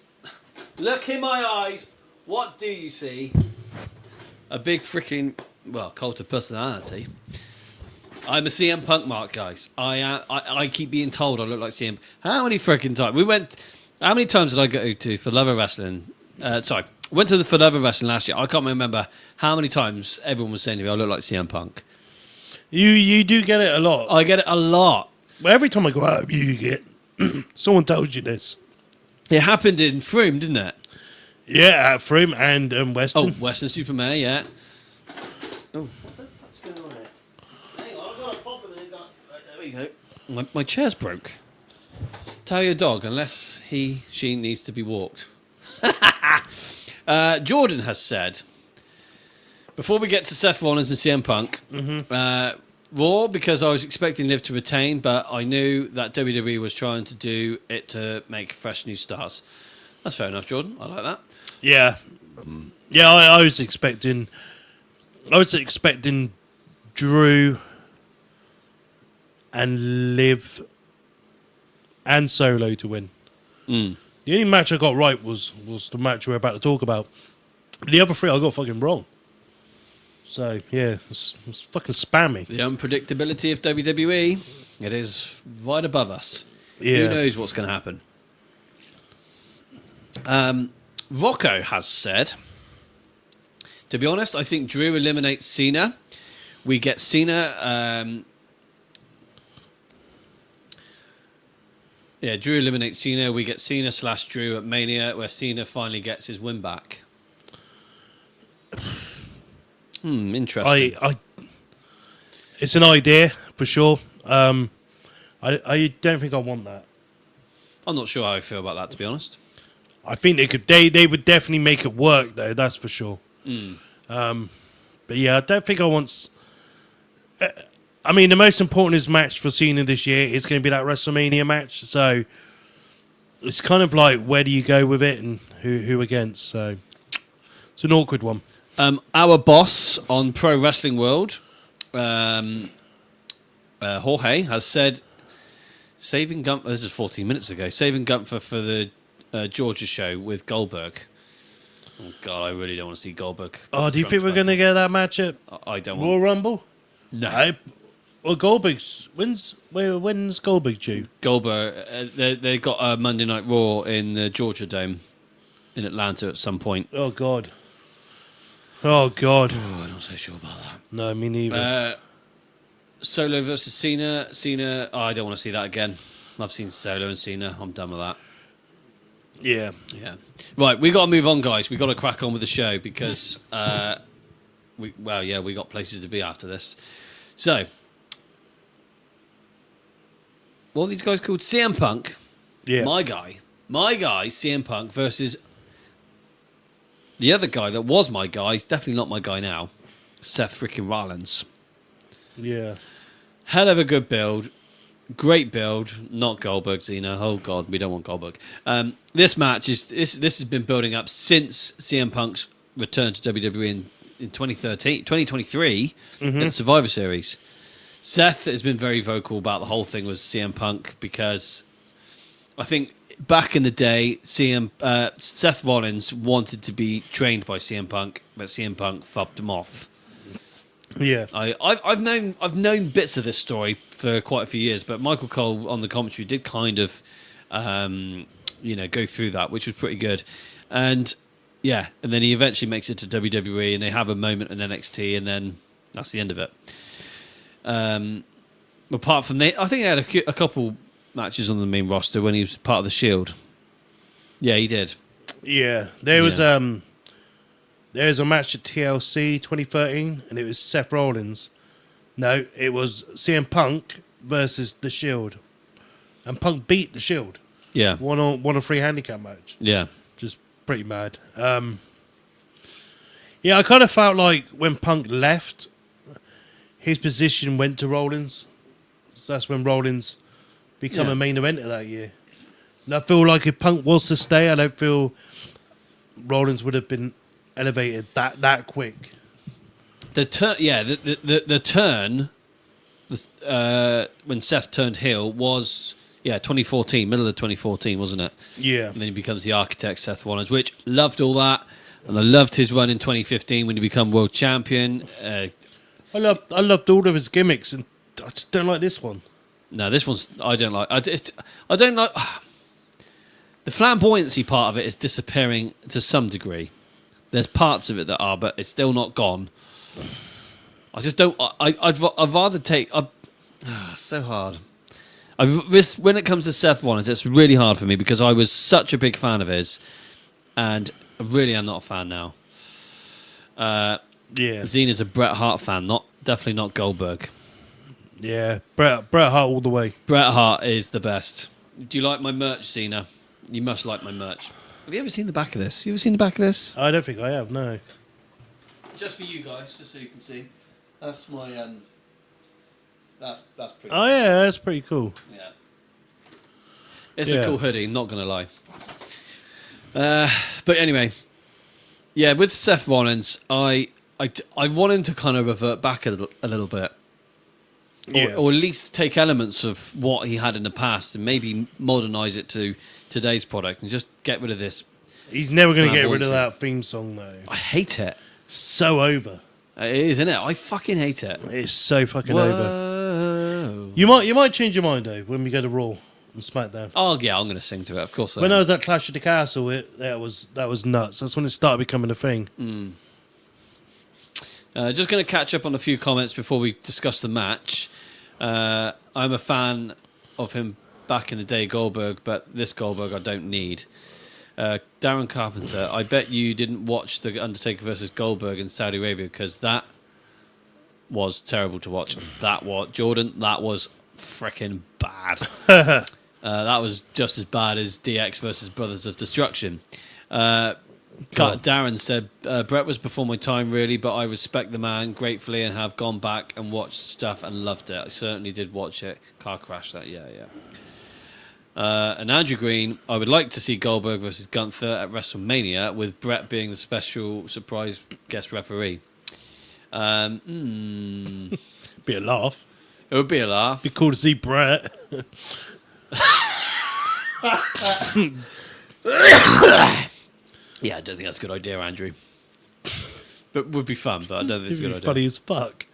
Look in my eyes. What do you see? A big freaking, cult of personality. I'm a CM Punk mark, guys. I keep being told I look like CM. How many freaking times? How many times did I go to For Love of Wrestling? Went to the For Love of Wrestling last year. I can't remember how many times everyone was saying to me, I look like CM Punk. You do get it a lot. I get it a lot. But every time I go out, you get... someone tells you this. It happened in Froome, didn't it? Yeah, at Froome and Weston. Oh, Western Supermare, yeah. Oh, what the fuck's going on here? Hang on, I've got a pop in there. There we go. My chair's broke. Tell your dog, unless she needs to be walked. Jordan has said, before we get to Seth Rollins and CM Punk, Raw, because I was expecting Liv to retain, but I knew that WWE was trying to do it to make fresh new stars. That's fair enough, Jordan. I like that. Yeah. Yeah, I was expecting Drew and Liv and Solo to win. The only match I got right was the match we're about to talk about. The other three I got fucking wrong. So, yeah, it's fucking spammy. The unpredictability of WWE, it is right above us. Yeah. Who knows what's going to happen? Rocco has said, to be honest, I think Drew eliminates Cena. We get Cena... Drew eliminates Cena. We get Cena / Drew at Mania, where Cena finally gets his win back. Interesting. It's an idea for sure. I don't think I want that. I'm not sure how I feel about that, to be honest. I think they could. They would definitely make it work, though. That's for sure. But yeah, I don't think I want. I mean, the most important match for Cena this year is going to be that WrestleMania match. So it's kind of like, where do you go with it and who against? So it's an awkward one. Our boss on Pro Wrestling World, Jorge, has said, saving Gunther, this is 14 minutes ago, saving Gunther for the Georgia show with Goldberg. Oh, God, I really don't want to see Goldberg. Oh, do you think we're going to get that match at I don't Royal want... Rumble? No. Well, Goldberg's... When's Goldberg due? Goldberg, they got a Monday Night Raw in the Georgia Dome in Atlanta at some point. Oh, God. Oh, God. Oh, I'm not so sure about that. No, me neither. Solo versus Cena. Oh, I don't want to see that again. I've seen Solo and Cena. I'm done with that. Yeah. Yeah. Right, we got to move on, guys. We got to crack on with the show because, we got places to be after this. So, what are these guys called? CM Punk. Yeah. My guy, CM Punk versus the other guy that was my guy. He's definitely not my guy now. Seth freaking Rollins. Yeah. Hell of a good build. Great build. Not Goldberg, Cena. Oh, God, we don't want Goldberg. This match, this has been building up since CM Punk's return to WWE in 2023 in the Survivor Series. Seth has been very vocal about the whole thing with CM Punk because I think back in the day, Seth Rollins wanted to be trained by CM Punk, but CM Punk fubbed him off. Yeah. I've known bits of this story for quite a few years, but Michael Cole on the commentary did kind of, go through that, which was pretty good. And yeah, and then he eventually makes it to WWE, and they have a moment in NXT, and then that's the end of it. Apart from that, I think he had a couple matches on the main roster when he was part of the Shield. Yeah, he did. Yeah. There's a match at TLC 2013, and it was Seth Rollins. No, it was CM Punk versus the Shield, and Punk beat the Shield. Yeah, One on three handicap match. yeah, Just pretty mad. Yeah, I kind of felt like when Punk left, his position went to Rollins. So that's when Rollins become a main eventer that year. And I feel like if Punk was to stay, I don't feel Rollins would have been elevated that quick. the turn when Seth turned heel was 2014, middle of 2014, wasn't it? Yeah. And then he becomes the architect, Seth Rollins, which loved all that, and I loved his run in 2015 when he became world champion. I loved all of his gimmicks, and I just don't like this one. No, this one's I don't like. I don't like the flamboyancy part of it is disappearing to some degree. There's parts of it that are, but it's still not gone. I just don't. I'd rather take. So hard. When it comes to Seth Rollins, it's really hard for me because I was such a big fan of his, and I really am not a fan now. Zena's a Bret Hart fan, definitely not Goldberg. Yeah, Bret Hart all the way. Bret Hart is the best. Do you like my merch, Zena? You must like my merch. Have you ever seen the back of this? You ever seen the back of this? I don't think I have, no. Just for you guys, just so you can see. That's my that's pretty Oh yeah, that's pretty cool. Yeah. It's a cool hoodie, not gonna lie. But anyway, yeah, with Seth Rollins, I want him to kind of revert back a little bit. Or at least take elements of what he had in the past and maybe modernise it to today's product and just get rid of this. He's never going to get rid of that theme song, though. I hate it. So over. It is, isn't it? I fucking hate it. It's so fucking Whoa. over. You might change your mind, though, when we go to Raw and SmackDown. Oh, yeah, I'm going to sing to it, of course. When I was at Clash of the Castle, that was nuts. That's when it started becoming a thing. Just going to catch up on a few comments before we discuss the match. I'm a fan of him back in the day, Goldberg, but this Goldberg I don't need. Darren Carpenter, I bet you didn't watch the Undertaker versus Goldberg in Saudi Arabia because that was terrible to watch. That was freaking bad. That was just as bad as DX versus Brothers of Destruction. Darren said, Brett was before my time, really, but I respect the man gratefully and have gone back and watched stuff and loved it. I certainly did watch it. Car crash, that, yeah. And Andrew Green, I would like to see Goldberg versus Gunther at WrestleMania with Brett being the special surprise guest referee. Be a laugh. It would be a laugh. Be cool to see Brett. Yeah, I don't think that's a good idea, Andrew. But would be fun, but I don't think it's a good idea. Funny as fuck.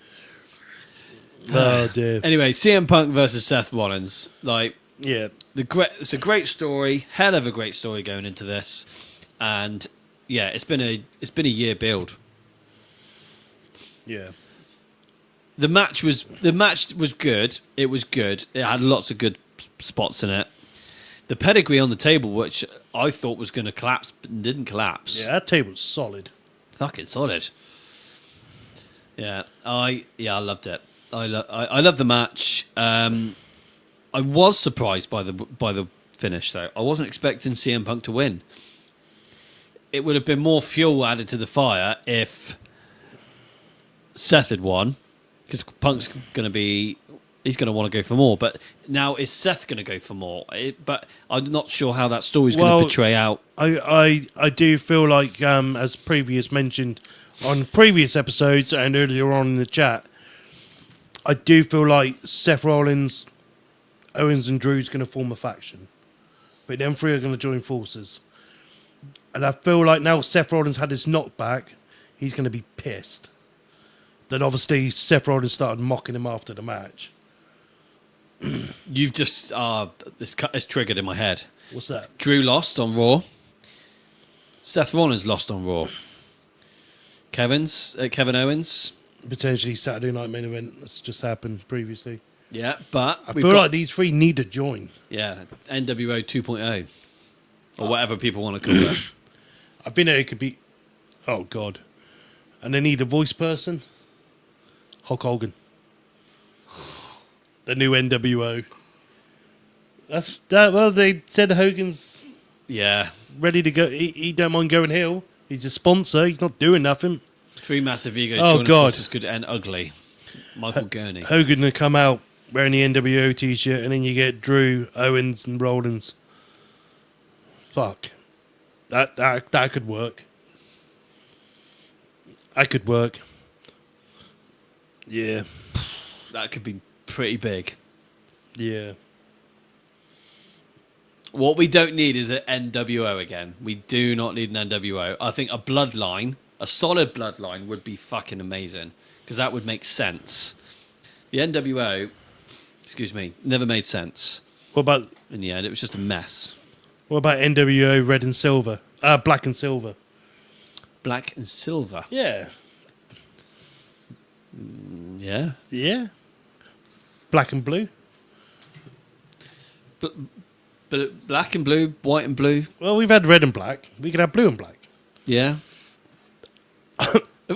Oh dear. Anyway, CM Punk versus Seth Rollins. Like, Yeah. it's a great story, hell of a great story going into this, and yeah, it's been a year build. Yeah. The match was good. It was good. It had lots of good spots in it. The pedigree on the table, which I thought was going to collapse, but didn't collapse. Yeah, that table's solid. Fucking solid. Yeah, I loved it. I love the match. I was surprised by the finish, though. I wasn't expecting CM Punk to win. It would have been more fuel added to the fire if Seth had won, because Punk's going to he's going to want to go for more. But now is Seth going to go for more? But I'm not sure how that story's going to portray out. I do feel like, as previous mentioned on previous episodes and earlier on in the chat, I do feel like Seth Rollins, Owens and Drew's going to form a faction. But them three are going to join forces. And I feel like now Seth Rollins had his knockback, he's going to be pissed. Then obviously Seth Rollins started mocking him after the match. You've just this is triggered in my head. What's that? Drew lost on Raw. Seth Rollins lost on Raw. Kevin Owens. Potentially Saturday Night Main Event. That's just happened previously. Yeah, but I feel like these three need to join. Yeah, NWO 2.0 or whatever people want to call it. I think it could be. Oh God! And they need a voice person. Hulk Hogan. The new NWO. That's that. Well, they said Hogan's Yeah, ready to go. He don't mind going heel. He's a sponsor. He's not doing nothing. three massive egos. Oh, joining God. forces could end ugly. Michael Gurney. Hogan will come out wearing the NWO t-shirt, and then you get Drew, Owens, and Rollins. Fuck. That could work. That could work. Yeah. That could be pretty big. Yeah. What we don't need is an NWO again. We do not need an NWO. I think a bloodline, a solid bloodline, would be fucking amazing because that would make sense. The NWO, never made sense. What about In the end, it was just a mess. NWO Red and Silver? Black and Silver. Black and silver. Yeah. Yeah. Yeah. Black and blue. But black and blue, white and blue. Well, we've had red and black. We could have blue and black. Yeah.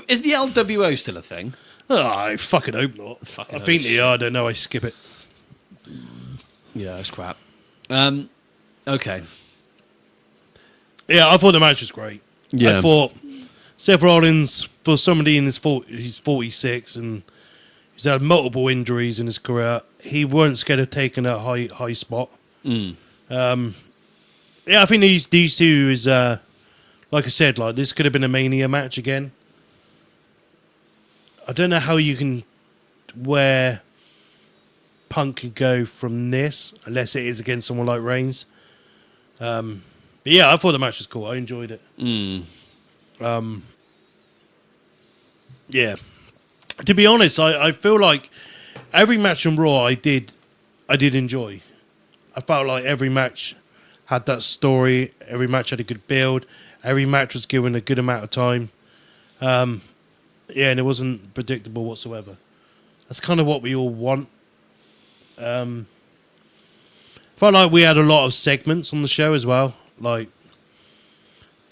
Is the LWO still a thing? Oh, I fucking hope not. Fucking I hope think shit. they are. I don't know. I skip it. Yeah, that's crap. Okay. Yeah, I thought the match was great. Yeah. I thought Seth Rollins, for somebody in his he's 46 and he's had multiple injuries in his career, he weren't scared of taking a high spot. Mm. Yeah, I think these two is like I said, like this could have been a Mania match again. I don't know how you can where Punk could go from this unless it is against someone like Reigns. But yeah, I thought the match was cool. I enjoyed it. Mm. Yeah. To be honest, I feel like every match on Raw I did enjoy. I felt like every match had that story. Every match had a good build. Every match was given a good amount of time. Yeah, and it wasn't predictable whatsoever. That's kind of what we all want. Felt like we had a lot of segments on the show as well. Like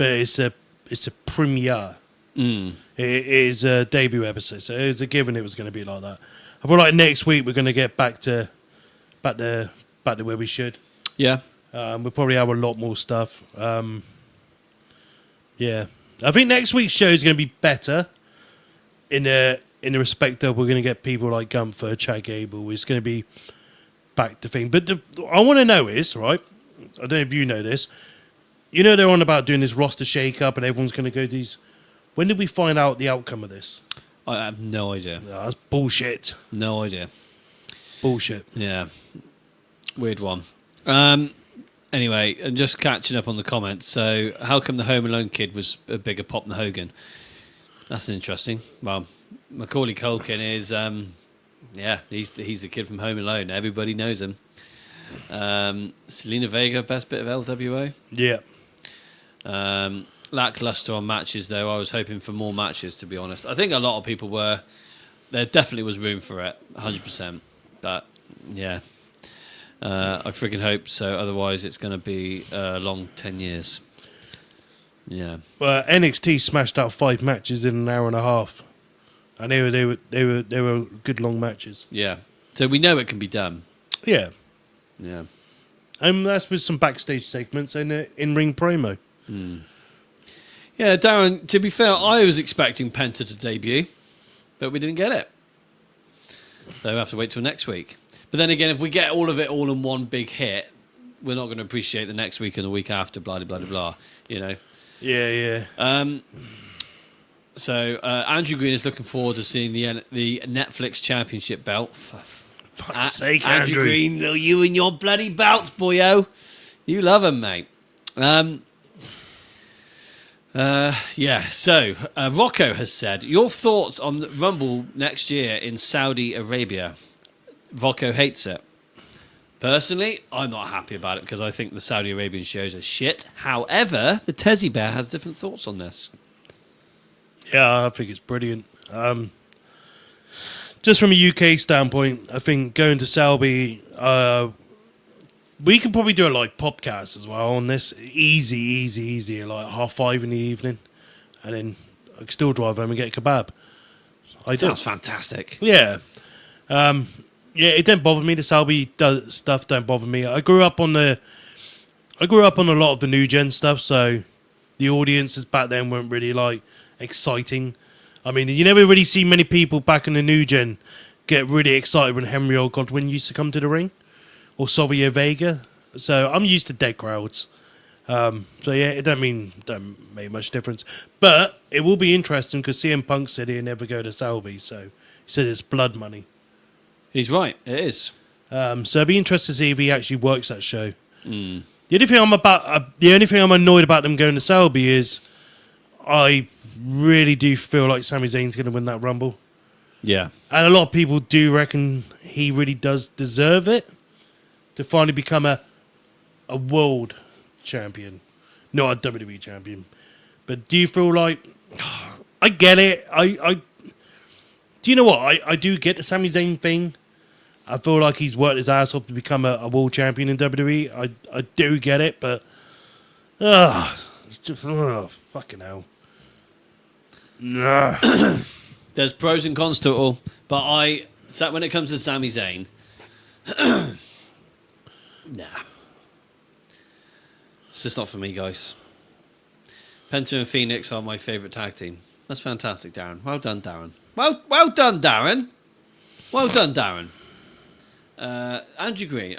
but it's a premiere. It is a debut episode, so it was a given it was going to be like that. I feel like next week we're going to get back to where we should. Yeah. We'll probably have a lot more stuff. Yeah, I think next week's show is going to be better in the respect that we're going to get people like Gunther, Chad Gable. It's going to be back to thing. But I want to know is, right, I don't know if you know this, you know they're on about doing this roster shake-up and everyone's going to go these... When did we find out the outcome of this? I have no idea. No, that's bullshit. No idea. Bullshit. Yeah. Weird one. Anyway, and just catching up on the comments. So, how come the Home Alone kid was a bigger pop than Hogan? That's interesting. Well, Macaulay Culkin is, he's the kid from Home Alone. Everybody knows him. Selena Vega, best bit of LWO. Yeah. Lackluster on matches, though. I was hoping for more matches, to be honest. I think a lot of people were. There definitely was room for it, 100%. But, yeah. I freaking hope so. Otherwise, it's going to be a long 10 years. Yeah. Well, NXT smashed out 5 matches in an hour and a half. And they were good long matches. Yeah. So we know it can be done. Yeah. Yeah. And that's with some backstage segments and an in-ring promo. Yeah, Darren, to be fair, I was expecting Penta to debut, but we didn't get it. So we'll have to wait till next week. But then again, if we get all of it all in one big hit, we're not going to appreciate the next week and the week after, blah, blah, blah, blah, you know. Yeah, yeah. So Andrew Green is looking forward to seeing the Netflix Championship belt. Fuck's sake, Andrew Green, you and your bloody belts, boyo. You love them, mate. So Rocco has said, your thoughts on the Rumble next year in Saudi Arabia. Rocco hates it. Personally, I'm not happy about it because I think the Saudi Arabian shows are shit. However, the Tezzy Bear has different thoughts on this. Yeah, I think it's brilliant. Just from a UK standpoint, I think going to Saudi, we can probably do a like podcast as well on this. Easy, like 5:30 in the evening. And then I can still drive home and get a kebab. Sounds fantastic. Yeah. Yeah, it don't bother me. The Saudi stuff don't bother me. I grew up on a lot of the new gen stuff, so the audiences back then weren't really like exciting. I mean, you never really see many people back in the new gen get really excited when Henry or Godwin used to come to the ring, or Savio Vega. So I'm used to dead crowds. So yeah, it don't make much difference. But it will be interesting because CM Punk said he'd never go to Saudi, so he said it's blood money. He's right. It is. So it'd be interesting to see if he actually works that show. The only thing I'm annoyed about them going to Selby is I really do feel like Sami Zayn's going to win that Rumble. Yeah. And a lot of people do reckon he really does deserve it to finally become a world champion, not a WWE champion. But do you feel like... I get it. Do you know what? I do get the Sami Zayn thing. I feel like he's worked his ass off to become a world champion in WWE. I do get it, but it's just fucking hell. Nah. There's pros and cons to it all, but when it comes to Sami Zayn, nah, it's just not for me, guys. Penta and Phoenix are my favourite tag team. That's fantastic, Darren. Well done, Darren. Well done, Darren. Well done, Darren. Andrew Green.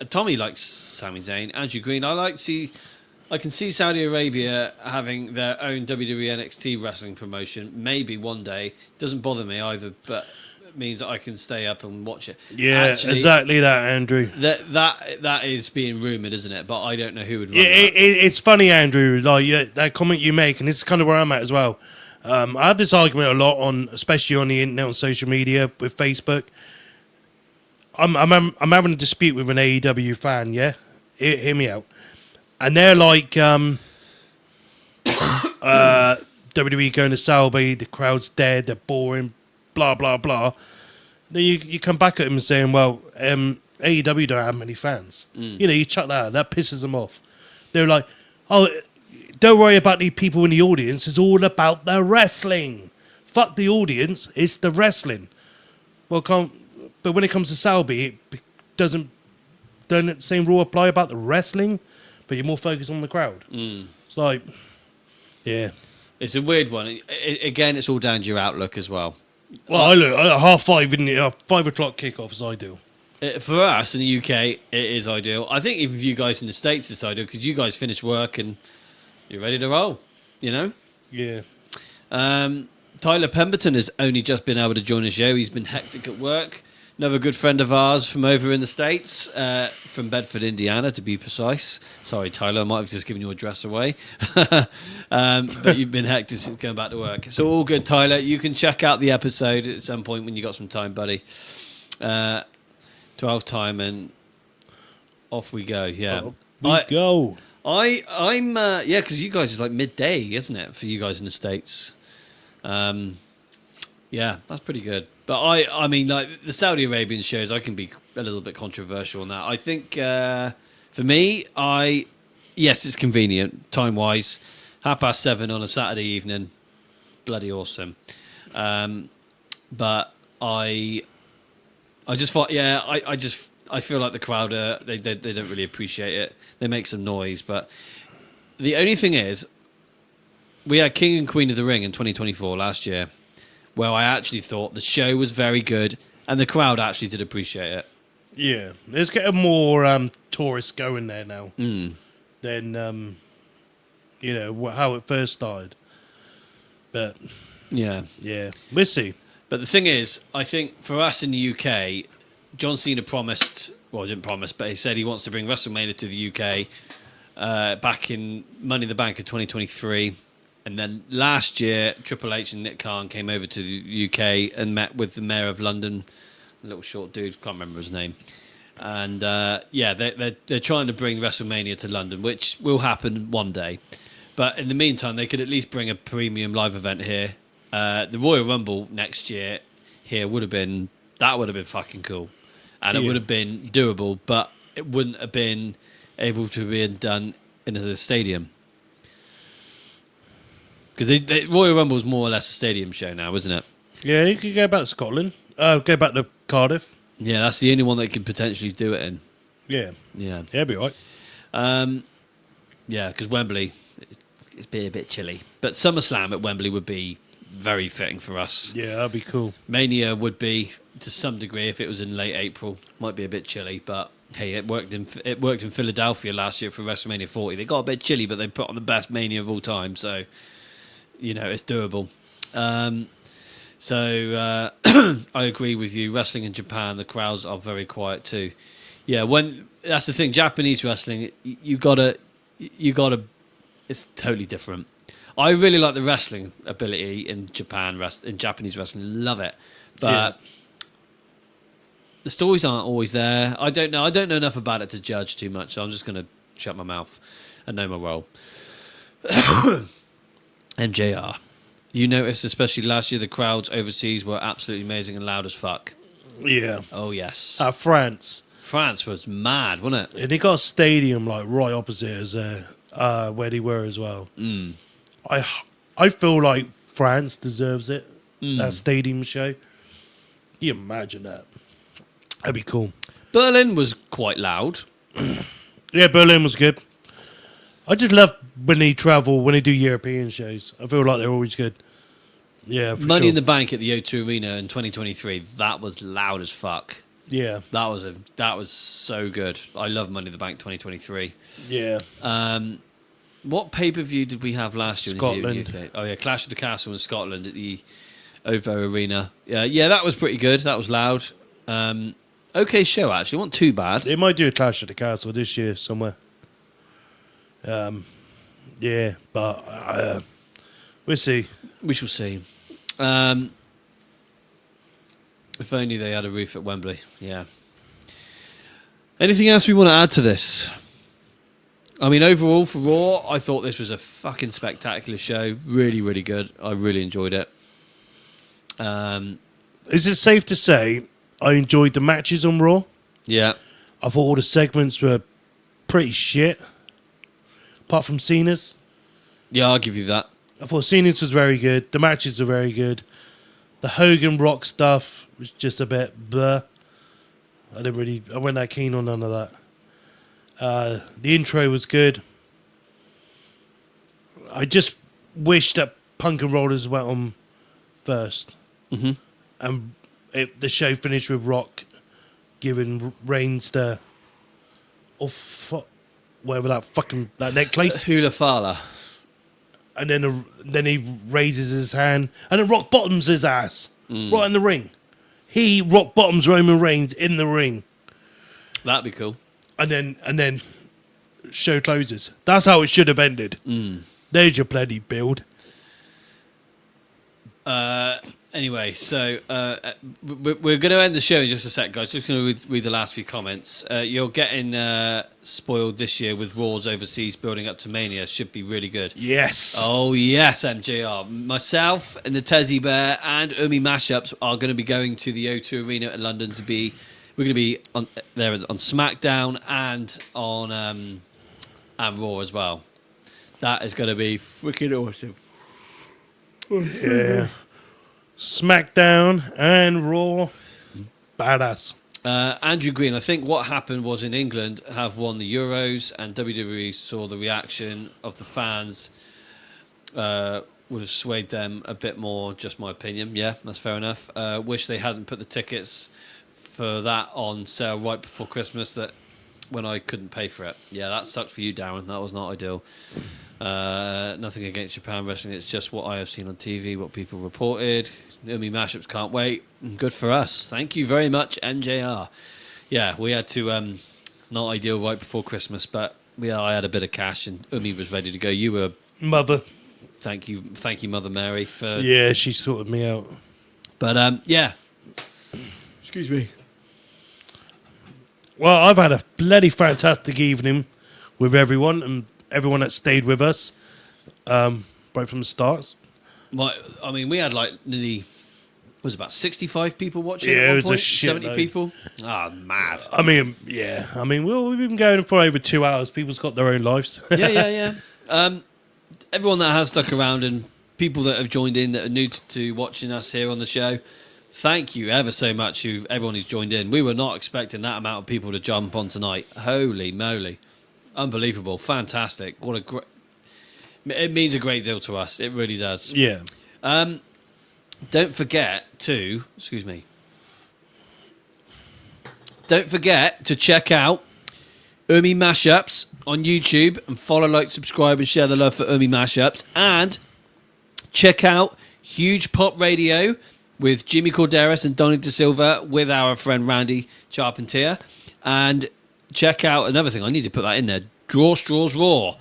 Tommy likes Sami Zayn. Andrew Green. I can see Saudi Arabia having their own WWE NXT wrestling promotion. Maybe one day. Doesn't bother me either, but it means that I can stay up and watch it. Yeah, actually, exactly that, Andrew. That is being rumoured, isn't it? But I don't know who would run that. It's funny, Andrew. Like that comment you make, and this is kind of where I'm at as well. I have this argument a lot especially on the internet, on social media, with Facebook. I'm having a dispute with an AEW fan, yeah? Hear me out. And they're like, WWE going to Saudi, the crowd's dead, they're boring, blah, blah, blah. Then you come back at them and saying, well, AEW don't have many fans. You know, you chuck that out. That pisses them off. They're like, oh, don't worry about the people in the audience. It's all about the wrestling. Fuck the audience. It's the wrestling. Well, but when it comes to Selby, it doesn't the same rule apply about the wrestling? But you're more focused on the crowd. It's like, yeah. It's a weird one. Again, it's all down to your outlook as well. Well, I look at 5:30 in the 5 o'clock kickoff is ideal. For us in the UK, it is ideal. I think even for you guys in the States, it's ideal because you guys finish work and you're ready to roll, you know? Yeah. Tyler Pemberton has only just been able to join the show. He's been hectic at work. Another good friend of ours from over in the States, from Bedford, Indiana, to be precise. Sorry, Tyler, I might have just given your address away. But you've been hectic since going back to work. So all good, Tyler. You can check out the episode at some point when you got some time, buddy. 12 time and off we go. Yeah, Go. I'm yeah, because you guys is like midday, isn't it, for you guys in the States? Yeah, that's pretty good. But I mean, like the Saudi Arabian shows, I can be a little bit controversial on that. I think for me, yes, it's convenient time wise. 7:30 on a Saturday evening, bloody awesome. But I just thought, yeah, I feel like the crowd they don't really appreciate it. They make some noise, but the only thing is, we had King and Queen of the Ring in 2024 last year, where I actually thought the show was very good and the crowd actually did appreciate it. Yeah, there's getting more tourists going there now than how it first started. But Yeah. we'll see. But the thing is, I think for us in the UK, John Cena didn't promise, but he said he wants to bring WrestleMania to the UK back in Money in the Bank in 2023. And then last year, Triple H and Nick Khan came over to the UK and met with the Mayor of London, a little short dude, can't remember his name. And they're trying to bring WrestleMania to London, which will happen one day. But in the meantime, they could at least bring a premium live event here. The Royal Rumble next year here would have been fucking cool, and it would have been doable, but it wouldn't have been able to be done in a stadium. Because Royal Rumble is more or less a stadium show now, isn't it? Yeah, you could go back to Scotland. Go back to Cardiff. Yeah, that's the only one that could potentially do it in. Yeah. Yeah. Yeah, be all right. Yeah, because Wembley, it's a bit chilly. But SummerSlam at Wembley would be very fitting for us. Yeah, that'd be cool. Mania would be, to some degree, if it was in late April. Might be a bit chilly, but hey, it worked in Philadelphia last year for WrestleMania 40. They got a bit chilly, but they put on the best Mania of all time, so it's doable. So I agree with you. Wrestling in Japan, the crowds are very quiet too. Yeah, that's the thing. Japanese wrestling, you gotta. It's totally different. I really like the wrestling ability in in Japanese wrestling. Love it, but the stories aren't always there. I don't know enough about it to judge too much. So I'm just gonna shut my mouth and know my role. MJR. You noticed, especially last year, the crowds overseas were absolutely amazing and loud as fuck. Yeah. Oh, yes. France. France was mad, wasn't it? And they got a stadium like right opposite us where they were as well. Mm. I feel like France deserves it. That stadium show. Can you imagine that? That'd be cool. Berlin was quite loud. Yeah, Berlin was good. I just love when they do European shows. I feel like they're always good. Yeah, for Money sure. in the Bank at the O2 Arena in 2023, that was loud as fuck. Yeah. That was so good. I love Money in the Bank 2023. Yeah. What pay-per-view did we have last year Scotland. in the UK? Oh, yeah, Clash of the Castle in Scotland at the OVO Arena. Yeah, that was pretty good. That was loud. Okay show, actually. Wasn't too bad. They might do a Clash at the Castle this year somewhere. Yeah, but we'll see. We shall see. If only they had a roof at Wembley. Yeah. Anything else we want to add to this? I mean, overall for Raw, I thought this was a fucking spectacular show. Really, really good. I really enjoyed it. Is it safe to say I enjoyed the matches on Raw? Yeah. I thought all the segments were pretty shit, apart from Cena's. Yeah, I'll give you that. I thought Cena's was very good. The matches were very good. The Hogan Rock stuff was just a bit bleh. I wasn't that keen on none of that. The intro was good. I just wish that Punk and Rollers went on first. Mm-hmm. And the show finished with Rock giving Reigns the... whatever that necklace. Hula Fala. And then he raises his hand, and then Rock bottoms his ass right in the ring. He Rock bottoms Roman Reigns in the ring, That'd be cool. and then show closes. That's how it should have ended. There's your bloody build. Anyway, so we're going to end the show in just a sec, guys. Just going to read the last few comments. You're getting spoiled this year with Raw's overseas building up to Mania. Should be really good. Yes. Oh, yes, MJR. Myself and the Tezzy Bear and Umi Mashups are going to be going to the O2 Arena in London to be... We're going to be there on SmackDown and on and Raw as well. That is going to be freaking awesome. Yeah. SmackDown and Raw. Badass. Andrew Green, I think what happened was in England have won the Euros and WWE saw the reaction of the fans would have swayed them a bit more, just my opinion. Yeah, that's fair enough. Wish they hadn't put the tickets for that on sale right before Christmas when I couldn't pay for it. Yeah, that sucked for you, Darren. That was not ideal. Nothing against Japan Wrestling. It's just what I have seen on TV, what people reported. Umi Mashups can't wait. Good for us. Thank you very much, NJR. Yeah, we had to, not ideal right before Christmas, but I had a bit of cash and Umi was ready to go. You were... Mother. Thank you, Mother Mary, for... Yeah, she sorted me out. But, yeah. Excuse me. Well, I've had a bloody fantastic evening with everyone and everyone that stayed with us right from the start. I mean, we had like nearly... Was it about 65 people watching? Yeah, at one it was a point? shit 70 load. people? Ah, mad. I mean, yeah. I mean, we've been going for over 2 hours. People's got their own lives. Yeah. Everyone that has stuck around and people that have joined in that are new to watching us here on the show, thank you ever so much, everyone who's joined in. We were not expecting that amount of people to jump on tonight. Holy moly. Unbelievable. Fantastic. It means a great deal to us. It really does. Yeah. Don't forget to check out Umi Mashups on YouTube and follow, like, subscribe and share the love for Umi Mashups. And check out Huge Pop Radio with Jimmy Corderas and Donny De Silva with our friend Randy Charpentier. And check out another thing. I need to put that in there. Draw Straws Raw.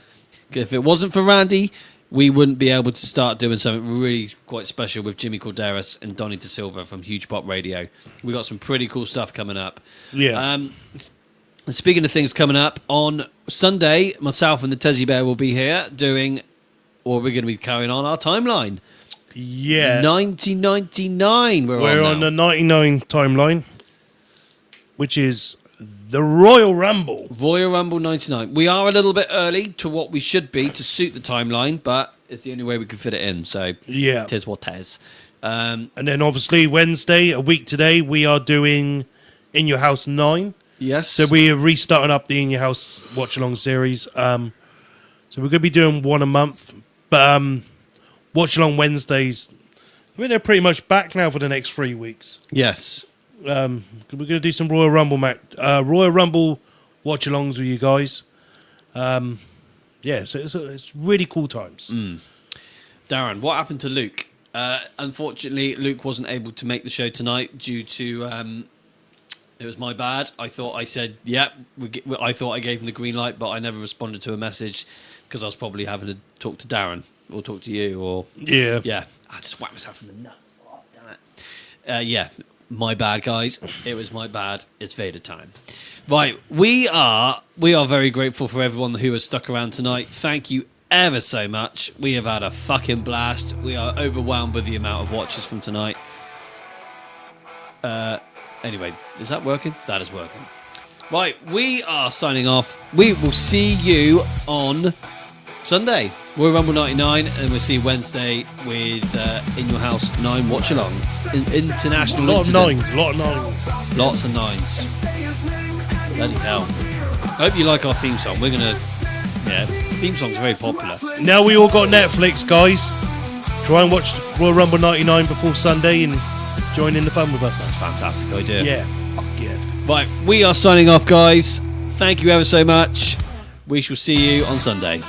If it wasn't for Randy, we wouldn't be able to start doing something really quite special with Jimmy Corderas and Donny De Silva from Huge Pop Radio. We got some pretty cool stuff coming up. Yeah. And speaking of things coming up, on Sunday, myself and the Tezzy Bear will be here we're going to be carrying on our timeline. Yeah. 1999 We're on on now. the 99 timeline, which is the Royal Rumble. Royal Rumble 99. We are a little bit early to what we should be to suit the timeline, but it's the only way we can fit it in. So, Yeah. tis what tis. And then obviously Wednesday, a week today, we are doing In Your House 9. Yes. So we are restarting up the In Your House Watch Along series. So we're going to be doing one a month. But Watch Along Wednesdays, I mean, they're pretty much back now for the next 3 weeks. Yes. We're going to do some Royal Rumble watch alongs with you guys. Yeah, so it's really cool times. Darren, what happened to Luke? Unfortunately, Luke wasn't able to make the show tonight due to... it was my bad. I thought I said, I thought I gave him the green light, but I never responded to a message because I was probably having to talk to Darren or talk to you or... Yeah. Yeah, I just whacked myself in the nuts. Oh, damn it. Yeah, my bad, guys. It was my bad. It's Vader time. Right, we are very grateful for everyone who has stuck around tonight. Thank you ever so much. We have had a fucking blast. We are overwhelmed with the amount of watches from tonight. Anyway, is that working? That is working. Right, we are signing off. We will see you on Sunday, Royal Rumble 99, and we'll see you Wednesday with In Your House 9 watch along. International A lot of incident. nines. Lots of nines. Bloody hell. I hope you like our theme song. We're going to... Yeah, theme song's very popular. Now we all got Netflix, guys. Try and watch Royal Rumble 99 before Sunday and join in the fun with us. That's a fantastic idea. Yeah. Fuck yeah. Right, we are signing off, guys. Thank you ever so much. We shall see you on Sunday.